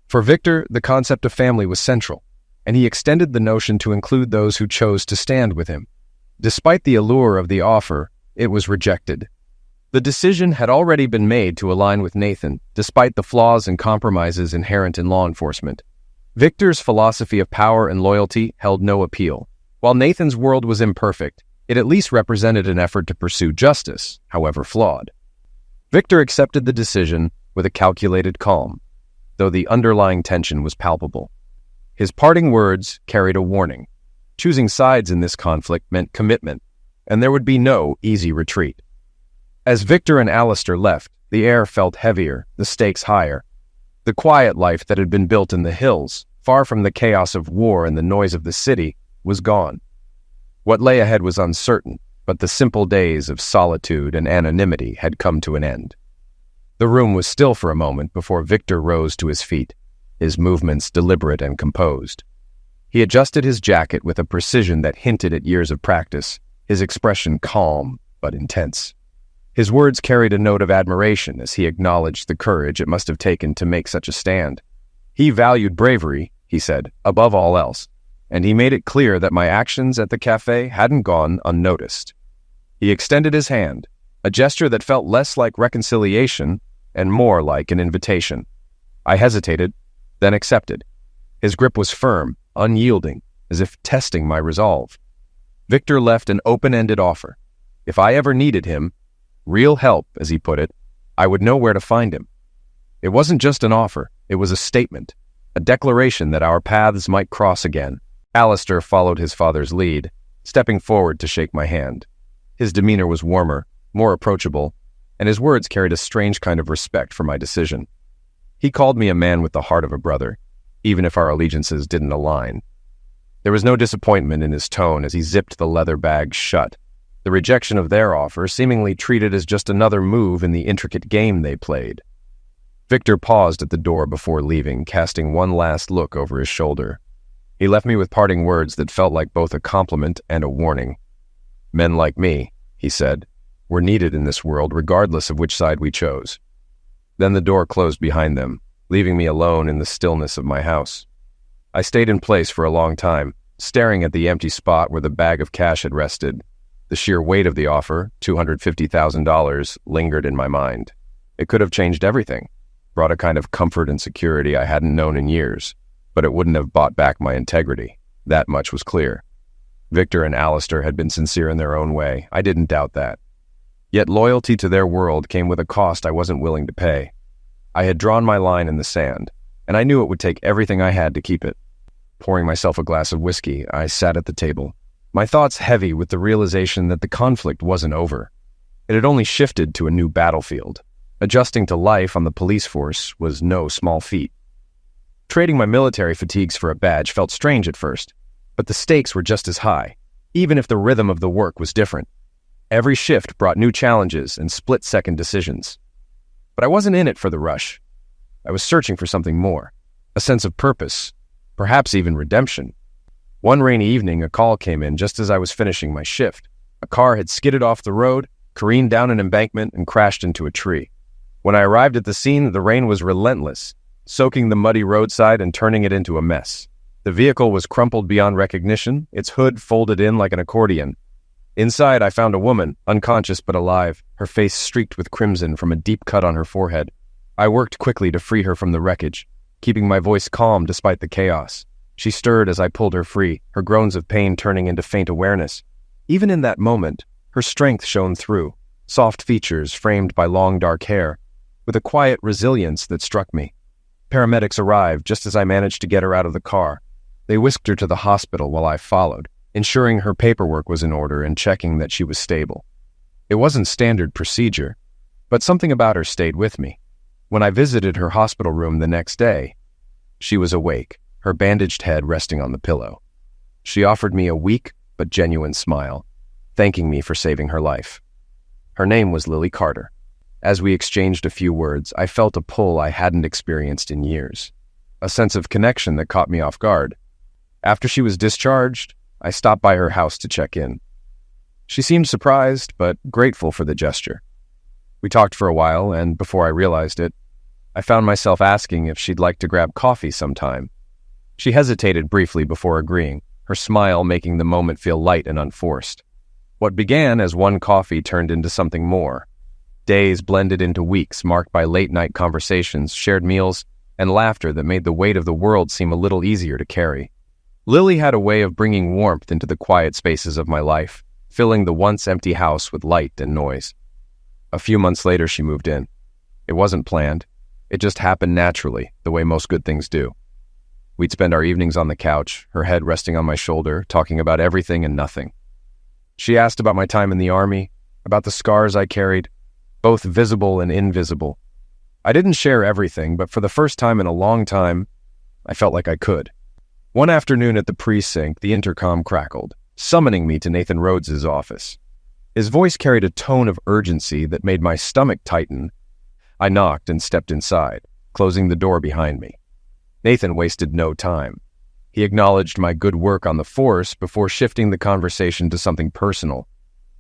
For Victor, the concept of family was central, and he extended the notion to include those who chose to stand with him. Despite the allure of the offer, it was rejected. The decision had already been made to align with Nathan, despite the flaws and compromises inherent in law enforcement. Victor's philosophy of power and loyalty held no appeal. While Nathan's world was imperfect, it at least represented an effort to pursue justice, however flawed. Victor accepted the decision with a calculated calm, though the underlying tension was palpable. His parting words carried a warning. Choosing sides in this conflict meant commitment, and there would be no easy retreat. As Victor and Alistair left, the air felt heavier, the stakes higher. The quiet life that had been built in the hills, far from the chaos of war and the noise of the city, was gone. What lay ahead was uncertain, but the simple days of solitude and anonymity had come to an end. The room was still for a moment before Victor rose to his feet, his movements deliberate and composed. He adjusted his jacket with a precision that hinted at years of practice, his expression calm but intense. His words carried a note of admiration as he acknowledged the courage it must have taken to make such a stand. He valued bravery, he said, above all else, and he made it clear that my actions at the cafe hadn't gone unnoticed. He extended his hand, a gesture that felt less like reconciliation and more like an invitation. I hesitated, then accepted. His grip was firm, unyielding, as if testing my resolve. Victor left an open-ended offer. If I ever needed him, real help, as he put it, I would know where to find him. It wasn't just an offer, it was a statement, a declaration that our paths might cross again. Alistair followed his father's lead, stepping forward to shake my hand. His demeanor was warmer, more approachable, and his words carried a strange kind of respect for my decision. He called me a man with the heart of a brother, even if our allegiances didn't align. There was no disappointment in his tone as he zipped the leather bag shut, the rejection of their offer seemingly treated as just another move in the intricate game they played. Victor paused at the door before leaving, casting one last look over his shoulder. He left me with parting words that felt like both a compliment and a warning. Men like me, he said, were needed in this world regardless of which side we chose. Then the door closed behind them, leaving me alone in the stillness of my house. I stayed in place for a long time, staring at the empty spot where the bag of cash had rested. The sheer weight of the offer, $250,000, lingered in my mind. It could have changed everything, brought a kind of comfort and security I hadn't known in years, but it wouldn't have bought back my integrity. That much was clear. Victor and Alistair had been sincere in their own way. I didn't doubt that. Yet loyalty to their world came with a cost I wasn't willing to pay. I had drawn my line in the sand, and I knew it would take everything I had to keep it. Pouring myself a glass of whiskey, I sat at the table, my thoughts heavy with the realization that the conflict wasn't over. It had only shifted to a new battlefield. Adjusting to life on the police force was no small feat. Trading my military fatigues for a badge felt strange at first, but the stakes were just as high, even if the rhythm of the work was different. Every shift brought new challenges and split-second decisions. But I wasn't in it for the rush. I was searching for something more, a sense of purpose, perhaps even redemption. One rainy evening, a call came in just as I was finishing my shift. A car had skidded off the road, careened down an embankment, and crashed into a tree. When I arrived at the scene, the rain was relentless, soaking the muddy roadside and turning it into a mess. The vehicle was crumpled beyond recognition, its hood folded in like an accordion. Inside, I found a woman, unconscious but alive, her face streaked with crimson from a deep cut on her forehead. I worked quickly to free her from the wreckage, keeping my voice calm despite the chaos. She stirred as I pulled her free, her groans of pain turning into faint awareness. Even in that moment, her strength shone through. soft features framed by long dark hair, with a quiet resilience that struck me. Paramedics arrived just as I managed to get her out of the car. They whisked her to the hospital while I followed, ensuring her paperwork was in order and checking that she was stable. It wasn't standard procedure, but something about her stayed with me. When I visited her hospital room the next day, she was awake, her bandaged head resting on the pillow. She offered me a weak but genuine smile, thanking me for saving her life. Her name was Lily Carter. As we exchanged a few words, I felt a pull I hadn't experienced in years, a sense of connection that caught me off guard. After she was discharged, I stopped by her house to check in. She seemed surprised, but grateful for the gesture. We talked for a while, and before I realized it, I found myself asking if she'd like to grab coffee sometime. She hesitated briefly before agreeing, her smile making the moment feel light and unforced. What began as one coffee turned into something more. Days blended into weeks marked by late-night conversations, shared meals, and laughter that made the weight of the world seem a little easier to carry. Lily had a way of bringing warmth into the quiet spaces of my life, filling the once-empty house with light and noise. A few months later, she moved in. It wasn't planned. It just happened naturally, the way most good things do. We'd spend our evenings on the couch, her head resting on my shoulder, talking about everything and nothing. She asked about my time in the army, about the scars I carried, both visible and invisible. I didn't share everything, but for the first time in a long time, I felt like I could. One afternoon at the precinct, the intercom crackled, summoning me to Nathan Rhodes's office. His voice carried a tone of urgency that made my stomach tighten. I knocked and stepped inside, closing the door behind me. Nathan wasted no time. He acknowledged my good work on the force before shifting the conversation to something personal.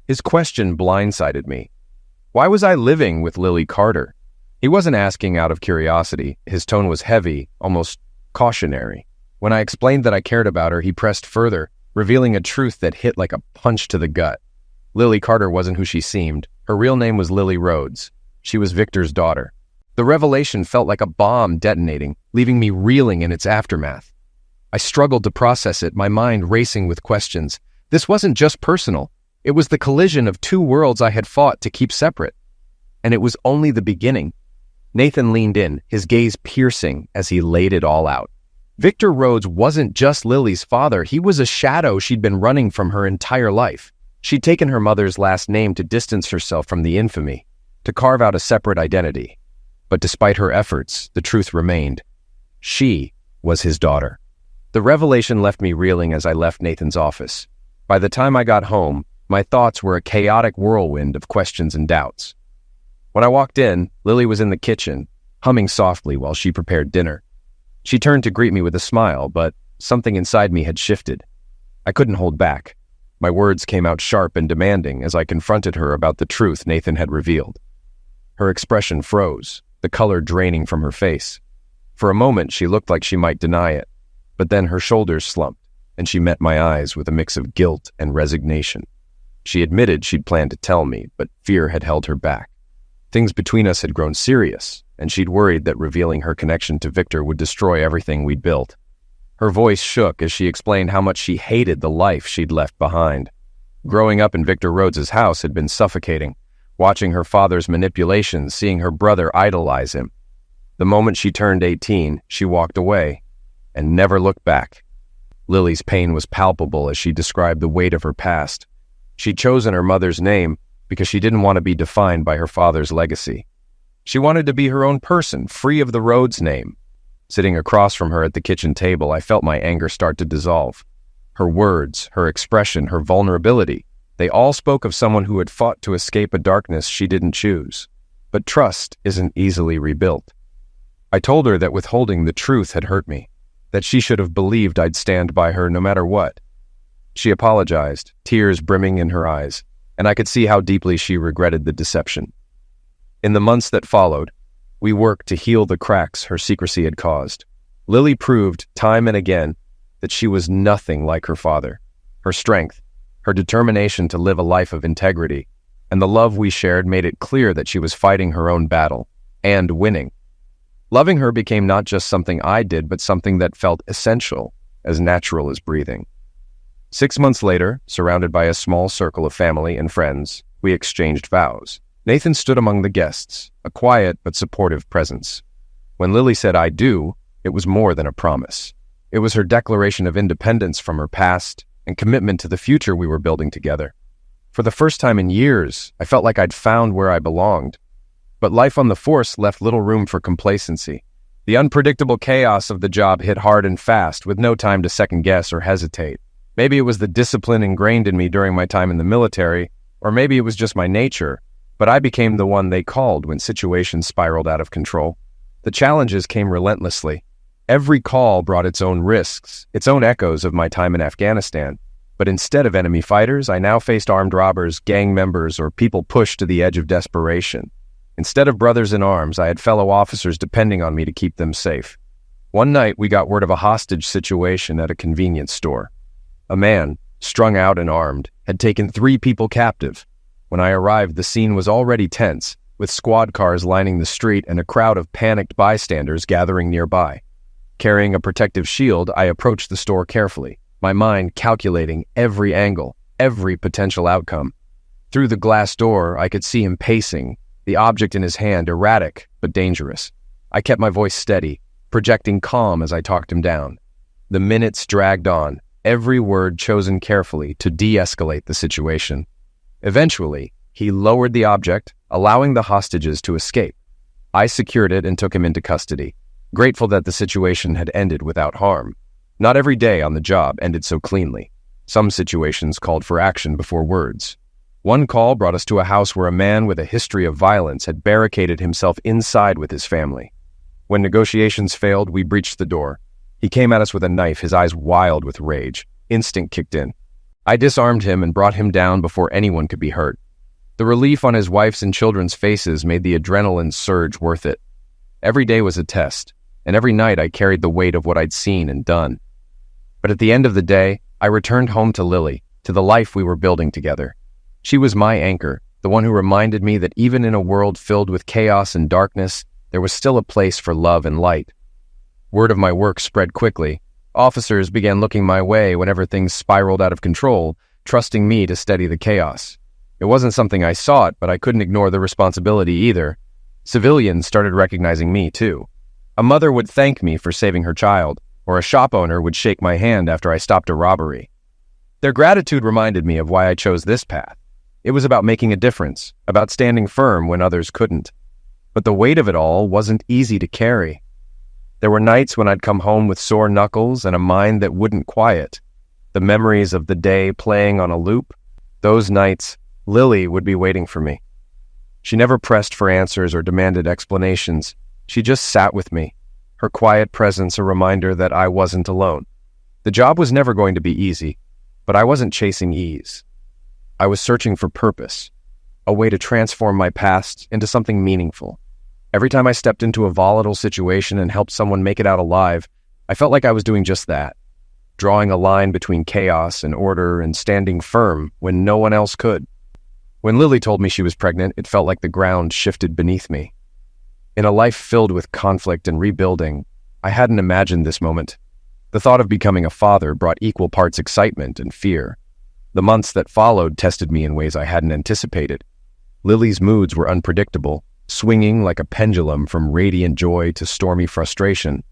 His question blindsided me. Why was I living with Lily Carter? He wasn't asking out of curiosity. His tone was heavy, almost cautionary. When I explained that I cared about her, he pressed further, revealing a truth that hit like a punch to the gut. Lily Carter wasn't who she seemed. Her real name was Lily Rhodes. She was Victor's daughter. The revelation felt like a bomb detonating, leaving me reeling in its aftermath. I struggled to process it, my mind racing with questions. This wasn't just personal. It was the collision of two worlds I had fought to keep separate. And it was only the beginning. Nathan leaned in, his gaze piercing as he laid it all out. Victor Rhodes wasn't just Lily's father. He was a shadow she'd been running from her entire life. She'd taken her mother's last name to distance herself from the infamy, to carve out a separate identity. But despite her efforts, the truth remained. She was his daughter. The revelation left me reeling as I left Nathan's office. By the time I got home, my thoughts were a chaotic whirlwind of questions and doubts. When I walked in, Lily was in the kitchen, humming softly while she prepared dinner. She turned to greet me with a smile, but something inside me had shifted. I couldn't hold back. My words came out sharp and demanding as I confronted her about the truth Nathan had revealed. Her expression froze, the color draining from her face. For a moment, she looked like she might deny it, but then her shoulders slumped, and she met my eyes with a mix of guilt and resignation. She admitted she'd planned to tell me, but fear had held her back. Things between us had grown serious, and she'd worried that revealing her connection to Victor would destroy everything we'd built. Her voice shook as she explained how much she hated the life she'd left behind. Growing up in Victor Rhodes's house had been suffocating, watching her father's manipulations, seeing her brother idolize him. The moment she turned 18, she walked away and never looked back. Lily's pain was palpable as she described the weight of her past. She'd chosen her mother's name because she didn't want to be defined by her father's legacy. She wanted to be her own person, free of the Rhodes name. Sitting across from her at the kitchen table, I felt my anger start to dissolve. Her words, her expression, her vulnerability, they all spoke of someone who had fought to escape a darkness she didn't choose. But trust isn't easily rebuilt. I told her that withholding the truth had hurt me, that she should have believed I'd stand by her no matter what. She apologized, tears brimming in her eyes, and I could see how deeply she regretted the deception. In the months that followed, we worked to heal the cracks her secrecy had caused. Lily proved time and again that she was nothing like her father. Her strength, her determination to live a life of integrity, and the love we shared made it clear that she was fighting her own battle, and winning. Loving her became not just something I did, but something that felt essential, as natural as breathing. 6 months later, surrounded by a small circle of family and friends, We exchanged vows. Nathan stood among the guests, a quiet but supportive presence. When Lily said "I do," it was more than a promise. It was her declaration of independence from her past and commitment to the future we were building together. For the first time in years, I felt like I'd found where I belonged. But life on the force left little room for complacency. The unpredictable chaos of the job hit hard and fast, with no time to second-guess or hesitate. Maybe it was the discipline ingrained in me during my time in the military, or maybe it was just my nature, but I became the one they called when situations spiraled out of control. The challenges came relentlessly. Every call brought its own risks, its own echoes of my time in Afghanistan. But instead of enemy fighters, I now faced armed robbers, gang members, or people pushed to the edge of desperation. Instead of brothers in arms, I had fellow officers depending on me to keep them safe. One night, we got word of a hostage situation at a convenience store. A man, strung out and armed, had taken 3 people captive. When I arrived, the scene was already tense, with squad cars lining the street and a crowd of panicked bystanders gathering nearby. Carrying a protective shield, I approached the store carefully, my mind calculating every angle, every potential outcome. Through the glass door, I could see him pacing, the object in his hand erratic but dangerous. I kept my voice steady, projecting calm as I talked him down. The minutes dragged on, every word chosen carefully to de-escalate the situation. Eventually, he lowered the object, allowing the hostages to escape. I secured it and took him into custody, grateful that the situation had ended without harm. Not every day on the job ended so cleanly. Some situations called for action before words. One call brought us to a house where a man with a history of violence had barricaded himself inside with his family. When negotiations failed, we breached the door. He came at us with a knife, his eyes wild with rage. Instinct kicked in. I disarmed him and brought him down before anyone could be hurt. The relief on his wife's and children's faces made the adrenaline surge worth it. Every day was a test, and every night I carried the weight of what I'd seen and done. But at the end of the day, I returned home to Lily, to the life we were building together. She was my anchor, the one who reminded me that even in a world filled with chaos and darkness, there was still a place for love and light. Word of my work spread quickly. Officers began looking my way whenever things spiraled out of control, trusting me to steady the chaos. It wasn't something I sought, but I couldn't ignore the responsibility either. Civilians started recognizing me, too. A mother would thank me for saving her child, or a shop owner would shake my hand after I stopped a robbery. Their gratitude reminded me of why I chose this path. It was about making a difference, about standing firm when others couldn't. But the weight of it all wasn't easy to carry. There were nights when I'd come home with sore knuckles and a mind that wouldn't quiet. The memories of the day playing on a loop. Those nights, Lily would be waiting for me. She never pressed for answers or demanded explanations. She just sat with me, her quiet presence a reminder that I wasn't alone. The job was never going to be easy, but I wasn't chasing ease. I was searching for purpose, a way to transform my past into something meaningful. Every time I stepped into a volatile situation and helped someone make it out alive, I felt like I was doing just that, drawing a line between chaos and order and standing firm when no one else could. When Lily told me she was pregnant, it felt like the ground shifted beneath me. In a life filled with conflict and rebuilding, I hadn't imagined this moment. The thought of becoming a father brought equal parts excitement and fear. The months that followed tested me in ways I hadn't anticipated. Lily's moods were unpredictable, swinging like a pendulum from radiant joy to stormy frustration.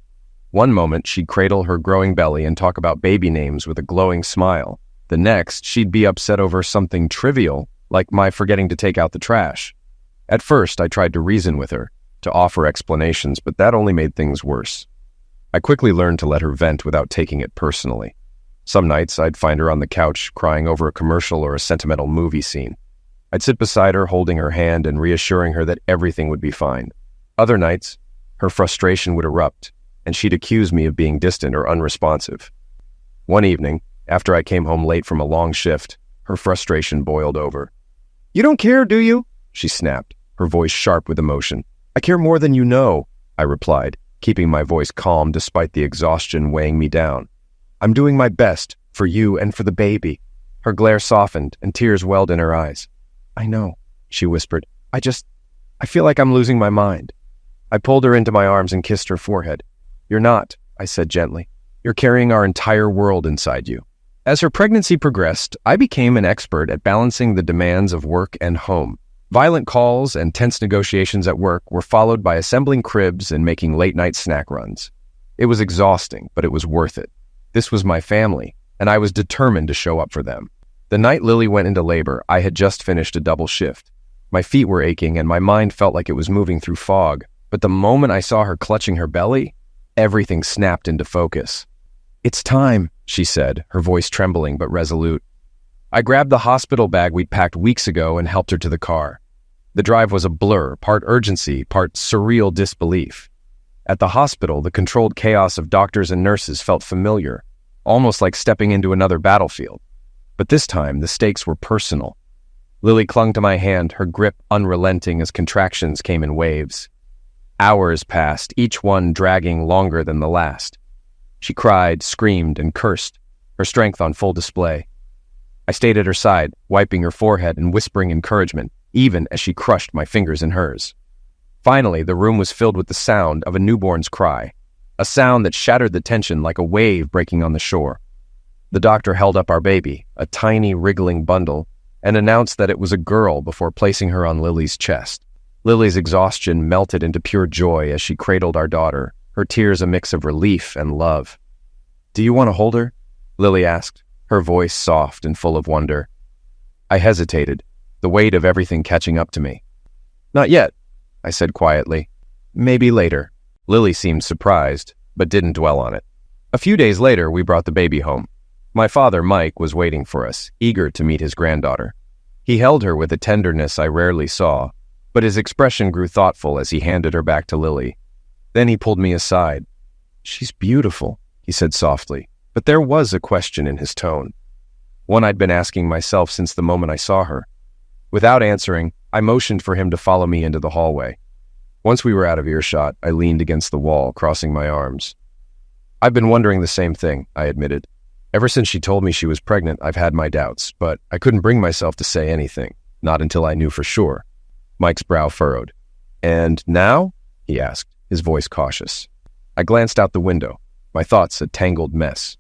One moment, she'd cradle her growing belly and talk about baby names with a glowing smile. The next, she'd be upset over something trivial, like my forgetting to take out the trash. At first, I tried to reason with her, to offer explanations, but that only made things worse. I quickly learned to let her vent without taking it personally. Some nights, I'd find her on the couch crying over a commercial or a sentimental movie scene. I'd sit beside her, holding her hand and reassuring her that everything would be fine. Other nights, her frustration would erupt, and she'd accuse me of being distant or unresponsive. One evening, after I came home late from a long shift, her frustration boiled over. "You don't care, do you?" she snapped, her voice sharp with emotion. "I care more than you know," I replied, keeping my voice calm despite the exhaustion weighing me down. "I'm doing my best, for you and for the baby." Her glare softened, and tears welled in her eyes. "I know," she whispered. I feel like I'm losing my mind." I pulled her into my arms and kissed her forehead. "You're not," I said gently. "You're carrying our entire world inside you. As her pregnancy progressed, I became an expert at balancing the demands of work and home. Violent calls and tense negotiations at work were followed by assembling cribs and making late-night snack runs. It was exhausting, but it was worth it. This was my family, and I was determined to show up for them. The night Lily went into labor, I had just finished a double shift. My feet were aching, and my mind felt like it was moving through fog. But the moment I saw her clutching her belly, everything snapped into focus. "It's time," she said, her voice trembling but resolute. I grabbed the hospital bag we'd packed weeks ago and helped her to the car. The drive was a blur, part urgency, part surreal disbelief. At the hospital, the controlled chaos of doctors and nurses felt familiar, almost like stepping into another battlefield. But this time, the stakes were personal. Lily clung to my hand, her grip unrelenting as contractions came in waves. Hours passed, each one dragging longer than the last. She cried, screamed, and cursed, her strength on full display. I stayed at her side, wiping her forehead and whispering encouragement, even as she crushed my fingers in hers. Finally, the room was filled with the sound of a newborn's cry, a sound that shattered the tension like a wave breaking on the shore. The doctor held up our baby, a tiny, wriggling bundle, and announced that it was a girl before placing her on Lily's chest. Lily's exhaustion melted into pure joy as she cradled our daughter, her tears a mix of relief and love. "Do you want to hold her?" Lily asked, her voice soft and full of wonder. I hesitated, the weight of everything catching up to me. "Not yet," I said quietly. "Maybe later." Lily seemed surprised, but didn't dwell on it. A few days later, we brought the baby home. My father, Mike, was waiting for us, eager to meet his granddaughter. He held her with a tenderness I rarely saw, but his expression grew thoughtful as he handed her back to Lily. Then he pulled me aside. "She's beautiful," he said softly, but there was a question in his tone, one I'd been asking myself since the moment I saw her. Without answering, I motioned for him to follow me into the hallway. Once we were out of earshot, I leaned against the wall, crossing my arms. "I've been wondering the same thing," I admitted. "Ever since she told me she was pregnant, I've had my doubts, but I couldn't bring myself to say anything, not until I knew for sure." Mike's brow furrowed. "And now?" he asked, his voice cautious. I glanced out the window, my thoughts a tangled mess.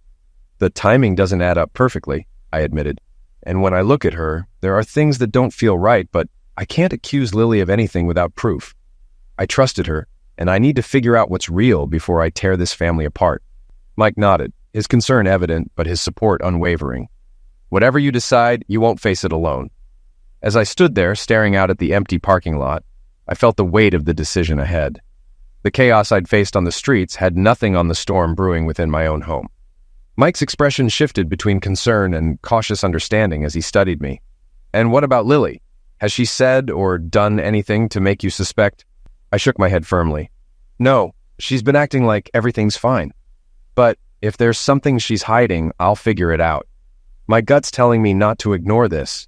"The timing doesn't add up perfectly," I admitted. "And when I look at her, there are things that don't feel right, but I can't accuse Lily of anything without proof. I trusted her, and I need to figure out what's real before I tear this family apart." Mike nodded, his concern evident, but his support unwavering. "Whatever you decide, you won't face it alone." As I stood there, staring out at the empty parking lot, I felt the weight of the decision ahead. The chaos I'd faced on the streets had nothing on the storm brewing within my own home. Mike's expression shifted between concern and cautious understanding as he studied me. "And what about Lily? Has she said or done anything to make you suspect?" I shook my head firmly. "No, she's been acting like everything's fine. But if there's something she's hiding, I'll figure it out. My gut's telling me not to ignore this,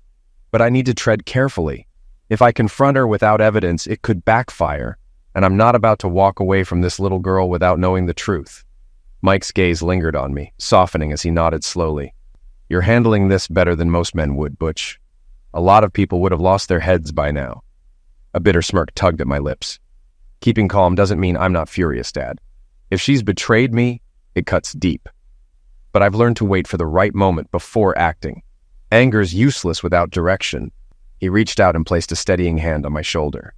but I need to tread carefully. If I confront her without evidence, it could backfire, and I'm not about to walk away from this little girl without knowing the truth." Mike's gaze lingered on me, softening as he nodded slowly. "You're handling this better than most men would, Butch. A lot of people would have lost their heads by now." A bitter smirk tugged at my lips. "Keeping calm doesn't mean I'm not furious, Dad. If she's betrayed me, it cuts deep. But I've learned to wait for the right moment before acting. Anger's useless without direction." He reached out and placed a steadying hand on my shoulder.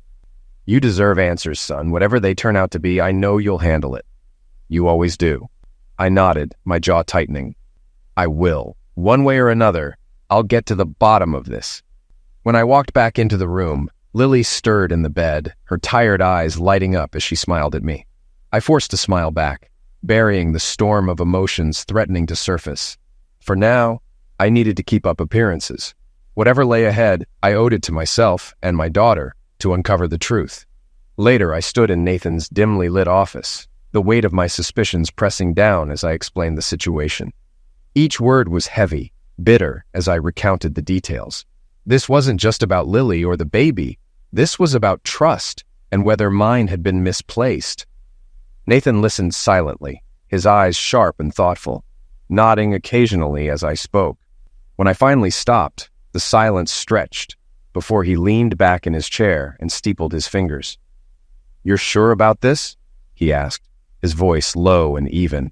"You deserve answers, son. Whatever they turn out to be, I know you'll handle it." "You always do." I nodded, my jaw tightening. "I will. One way or another, I'll get to the bottom of this." When I walked back into the room, Lily stirred in the bed, her tired eyes lighting up as she smiled at me. I forced a smile back, burying the storm of emotions threatening to surface. For now, I needed to keep up appearances. Whatever lay ahead, I owed it to myself and my daughter to uncover the truth. Later, I stood in Nathan's dimly lit office, the weight of my suspicions pressing down as I explained the situation. Each word was heavy, bitter as I recounted the details. This wasn't just about Lily or the baby. This was about trust and whether mine had been misplaced. Nathan listened silently, his eyes sharp and thoughtful, nodding occasionally as I spoke. When I finally stopped, the silence stretched before he leaned back in his chair and steepled his fingers. "You're sure about this?" he asked, his voice low and even.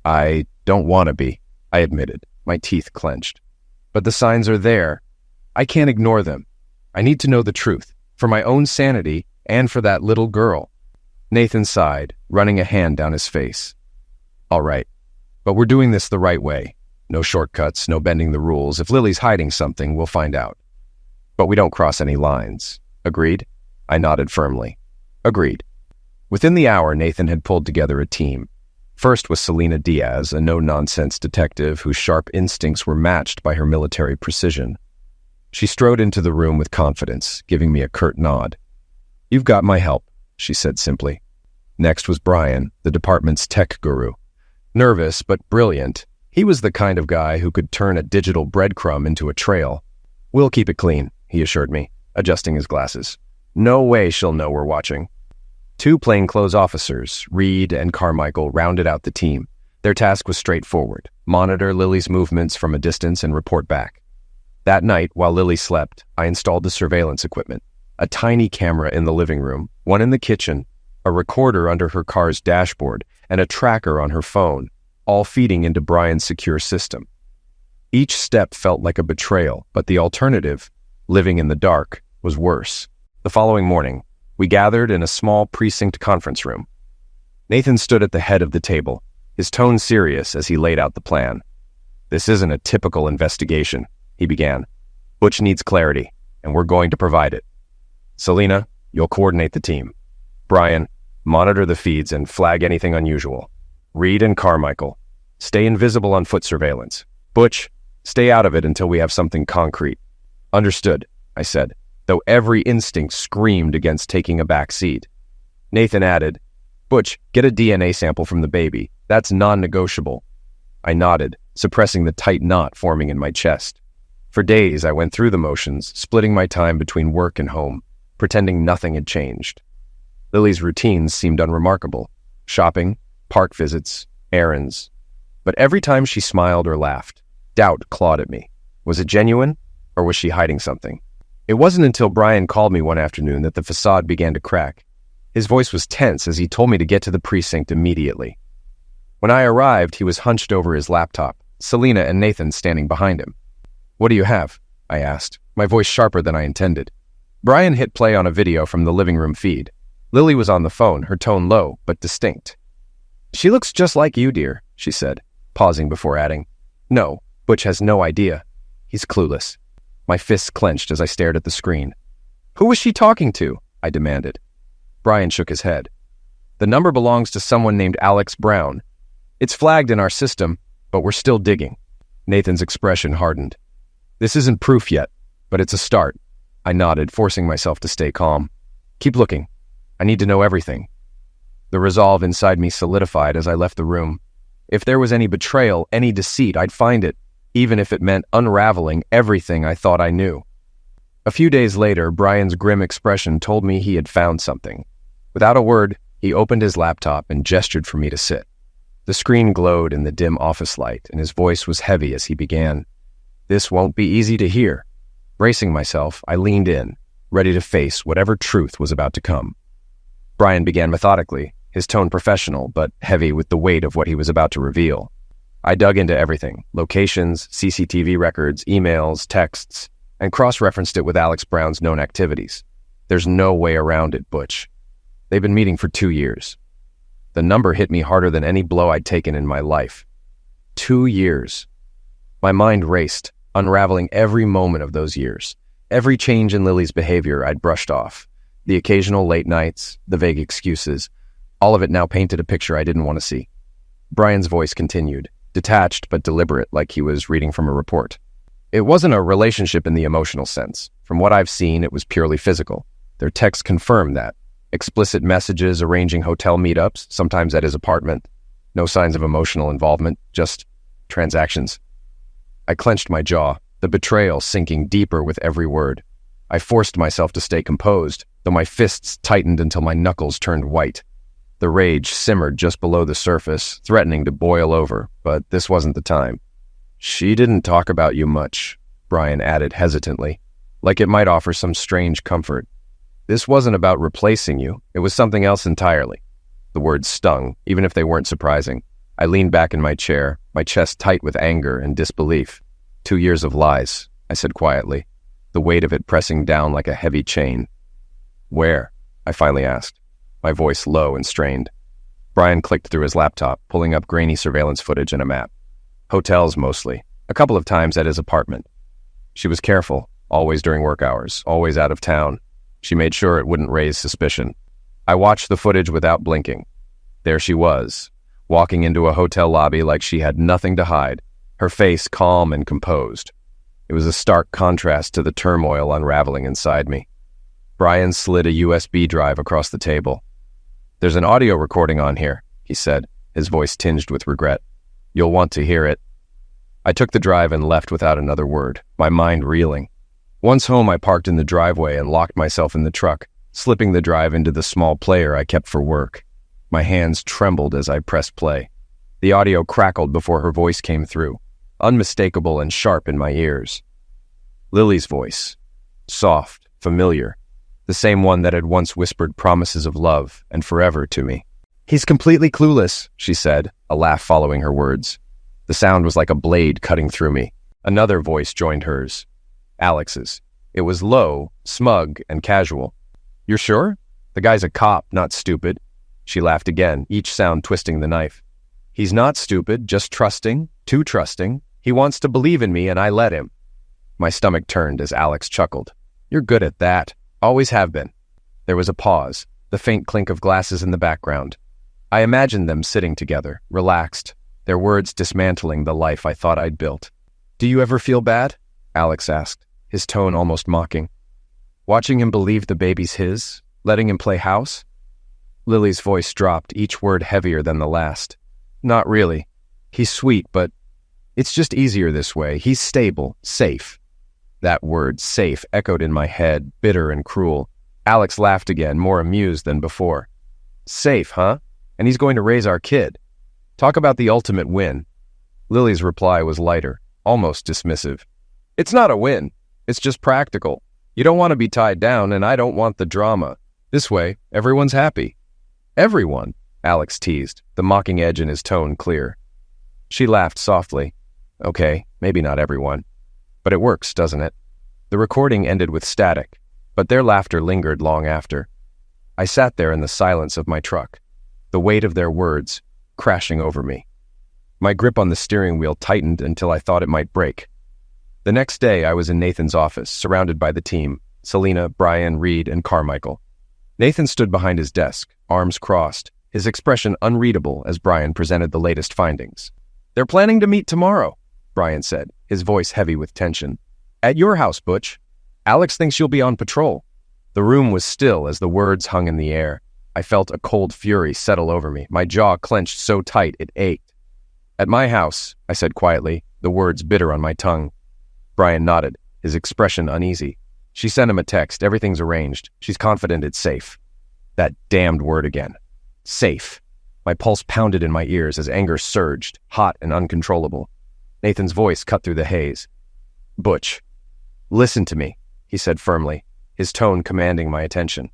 "I don't want to be," I admitted, my teeth clenched. But the signs are there. I can't ignore them. I need to know the truth, for my own sanity and for that little girl. Nathan sighed, running a hand down his face. All right, but we're doing this the right way. No shortcuts, no bending the rules. If Lily's hiding something, we'll find out. But we don't cross any lines. Agreed? I nodded firmly. Agreed. Within the hour, Nathan had pulled together a team. First was Selena Diaz, a no-nonsense detective whose sharp instincts were matched by her military precision. She strode into the room with confidence, giving me a curt nod. "You've got my help," she said simply. Next was Brian, the department's tech guru. Nervous but brilliant, he was the kind of guy who could turn a digital breadcrumb into a trail. "We'll keep it clean," he assured me, adjusting his glasses. "No way she'll know we're watching." Two plainclothes officers, Reed and Carmichael, rounded out the team. Their task was straightforward: monitor Lily's movements from a distance and report back. That night, while Lily slept, I installed the surveillance equipment. A tiny camera in the living room, one in the kitchen, a recorder under her car's dashboard, and a tracker on her phone, all feeding into Brian's secure system. Each step felt like a betrayal, but the alternative, living in the dark, was worse. The following morning, we gathered in a small precinct conference room. Nathan stood at the head of the table, his tone serious as he laid out the plan. "This isn't a typical investigation," he began. "Butch needs clarity, and we're going to provide it. Selena, you'll coordinate the team. Brian, monitor the feeds and flag anything unusual. Reed and Carmichael, stay invisible on foot surveillance. Butch, stay out of it until we have something concrete." "Understood," I said, though every instinct screamed against taking a back seat. Nathan added, "Butch, get a DNA sample from the baby. That's non-negotiable." I nodded, suppressing the tight knot forming in my chest. For days, I went through the motions, splitting my time between work and home, pretending nothing had changed. Lily's routines seemed unremarkable: shopping, park visits, errands. But every time she smiled or laughed, doubt clawed at me. Was it genuine, or was she hiding something? It wasn't until Brian called me one afternoon that the facade began to crack. His voice was tense as he told me to get to the precinct immediately. When I arrived, he was hunched over his laptop, Selena and Nathan standing behind him. "What do you have?" I asked, my voice sharper than I intended. Brian hit play on a video from the living room feed. Lily was on the phone, her tone low but distinct. "She looks just like you, dear," she said, pausing before adding, "No, Butch has no idea. He's clueless." My fists clenched as I stared at the screen. "Who was she talking to?" I demanded. Brian shook his head. "The number belongs to someone named Alex Brown. It's flagged in our system, but we're still digging." Nathan's expression hardened. "This isn't proof yet, but it's a start." I nodded, forcing myself to stay calm. "Keep looking. I need to know everything." The resolve inside me solidified as I left the room. If there was any betrayal, any deceit, I'd find it, even if it meant unraveling everything I thought I knew. A few days later, Brian's grim expression told me he had found something. Without a word, he opened his laptop and gestured for me to sit. The screen glowed in the dim office light, and his voice was heavy as he began. "This won't be easy to hear." Bracing myself, I leaned in, ready to face whatever truth was about to come. Brian began methodically, his tone professional, but heavy with the weight of what he was about to reveal. I dug into everything: locations, CCTV records, emails, texts, and cross-referenced it with Alex Brown's known activities. "There's no way around it, Butch. They've been meeting for 2 years. The number hit me harder than any blow I'd taken in my life. 2 years. My mind raced, unraveling every moment of those years. Every change in Lily's behavior I'd brushed off. The occasional late nights, the vague excuses, all of it now painted a picture I didn't want to see. Brian's voice continued, detached but deliberate, like he was reading from a report. "It wasn't a relationship in the emotional sense. From what I've seen, it was purely physical. Their texts confirmed that. Explicit messages arranging hotel meetups, sometimes at his apartment. No signs of emotional involvement, just transactions." I clenched my jaw, the betrayal sinking deeper with every word. I forced myself to stay composed, though my fists tightened until my knuckles turned white. The rage simmered just below the surface, threatening to boil over, but this wasn't the time. "She didn't talk about you much," Brian added hesitantly, like it might offer some strange comfort. "This wasn't about replacing you. It was something else entirely." The words stung, even if they weren't surprising. I leaned back in my chair, my chest tight with anger and disbelief. 2 years of lies, I said quietly, the weight of it pressing down like a heavy chain. Where? I finally asked, my voice low and strained. Brian clicked through his laptop, pulling up grainy surveillance footage and a map. Hotels mostly, a couple of times at his apartment. She was careful, always during work hours, always out of town. She made sure it wouldn't raise suspicion. I watched the footage without blinking. There she was, walking into a hotel lobby like she had nothing to hide, her face calm and composed. It was a stark contrast to the turmoil unraveling inside me. Brian slid a USB drive across the table. "There's an audio recording on here," he said, his voice tinged with regret. "You'll want to hear it." I took the drive and left without another word, my mind reeling. Once home, I parked in the driveway and locked myself in the truck, slipping the drive into the small player I kept for work. My hands trembled as I pressed play. The audio crackled before her voice came through, unmistakable and sharp in my ears. Lily's voice, soft, familiar, the same one that had once whispered promises of love and forever to me. "He's completely clueless," she said, a laugh following her words. The sound was like a blade cutting through me. Another voice joined hers, Alex's. It was low, smug, and casual. "You're sure? The guy's a cop, not stupid." She laughed again, each sound twisting the knife. "He's not stupid, just trusting, too trusting. He wants to believe in me, and I let him." My stomach turned as Alex chuckled. "You're good at that. Always have been." There was a pause, the faint clink of glasses in the background. I imagined them sitting together, relaxed, their words dismantling the life I thought I'd built. "Do you ever feel bad?" Alex asked, his tone almost mocking. "Watching him believe the baby's his? Letting him play house?" Lily's voice dropped, each word heavier than the last. "Not really. He's sweet, but it's just easier this way. He's stable, safe." That word, safe, echoed in my head, bitter and cruel. Alex laughed again, more amused than before. "Safe, huh? And he's going to raise our kid. Talk about the ultimate win." Lily's reply was lighter, almost dismissive. "It's not a win. It's just practical. You don't want to be tied down, and I don't want the drama. This way, everyone's happy." "Everyone?" Alex teased, the mocking edge in his tone clear. She laughed softly. "Okay, maybe not everyone. But it works, doesn't it?" The recording ended with static, but their laughter lingered long after. I sat there in the silence of my truck, the weight of their words crashing over me. My grip on the steering wheel tightened until I thought it might break. The next day, I was in Nathan's office, surrounded by the team, Selena, Brian, Reed, and Carmichael. Nathan stood behind his desk, arms crossed, his expression unreadable as Brian presented the latest findings. "They're planning to meet tomorrow," Brian said, his voice heavy with tension. "At your house, Butch. Alex thinks you'll be on patrol." The room was still as the words hung in the air. I felt a cold fury settle over me, my jaw clenched so tight it ached. "At my house," I said quietly, the words bitter on my tongue. Brian nodded, his expression uneasy. "She sent him a text. Everything's arranged. She's confident it's safe." That damned word again. Safe. My pulse pounded in my ears as anger surged, hot and uncontrollable. Nathan's voice cut through the haze. "Butch, listen to me," he said firmly, his tone commanding my attention.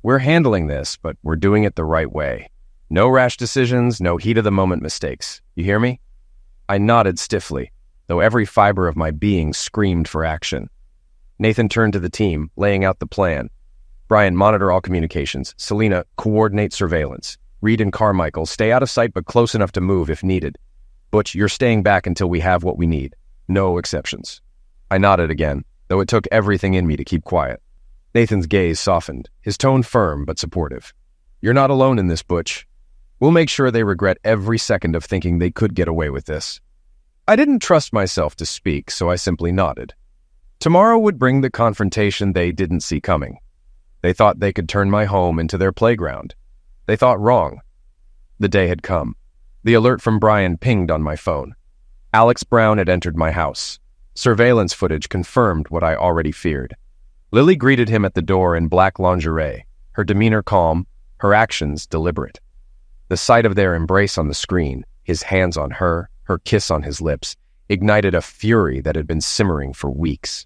"We're handling this, but we're doing it the right way. No rash decisions, no heat-of-the-moment mistakes. You hear me?" I nodded stiffly, though every fiber of my being screamed for action. Nathan turned to the team, laying out the plan. "Brian, monitor all communications. Selena, coordinate surveillance. Reed and Carmichael, stay out of sight but close enough to move if needed. Butch, you're staying back until we have what we need. No exceptions." I nodded again, though it took everything in me to keep quiet. Nathan's gaze softened, his tone firm but supportive. "You're not alone in this, Butch. We'll make sure they regret every second of thinking they could get away with this." I didn't trust myself to speak, so I simply nodded. Tomorrow would bring the confrontation they didn't see coming. They thought they could turn my home into their playground. They thought wrong. The day had come. The alert from Brian pinged on my phone. Alex Brown had entered my house. Surveillance footage confirmed what I already feared. Lily greeted him at the door in black lingerie, her demeanor calm, her actions deliberate. The sight of their embrace on the screen, his hands on her kiss on his lips, ignited a fury that had been simmering for weeks.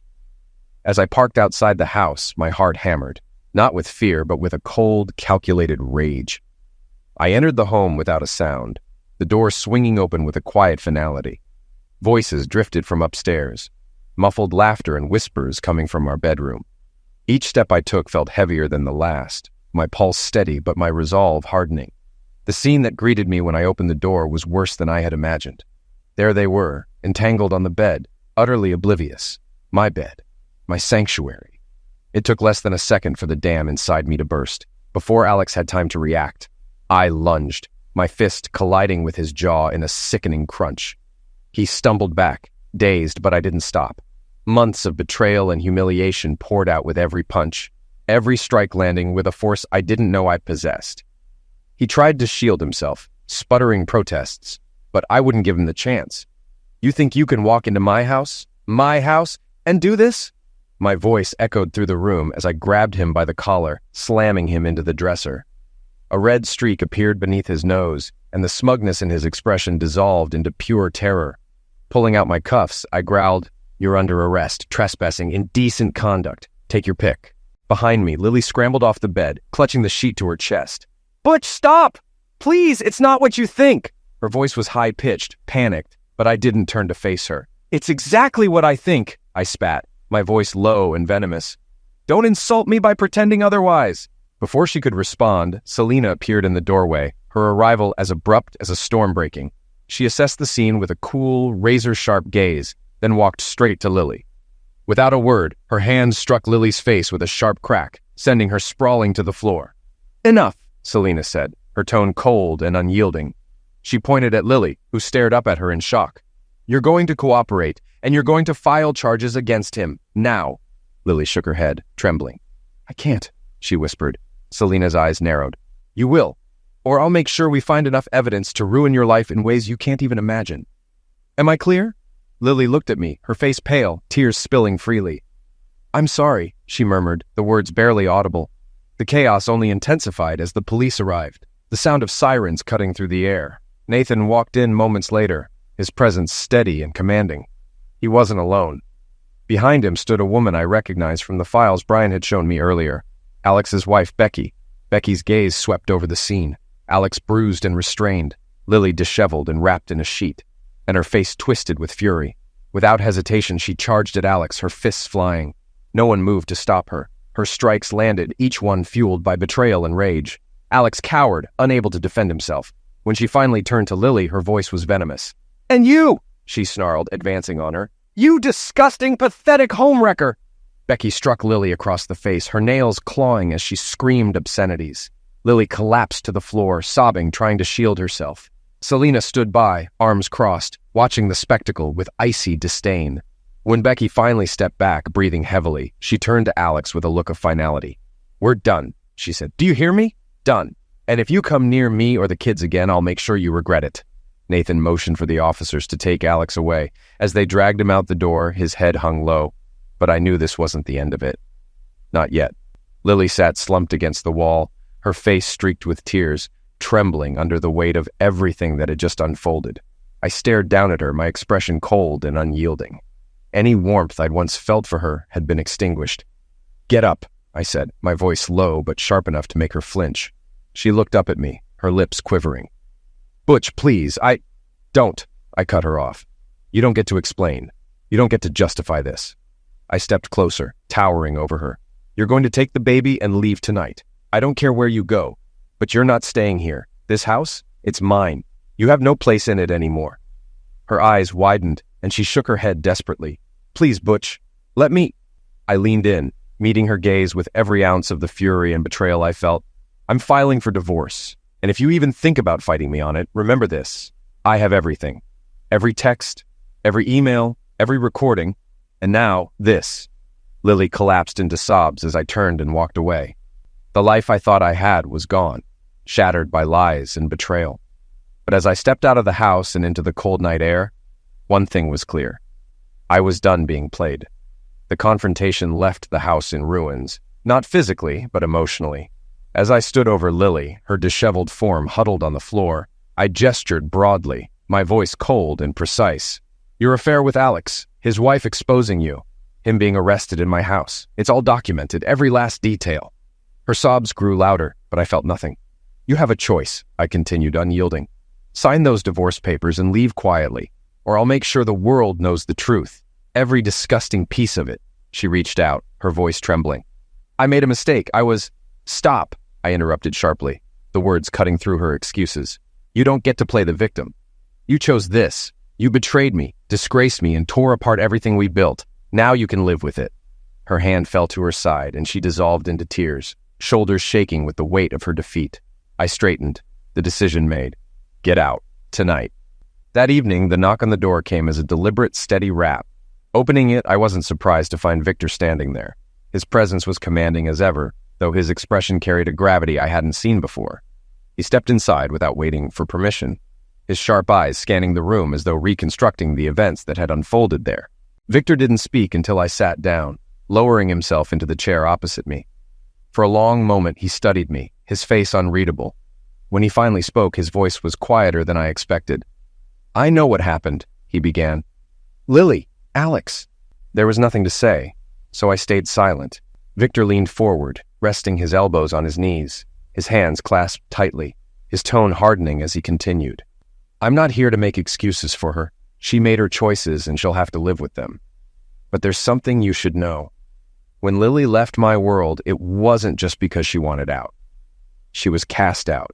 As I parked outside the house, my heart hammered, not with fear, but with a cold, calculated rage. I entered the home without a sound. the door swinging open with a quiet finality. Voices drifted from upstairs, muffled laughter and whispers coming from our bedroom. Each step I took felt heavier than the last, my pulse steady but my resolve hardening. The scene that greeted me when I opened the door was worse than I had imagined. There they were, entangled on the bed, utterly oblivious. My bed, my sanctuary. It took less than a second for the dam inside me to burst. Before Alex had time to react, I lunged, my fist colliding with his jaw in a sickening crunch. He stumbled back, dazed, but I didn't stop. Months of betrayal and humiliation poured out with every punch, every strike landing with a force I didn't know I possessed. He tried to shield himself, sputtering protests, but I wouldn't give him the chance. You think you can walk into my house, and do this? My voice echoed through the room as I grabbed him by the collar, slamming him into the dresser. A red streak appeared beneath his nose, and the smugness in his expression dissolved into pure terror. Pulling out my cuffs, I growled, "You're under arrest, trespassing, indecent conduct. Take your pick." Behind me, Lily scrambled off the bed, clutching the sheet to her chest. "Butch, stop! Please, it's not what you think!" Her voice was high-pitched, panicked, but I didn't turn to face her. "It's exactly what I think," I spat, my voice low and venomous. "Don't insult me by pretending otherwise." Before she could respond, Selena appeared in the doorway, her arrival as abrupt as a storm breaking. She assessed the scene with a cool, razor-sharp gaze, then walked straight to Lily. Without a word, her hand struck Lily's face with a sharp crack, sending her sprawling to the floor. "Enough," Selena said, her tone cold and unyielding. She pointed at Lily, who stared up at her in shock. "You're going to cooperate, and you're going to file charges against him, now." Lily shook her head, trembling. "I can't," she whispered. Selena's eyes narrowed. "You will, or I'll make sure we find enough evidence to ruin your life in ways you can't even imagine. Am I clear?" Lily looked at me, her face pale, tears spilling freely. "I'm sorry," she murmured, the words barely audible. The chaos only intensified as the police arrived, the sound of sirens cutting through the air. Nathan walked in moments later, his presence steady and commanding. He wasn't alone. Behind him stood a woman I recognized from the files Brian had shown me earlier, Alex's wife, Becky. Becky's gaze swept over the scene, Alex bruised and restrained, Lily disheveled and wrapped in a sheet, and her face twisted with fury. Without hesitation, she charged at Alex, her fists flying. No one moved to stop her. Her strikes landed, each one fueled by betrayal and rage. Alex cowered, unable to defend himself. When she finally turned to Lily, her voice was venomous. "And you!" she snarled, advancing on her. "You disgusting, pathetic homewrecker!" Becky struck Lily across the face, her nails clawing as she screamed obscenities. Lily collapsed to the floor, sobbing, trying to shield herself. Selena stood by, arms crossed, watching the spectacle with icy disdain. When Becky finally stepped back, breathing heavily, she turned to Alex with a look of finality. "We're done," she said. "Do you hear me? Done. And if you come near me or the kids again, I'll make sure you regret it." Nathan motioned for the officers to take Alex away. As they dragged him out the door, his head hung low. But I knew this wasn't the end of it. Not yet. Lily sat slumped against the wall, her face streaked with tears, trembling under the weight of everything that had just unfolded. I stared down at her, my expression cold and unyielding. Any warmth I'd once felt for her had been extinguished. "Get up," I said, my voice low but sharp enough to make her flinch. She looked up at me, her lips quivering. "Butch, please, Don't," I cut her off. "You don't get to explain. You don't get to justify this." I stepped closer, towering over her. "You're going to take the baby and leave tonight. I don't care where you go, but you're not staying here. This house, it's mine. You have no place in it anymore." Her eyes widened, and she shook her head desperately. "Please, Butch, let me—" I leaned in, meeting her gaze with every ounce of the fury and betrayal I felt. "I'm filing for divorce, and if you even think about fighting me on it, remember this. I have everything. Every text, every email, every recording, and now this." Lily collapsed into sobs as I turned and walked away. The life I thought I had was gone, shattered by lies and betrayal. But as I stepped out of the house and into the cold night air, one thing was clear. I was done being played. The confrontation left the house in ruins, not physically, but emotionally. As I stood over Lily, her disheveled form huddled on the floor, I gestured broadly, my voice cold and precise. "Your affair with Alex, his wife exposing you, him being arrested in my house. It's all documented, every last detail." Her sobs grew louder, but I felt nothing. "You have a choice," I continued, unyielding. Sign those divorce papers and leave quietly, or I'll make sure the world knows the truth. Every disgusting piece of it." She reached out, her voice trembling. "I made a mistake. Stop," I interrupted sharply, the words cutting through her excuses. "You don't get to play the victim. You chose this. You betrayed me, disgraced me, and tore apart everything we built. Now you can live with it." Her hand fell to her side, and she dissolved into tears, shoulders shaking with the weight of her defeat. I straightened, the decision made. Get out, tonight. That evening, the knock on the door came as a deliberate, steady rap. Opening it, I wasn't surprised to find Victor standing there. His presence was commanding as ever, though his expression carried a gravity I hadn't seen before. He stepped inside without waiting for permission, his sharp eyes scanning the room as though reconstructing the events that had unfolded there. Victor didn't speak until I sat down, lowering himself into the chair opposite me. For a long moment, he studied me, his face unreadable. When he finally spoke, his voice was quieter than I expected. "I know what happened," he began. "Lily, Alex." There was nothing to say, so I stayed silent. Victor leaned forward, resting his elbows on his knees, his hands clasped tightly, his tone hardening as he continued. "I'm not here to make excuses for her. She made her choices and she'll have to live with them. But there's something you should know. When Lily left my world, it wasn't just because she wanted out. She was cast out."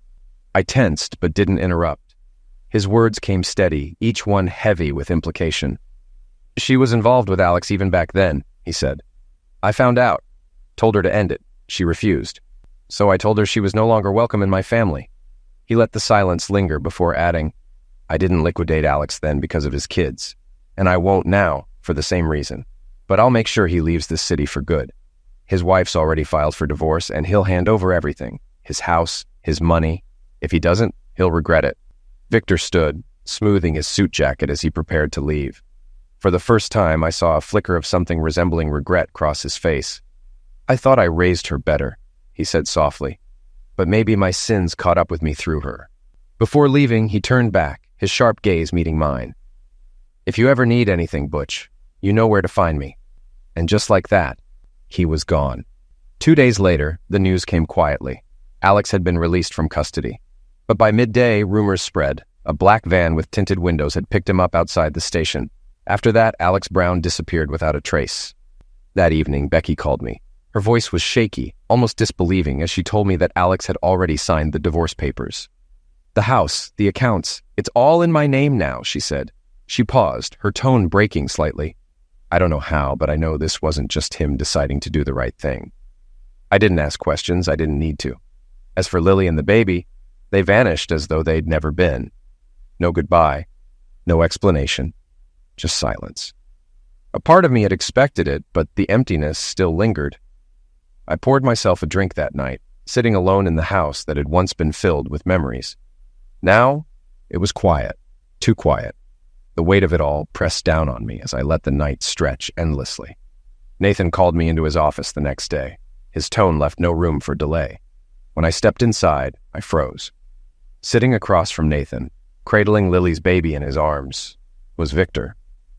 I tensed but didn't interrupt. His words came steady, each one heavy with implication. "She was involved with Alex even back then," he said. "I found out. Told her to end it. She refused. So I told her she was no longer welcome in my family." He let the silence linger before adding, "I didn't liquidate Alex then because of his kids, and I won't now for the same reason. But I'll make sure he leaves this city for good. His wife's already filed for divorce, and he'll hand over everything, his house, his money. If he doesn't, he'll regret it." Victor stood, smoothing his suit jacket as he prepared to leave. For the first time, I saw a flicker of something resembling regret cross his face. "I thought I raised her better," he said softly, "but maybe my sins caught up with me through her." Before leaving, he turned back, his sharp gaze meeting mine. "If you ever need anything, Butch, you know where to find me." And just like that, he was gone. 2 days later, the news came quietly. Alex had been released from custody. But by midday, rumors spread. A black van with tinted windows had picked him up outside the station. After that, Alex Brown disappeared without a trace. That evening, Becky called me. Her voice was shaky, almost disbelieving, as she told me that Alex had already signed the divorce papers. "The house, the accounts, it's all in my name now," she said. She paused, her tone breaking slightly. I don't know how, but I know this wasn't just him deciding to do the right thing. I didn't ask questions, I didn't need to. As for Lily and the baby, they vanished as though they'd never been. No goodbye, no explanation, just silence. A part of me had expected it, but the emptiness still lingered. I poured myself a drink that night, sitting alone in the house that had once been filled with memories. Now, it was quiet, too quiet. The weight of it all pressed down on me as I let the night stretch endlessly. Nathan called me into his office the next day. His tone left no room for delay. When I stepped inside, I froze. Sitting across from Nathan, cradling Lily's baby in his arms, was Victor.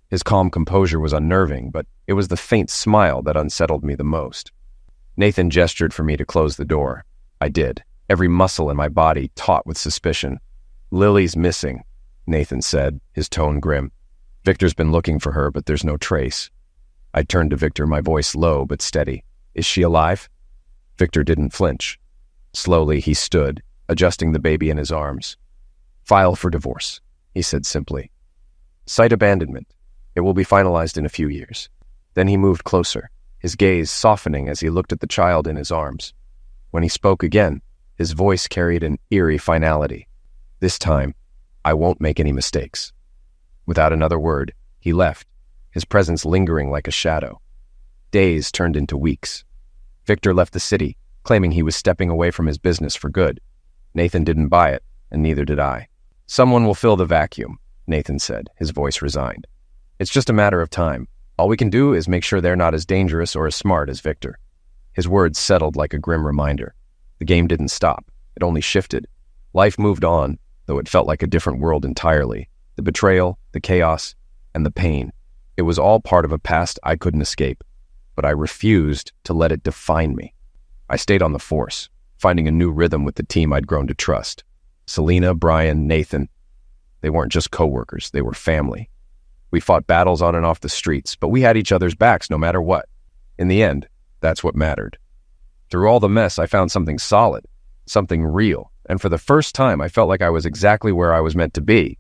His calm composure was unnerving, but it was the faint smile that unsettled me the most. Nathan gestured for me to close the door. I did, every muscle in my body taut with suspicion. "Lily's missing," Nathan said, his tone grim. "Victor's been looking for her, but there's no trace." I turned to Victor, my voice low but steady. "Is she alive?" Victor didn't flinch. Slowly, he stood, adjusting the baby in his arms. "File for divorce," he said simply. "Site abandonment. It will be finalized in a few years." Then he moved closer, his gaze softening as he looked at the child in his arms. When he spoke again, his voice carried an eerie finality. "This time, I won't make any mistakes." Without another word, he left, his presence lingering like a shadow. Days turned into weeks. Victor left the city, claiming he was stepping away from his business for good. Nathan didn't buy it, and neither did I. "Someone will fill the vacuum," Nathan said, his voice resigned. "It's just a matter of time. All we can do is make sure they're not as dangerous or as smart as Victor." His words settled like a grim reminder. The game didn't stop. It only shifted. Life moved on, though it felt like a different world entirely. The betrayal, the chaos, and the pain. It was all part of a past I couldn't escape, but I refused to let it define me. I stayed on the force, finding a new rhythm with the team I'd grown to trust. Selena, Brian, Nathan. They weren't just coworkers, they were family. We fought battles on and off the streets, but we had each other's backs no matter what. In the end, that's what mattered. Through all the mess, I found something solid, something real, and for the first time, I felt like I was exactly where I was meant to be,